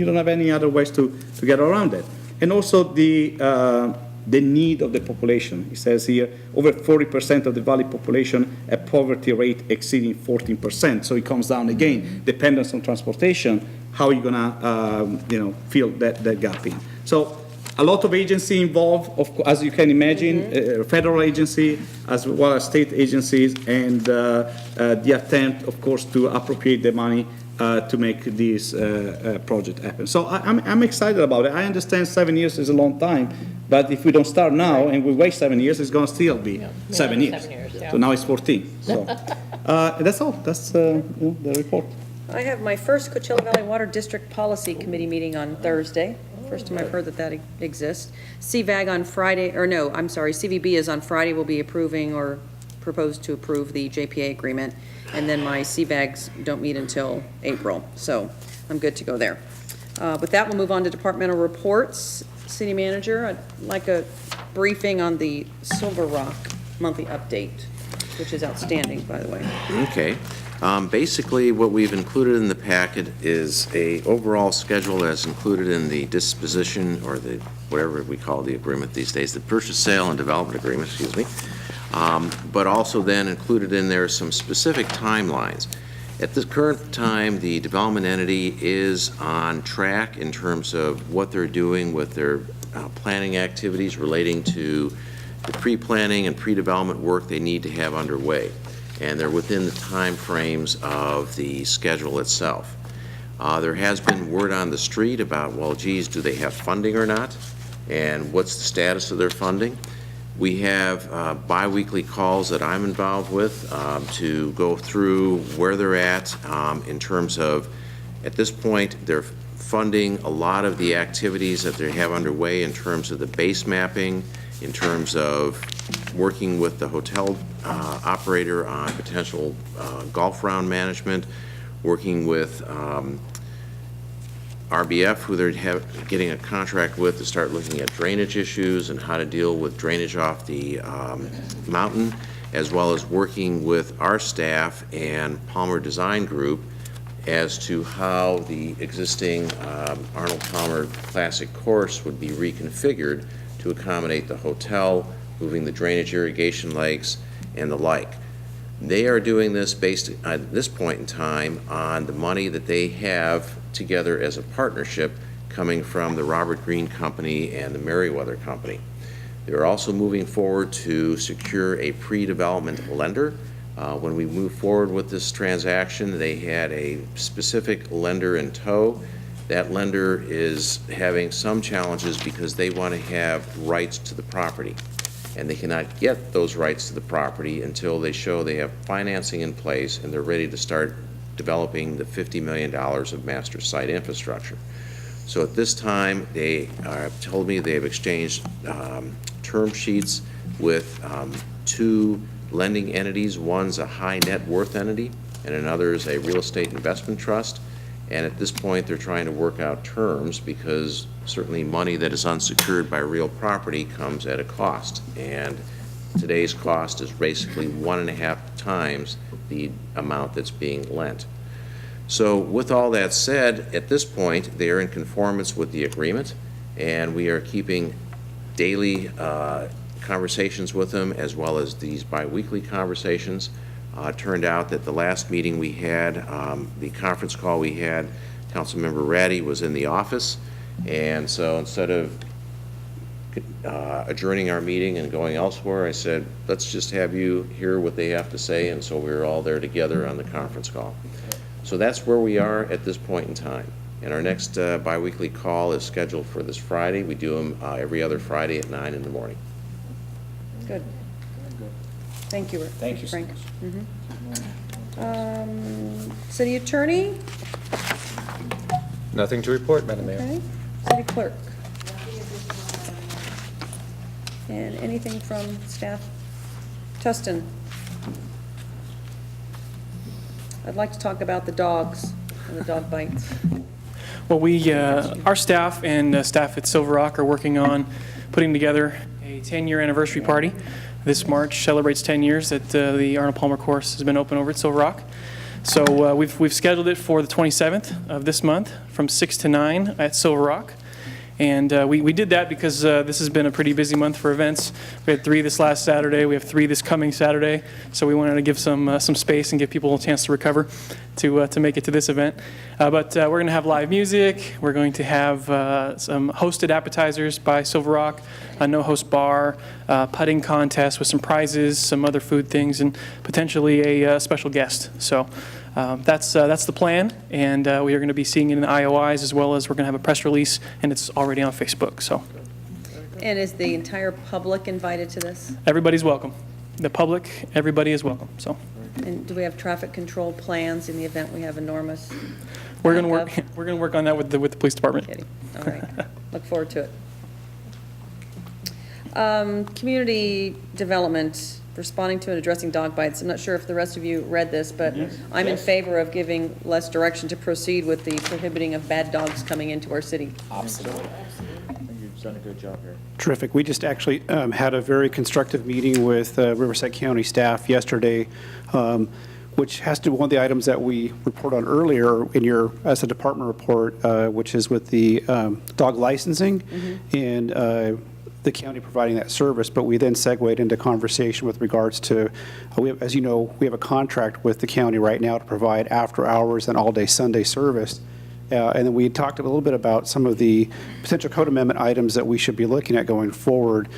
don't have any other ways to get around it. And also the need of the population. It says here, over 40% of the valley population, a poverty rate exceeding 14%. So it comes down again, dependence on transportation, how are you gonna, fill that gap in? So a lot of agency involved, as you can imagine, federal agency as well as state agencies, and the attempt, of course, to appropriate the money to make this project happen. So I'm excited about it. I understand 7 years is a long time, but if we don't start now and we wait 7 years, it's going to still be 7 years. So now it's 14. So that's all. That's the report. I have my first Coachella Valley Water District Policy Committee meeting on Thursday. First time I've heard that exists. CVAG on Friday, or no, I'm sorry, CVB is on Friday. We'll be approving or proposed to approve the JPA agreement. And then my CVAGs don't meet until April. So I'm good to go there. With that, we'll move on to departmental reports. City Manager, I'd like a briefing on the Silver Rock monthly update, which is outstanding, by the way. Okay. Basically, what we've included in the packet is a overall schedule as included in the disposition, or the, whatever we call the agreement these days, the purchase, sale, and development agreement, excuse me. But also then included in there some specific timelines. At the current time, the development entity is on track in terms of what they're doing with their planning activities relating to the pre-planning and pre-development work they need to have underway. And they're within the time frames of the schedule itself. There has been word on the street about, well, geez, do they have funding or not? And what's the status of their funding? We have bi-weekly calls that I'm involved with to go through where they're at in terms of, at this point, they're funding a lot of the activities that they have underway in terms of the base mapping, in terms of working with the hotel operator on potential golf round management, working with RBF, who they're getting a contract with to start looking at drainage issues and how to deal with drainage off the mountain, as well as working with our staff and Palmer Design Group as to how the existing Arnold Palmer Classic course would be reconfigured to accommodate the hotel, moving the drainage irrigation lakes, and the like. They are doing this based at this point in time on the money that they have together as a partnership coming from the Robert Greene Company and the Merriweather Company. They're also moving forward to secure a pre-development lender. When we move forward with this transaction, they had a specific lender in tow. That lender is having some challenges because they want to have rights to the property. And they cannot get those rights to the property until they show they have financing in place and they're ready to start developing the $50 million of master site infrastructure. So at this time, they told me they have exchanged term sheets with two lending entities. One's a high net worth entity and another is a real estate investment trust. And at this point, they're trying to work out terms because certainly money that is unsecured by real property comes at a cost. And today's cost is basically 1.5 times the amount that's being lent. So with all that said, at this point, they are in conformance with the agreement, and we are keeping daily conversations with them as well as these bi-weekly conversations. It turned out that the last meeting we had, the conference call we had, Councilmember Ratty was in the office, And so instead of adjourning our meeting and going elsewhere, I said, let's just have you hear what they have to say, and so we were all there together on the conference call. So that's where we are at this point in time. And our next biweekly call is scheduled for this Friday. We do them every other Friday at 9 in the morning. Good. Thank you, Rick. Thank you, Frank. City Attorney? Nothing to report, Madam Mayor. Okay. City Clerk? And anything from staff? Tustin? I'd like to talk about the dogs and the dog bites. Well, our staff and staff at Silver Rock are working on putting together a 10-year anniversary party. This March celebrates 10 years that the Arnold Palmer course has been open over at Silver Rock. So we've scheduled it for the 27th of this month from 6 to 9 at Silver Rock. And we did that because this has been a pretty busy month for events. We had 3 this last Saturday. We have 3 this coming Saturday. So we wanted to give some space and give people a chance to recover to make it to this event. But we're going to have live music. We're going to have some hosted appetizers by Silver Rock, a no-host bar, putting contest with some prizes, some other food things, and potentially a special guest. So that's the plan, and we are going to be seeing it in the IOIs, as well as we're going to have a press release, and it's already on Facebook. So And is the entire public invited to this? everybody's welcome. The public, everybody is welcome. So And do we have traffic control plans in the event we have enormous? we're going to work. backup? We're going to work on that with the police department. Kidding. All right. Look forward to it. Community development, responding to and addressing dog bites. I'm not sure if the rest of you read this, but I'm in favor of giving less direction to proceed with the prohibiting of bad dogs coming into our city. Absolutely. I think you've done a good job here. Terrific. We just actually had a very constructive meeting with Riverside County staff yesterday, which has to do with one of the items that we report on earlier in your, as a department report, which is with the dog licensing and the county providing that service. But we then segued into conversation with regards to, as you know, we have a contract with the county right now to provide after hours and all day Sunday service. And then we talked a little bit about some of the potential code amendment items that we should be looking at going forward.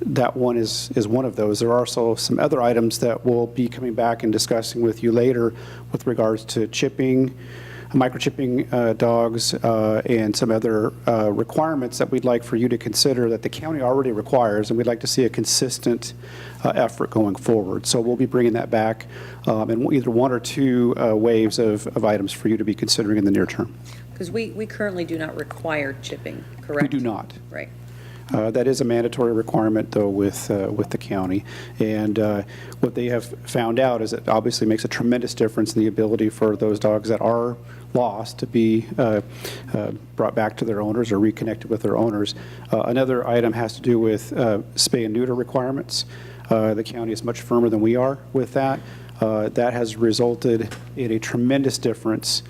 That one is one of those. There are also some other items that we'll be coming back and discussing with you later with regards to chipping, microchipping dogs, and some other requirements that we'd like for you to consider that the county already requires, and we'd like to see a consistent effort going forward. So we'll be bringing that back in either 1 or 2 waves of items for you to be considering in the near term. Because we currently do not require chipping, correct? We do not. Right. That is a mandatory requirement, though, with the county. And what they have found out is it obviously makes a tremendous difference in the ability for those dogs that are lost to be brought back to their owners or reconnected with their owners. Another item has to do with spay and neuter requirements. The county is much firmer than we are with that. That has resulted in a tremendous difference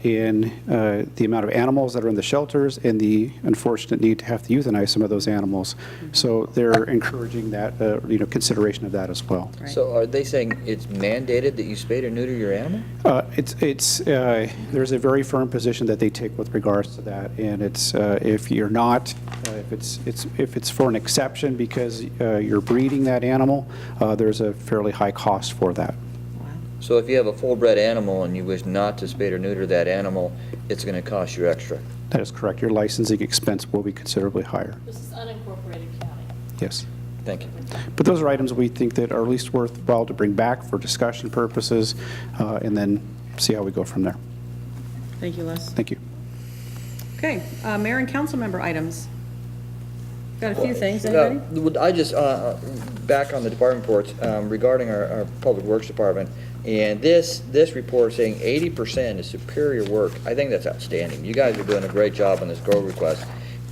in the amount of animals that are in the shelters and the unfortunate need to have to euthanize some of those animals. So they're encouraging that, consideration of that as well. So are they saying it's mandated that you spay or neuter your animal? There's a very firm position that they take with regards to that, and it's if you're not, if it's for an exception because you're breeding that animal, there's a fairly high cost for that. So if you have a full-bred animal and you wish not to spay or neuter that animal, it's going to cost you extra? That is correct. Your licensing expense will be considerably higher. This is unincorporated county. Yes. Thank you. But those are items we think that are at least worthwhile to bring back for discussion purposes, and then see how we go from there. Thank you, Les. Thank you. Okay, mayor and council member items. Got a few things, anybody? I just, back on the department reports, regarding our Public Works Department, and this report saying 80% is superior work. I think that's outstanding. You guys are doing a great job on this GO request,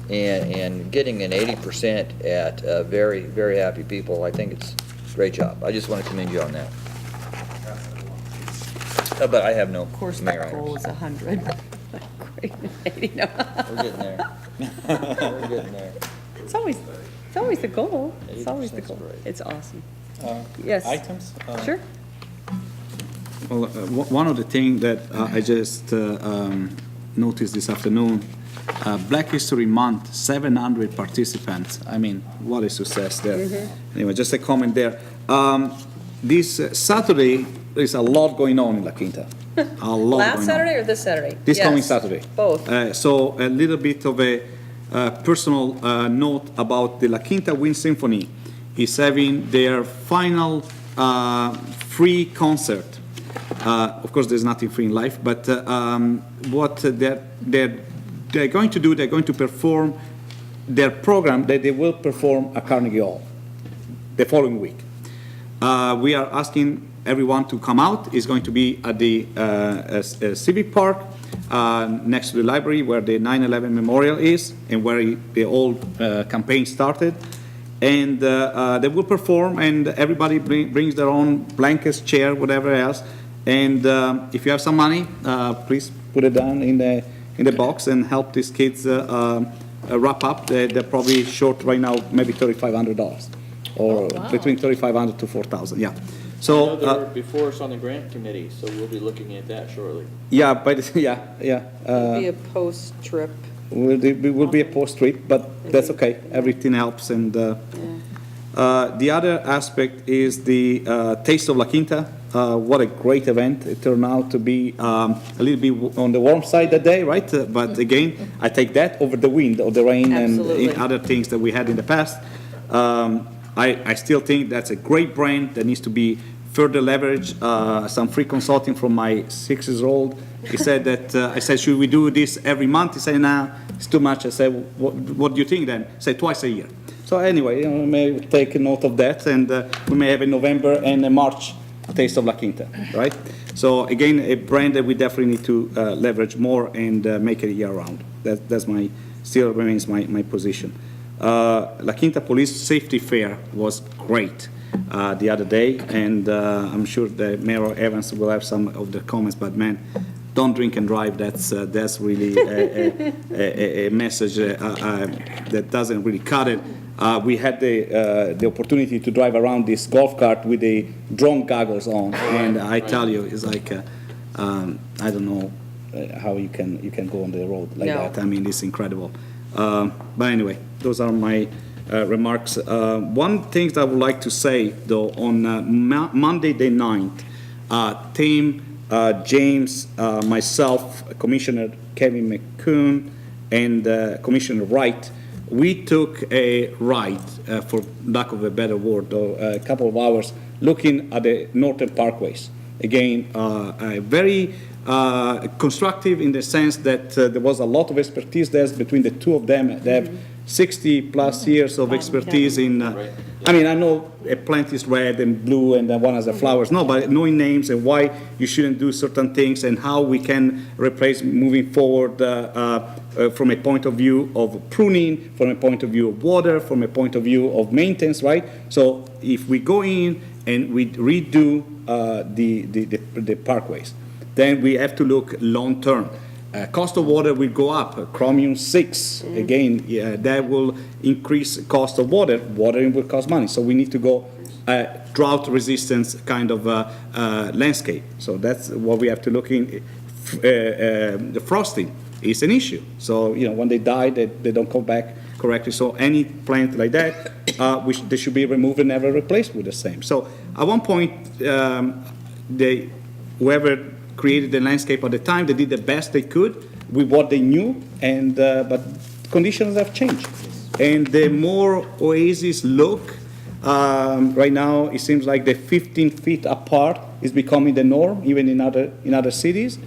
and getting an 80% at very, very happy people, I think it's a great job. I just want to commend you on that. But I have no Of course, mayor that goal items. is 100. Great, 80, no. We're getting there. We're getting there. It's always the goal. It's always the 80% is goal. great. It's awesome. Yes. Items? Sure. Well, one of the things that I just noticed this afternoon Black History Month, 700 participants. I mean, what a success there. Anyway, just a comment there. This Saturday, there's a lot going on in La Quinta. A lot Last going Saturday on. or this Saturday? This Yes. coming Saturday. Both. So a little bit of a personal note about the La Quinta Wind Symphony is having their final free concert. Of course, there's nothing free in life, but what they're going to do, they're going to perform their program that they will perform at Carnegie Hall the following week. We are asking everyone to come out. It's going to be at the Civic Park next to the library where the 9/11 Memorial is and where the old campaign started. And they will perform, and everybody brings their own blankets, chair, whatever else. And if you have some money, please put it down in the box and help these kids wrap up. They're probably short right now, maybe $3,500, or between $3,500 to $4,000. Yeah. So they're before us on the grant committee, so we'll be looking at that shortly. yeah, but yeah. It'll be a post-trip. Will be a post trip, but that's okay. Everything helps. And the other aspect is the Taste of La Quinta. What a great event. It turned out to be a little bit on the warm side that day, right? But again, I take that over the wind or the rain Absolutely. and other things that we had in the past. I still think that's a great brand that needs to be further leveraged. Some free consulting from my 6-year-old. He said that, I said, should we do this every month? He said, nah, it's too much. I said, what do you think then? He said, twice a year. So anyway, we may take a note of that, and we may have a November and a March Taste of La Quinta, right? So again, a brand that we definitely need to leverage more and make it year-round. That's still remains my position. La Quinta Police Safety Fair was great the other day, and I'm sure that Mayor Evans will have some of the comments, but man, don't drink and drive. That's really a message that doesn't really cut it. We had the opportunity to drive around this golf cart with the drone goggles on, and I tell you, it's like I don't know how you can go on the road like that. I mean, it's incredible. But anyway, those are my remarks. One thing that I would like to say, though, on Monday the 9th, Tim, James, myself, Commissioner Kevin McCoon, and Commissioner Wright, we took a ride, for lack of a better word, a couple of hours, looking at the northern parkways. Again, very constructive in the sense that there was a lot of expertise there between the two of them. They have 60-plus years of expertise in, I mean, I know a plant is red and blue and then one has the flowers. No, but knowing names and why you shouldn't do certain things and how we can replace moving forward from a point of view of pruning, from a point of view of water, from a point of view of maintenance, right? So if we go in and we redo the parkways, then we have to look long-term. Cost of water will go up. Chromium 6, again, that will increase cost of water. Watering will cost money. So we need to go drought resistance kind of landscape. So that's what we have to look in. The frosting is an issue. So, when they die, they don't come back correctly. So any plant like that, they should be removed and never replaced with the same. So at one point, whoever created the landscape at the time, they did the best they could with what they knew, and but conditions have changed. And the more oases look, right now it seems like the 15 feet apart is becoming the norm, even in other cities,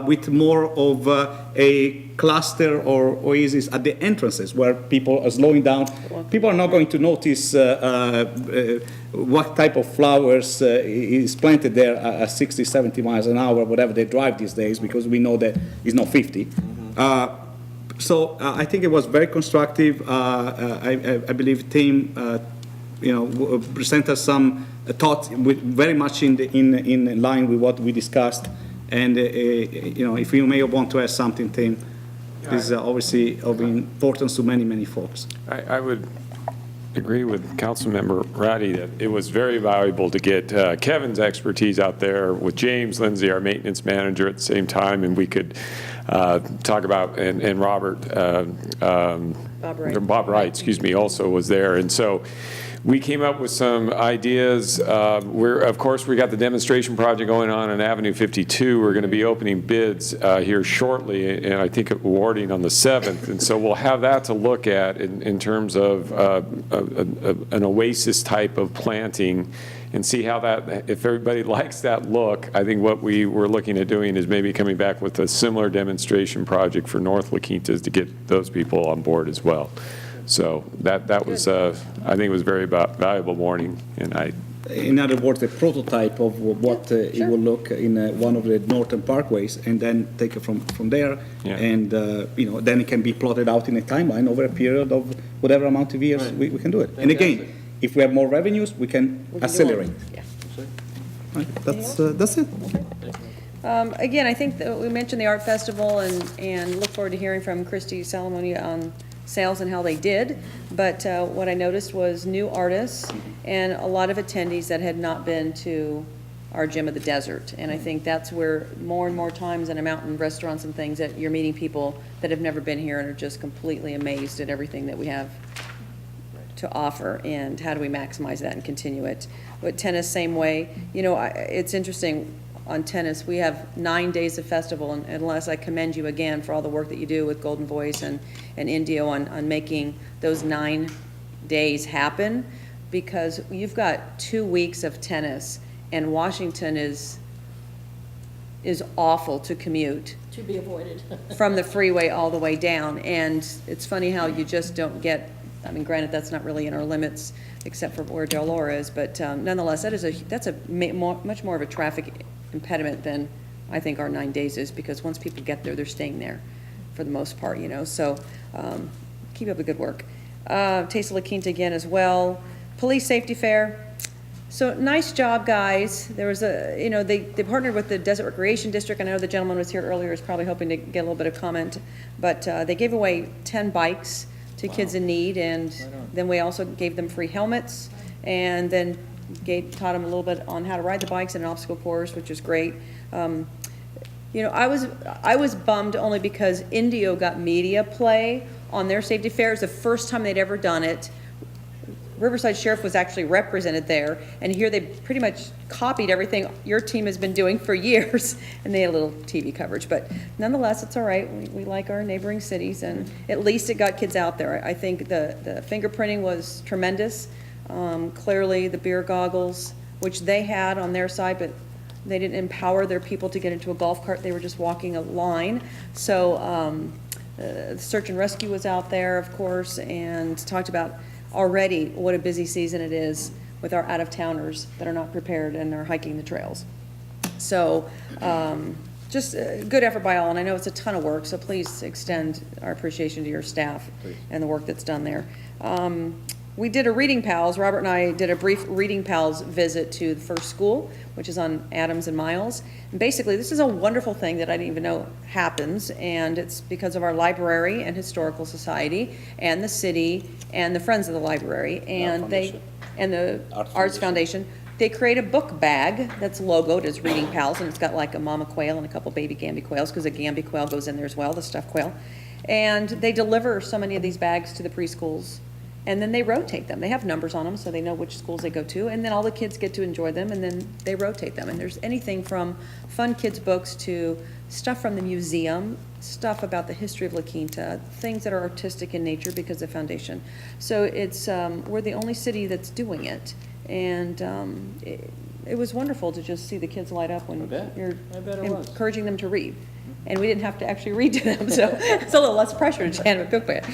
with more of a cluster or oasis at the entrances where people are slowing down. People are not going to notice what type of flowers is planted there at 60, 70 miles an hour, whatever they drive these days, because we know that it's not 50. So I think it was very constructive. I believe Tim, presented some thoughts very much in line with what we discussed. And if you may want to add something, Tim, this is obviously of importance to many, many folks. I would agree with Councilmember Ratty that it was very valuable to get Kevin's expertise out there with James Lindsay, our maintenance manager, at the same time, and we could talk about, and Robert, Bob Wright, excuse me, also was there. And so we came up with some ideas. Of course, we got the demonstration project going on Avenue 52. We're going to be opening bids here shortly, and I think awarding on the 7th. And so we'll have that to look at in terms of an oasis type of planting and see how that, if everybody likes that look. I think what we were looking at doing is maybe coming back with a similar demonstration project for North La Quintas to get those people on board as well. So that was, I think it was very valuable morning, and in other words, a prototype of what it will look in one of the northern parkways, and then take it from there, and then it can be plotted out in a timeline over a period of whatever amount of years we can do it. And again, if we have more revenues, we can accelerate. Right, that's it. Again, I think that we mentioned the art festival, and look forward to hearing from Christy Salamoni on sales and how they did. But what I noticed was new artists and a lot of attendees that had not been to our Gem of the Desert. And I think that's where more and more times in I'm out in restaurants and things that you're meeting people that have never been here and are just completely amazed at everything that we have to offer, and how do we maximize that and continue it. With tennis, same way. You know, it's interesting, on tennis, we have 9 days of festival, and unless I commend you again for all the work that you do with Golden Voice and Indio on making those 9 days happen, because you've got 2 weeks of tennis, and Washington is awful to commute. To be avoided. From the freeway all the way down, and it's funny how you just don't get, I mean, granted, that's not really in our limits, except for where Del Laura is, but nonetheless, that's much more of a traffic impediment than I think our 9 days is, because once people get there, they're staying there for the most part, you know, so keep up the good work. Taste of La Quinta again as well. Police Safety Fair. So nice job, guys. There was they partnered with the Desert Recreation District. I know the gentleman was here earlier, is probably hoping to get a little bit of comment, but they gave away 10 bikes to kids in need, and then we also gave them free helmets, and then taught them a little bit on how to ride the bikes in an obstacle course, which is great. You know, I was bummed only because Indio got media play on their safety fair. It was the first time they'd ever done it. Riverside Sheriff was actually represented there, and here they pretty much copied everything your team has been doing for years, and they had a little TV coverage. But nonetheless, it's all right. We like our neighboring cities, and at least it got kids out there. I think the fingerprinting was tremendous. Clearly, the beer goggles, which they had on their side, but they didn't empower their people to get into a golf cart. They were just walking a line. So search and rescue was out there, of course, and talked about already what a busy season it is with our out-of-towners that are not prepared and are hiking the trails. So just a good effort by all, and I know it's a ton of work, so please extend our appreciation to your staff and the work that's done there. We did a Reading Pals, Robert and I did a brief Reading Pals visit to the first school, which is on Adams and Miles. And basically, this is a wonderful thing that I didn't even know happens, and it's because of our library and historical society and the city and the Friends of the Library and the Arts Foundation. They create a book bag that's logoed as Reading Pals, and it's got like a mama quail and a couple baby Gamby quails, because a Gamby quail goes in there as well, the stuffed quail. And they deliver so many of these bags to the preschools, and then they rotate them. They have numbers on them, so they know which schools they go to, and then all the kids get to enjoy them, and then they rotate them. And there's anything from fun kids' books to stuff from the museum, stuff about the history of La Quinta, things that are artistic in nature because of Foundation. So it's, we're the only city that's doing it. And it was wonderful to just see the kids light up when you're encouraging them to read. And we didn't have to actually read to them, so it's a little less pressure to Janet Cookman.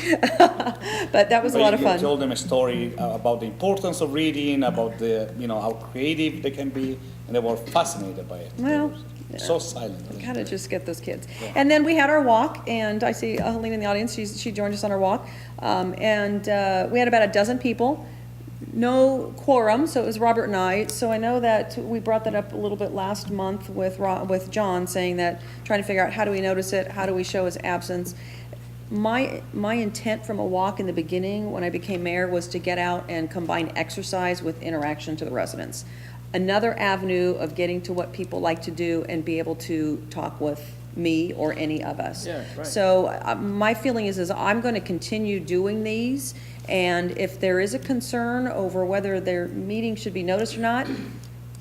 But that was a lot of fun. You told them a story about the importance of reading, about the, how creative they can be, and they were fascinated by it. Well, so silent. Gotta just get those kids. Yeah. And then we had our walk, and I see Helene in the audience. She joined us on our walk, and we had about a dozen people. No quorum, so it was Robert and I. So I know that we brought that up a little bit last month with John, saying that, trying to figure out how do we notice it, how do we show his absence. my intent from a walk in the beginning, when I became mayor, was to get out and combine exercise with interaction to the residents. Another avenue of getting to what people like to do and be able to talk with me or any of us. Yeah, right. So my feeling is I'm going to continue doing these, and if there is a concern over whether their meeting should be noticed or not,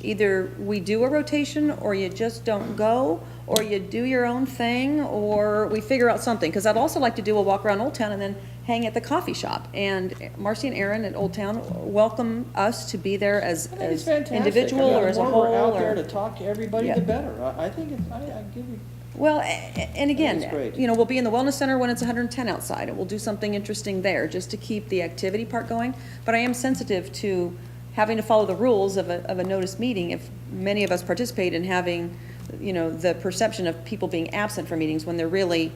either we do a rotation, or you just don't go, or you do your own thing, or we figure out something. Because I'd also like to do a walk around Old Town and then hang at the coffee shop. And Marcy and Aaron at Old Town welcome us to be there as individual or as a whole. The more we're out there or- to talk to everybody, Yeah. the better. I think it's, I give you. Well, and again, That's great. you know, we'll be in the Wellness Center when it's 110 outside, and we'll do something interesting there, just to keep the activity part going. But I am sensitive to having to follow the rules of a notice meeting if many of us participate in having, you know, the perception of people being absent from meetings when they're really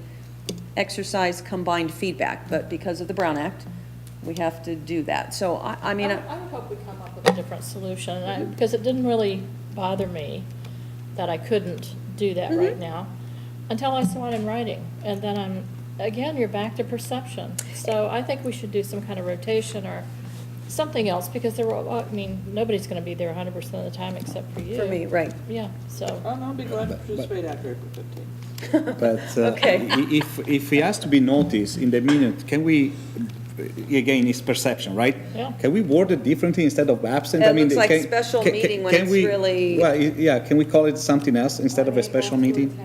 exercise combined feedback. But because of the Brown Act, we have to do that. So, I mean, I would hope we come up with a different solution, because it didn't really bother me that I couldn't do that right now until I saw it in writing. And then again, you're back to perception. So I think we should do some kind of rotation or something else, because nobody's going to be there 100% of the time except for you. for me, right. Yeah, so. I'll be glad to participate after April 15th. But Okay. if he has to be noticed in the minute, can we, again, it's perception, right? Yeah. Can we word it differently instead of absent? It I mean, looks like can- special can- meeting when can it's we- really- Well, yeah, can we call it something else instead of a special meeting?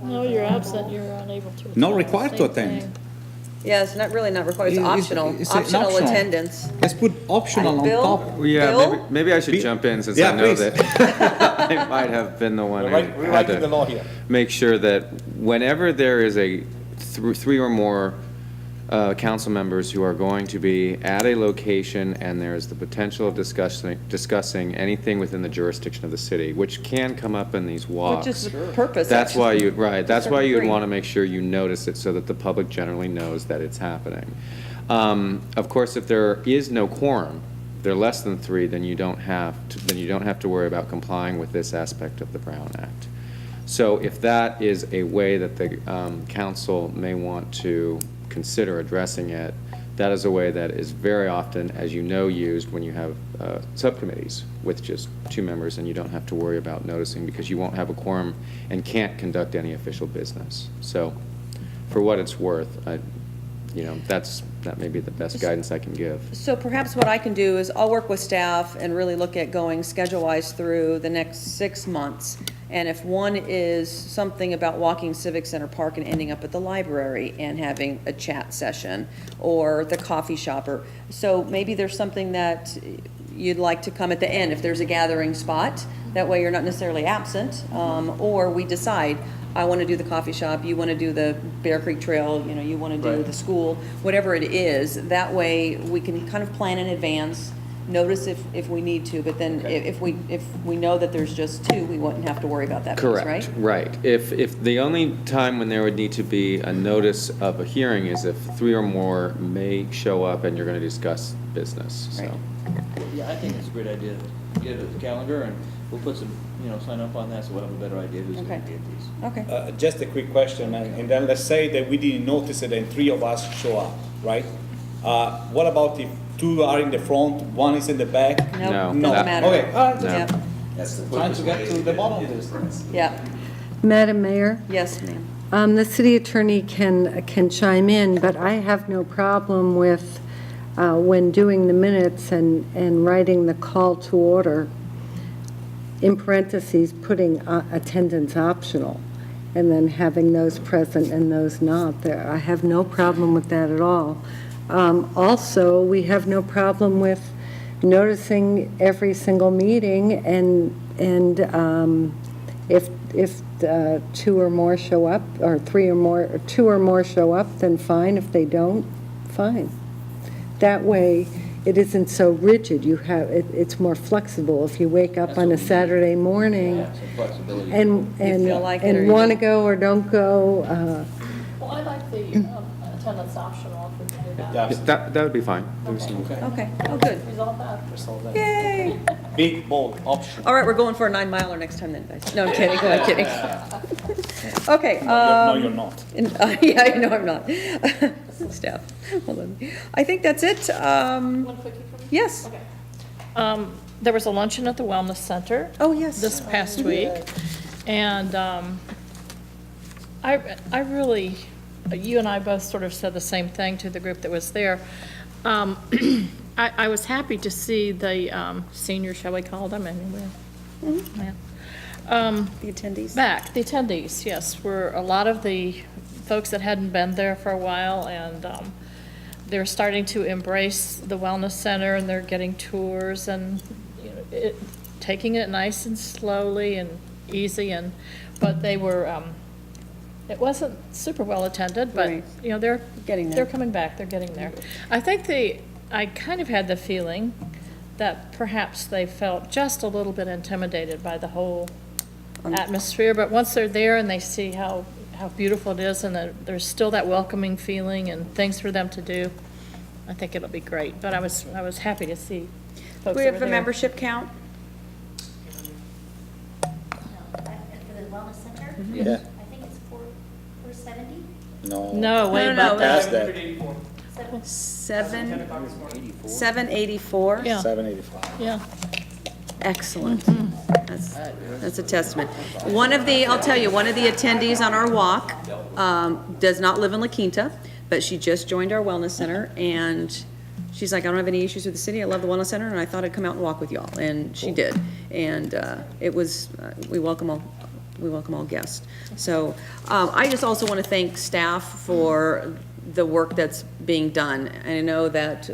No, you're absent, you're unable to attend. Not required to Same attend. thing. Yeah, it's not really not required, it's It's- optional, it's optional optional. attendance. Let's put optional on Bill? top. Yeah, Bill? maybe I should Be- jump in, since Yeah, I know please. that I might have been the one who had Rewriting the law to here. make sure that whenever there is a three or more council members who are going to be at a location and there's the potential of discussing anything within the jurisdiction of the city, which can come up in these walks. Which is the purpose. That's why actually. you, right, that's why you'd Agree. want to make sure you notice it so that the public generally knows that it's happening. Of course, if there is no quorum, if they're less than 3, then you don't have to worry about complying with this aspect of the Brown Act. So if that is a way that the council may want to consider addressing it, that is a way that is very often, as you know, used when you have subcommittees with just 2 members, and you don't have to worry about noticing because you won't have a quorum and can't conduct any official business. So for what it's worth, that may be the best guidance I can give. So perhaps what I can do is I'll work with staff and really look at going schedule-wise through the next 6 months. And if one is something about walking Civic Center Park and ending up at the library and having a chat session, or the coffee shop, or, so maybe there's something that you'd like to come at the end, if there's a gathering spot, that way you're not necessarily absent, or we decide, I want to do the coffee shop, you want to do the Bear Creek Trail, you want to do Right. the school, whatever it is, that way we can kind of plan in advance, notice if we need to, but then if we know that there's just 2, we wouldn't have to worry about that piece, right? Correct, right. If the only time when there would need to be a notice of a hearing is if 3 or more may show up and you're going to discuss business, so. Right. Yeah, I think it's a great idea to get it at the calendar, and we'll put some, sign up on that, so we'll have a better idea who's going Okay. to be at these. Okay. Just a quick question, and then let's say that we didn't notice it and 3 of us show up, right? What about if 2 are in the front, 1 is in the back? Nope, No. doesn't matter. Okay, No. Yeah, that's trying to get to the bottom of this. yeah, Madam Mayor, yes, ma'am. the city attorney can chime in, but I have no problem with, when doing the minutes and writing the call to order, in parentheses, putting attendance optional, and then having those present and those not there. I have no problem with that at all. Also, we have no problem with noticing every single meeting, and if 2 or more show up, or 3 or more, or 2 or more show up, then fine. If they don't, fine. That way, it isn't so rigid. It's more flexible. If you wake up on a Saturday morning Yeah, some flexibility. and feel like it or you want to don't. go or don't go, Well, I like the attendance optional if we can do that. That would be fine. There's no- Okay, oh, good. Resolve that. Yay! Big, bold option. All right, we're going for a 9-miler next time then, guys. No, I'm kidding, I'm kidding. Okay. No, you're not. Yeah, I know I'm not. Staff, hold on. I think that's it. One quickie for me? Yes. There was a luncheon at the Wellness Center. Oh, yes. This past week. And I really, you and I both sort of said the same thing to the group that was there. I was happy to see the seniors, shall we call them, anyway. Yeah. The attendees. Back, the attendees, yes, were a lot of the folks that hadn't been there for a while, and they're starting to embrace the Wellness Center, and they're getting tours, and you know, taking it nice and slowly and easy, but they were, it wasn't super well attended, but, Right. you know, they're Getting there. they're coming back, they're getting there. I think I kind of had the feeling that perhaps they felt just a little bit intimidated by the whole atmosphere, but once they're there and they see how beautiful it is, and that there's still that welcoming feeling and things for them to do, I think it'll be great. But I was happy to see folks Do we that have were a there. membership count? For the Wellness Center? Yeah. I think it's 470? No, way No, above Past that. that, 784? Yeah. 785. Yeah. Excellent. That's a testament. I'll tell you, one of the attendees on our walk does not live in La Quinta, but she just joined our wellness center, and she's like, I don't have any issues with the city. I love the wellness center, and I thought I'd come out and walk with y'all, and she did. And it was, we welcome all guests. So I just also want to thank staff for the work that's being done. And I know that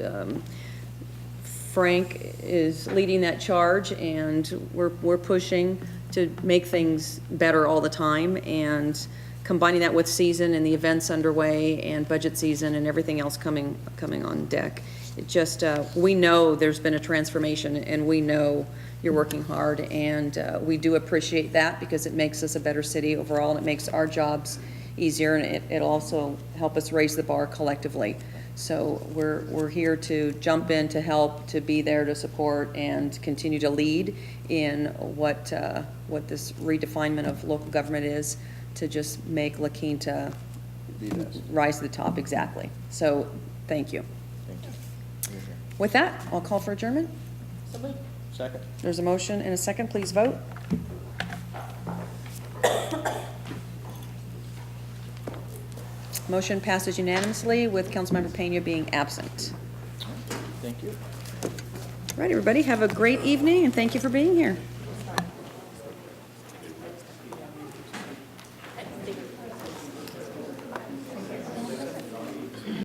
Frank is leading that charge, and we're pushing to make things better all the time, and combining that with season and the events underway and budget season and everything else coming on deck. It just, we know there's been a transformation, and we know you're working hard, and we do appreciate that, because it makes us a better city overall, and it makes our jobs easier, and it'll also help us raise the bar collectively. So we're here to jump in, to help, to be there to support, and continue to lead in what this redefinement of local government is, to just make La Quinta rise to the top. Exactly. So thank you. With that, I'll call for adjournment. Second. There's a motion and a second. Please vote. Motion passes unanimously, with Councilmember Pena being absent. Thank you. All right, everybody, have a great evening, and thank you for being here.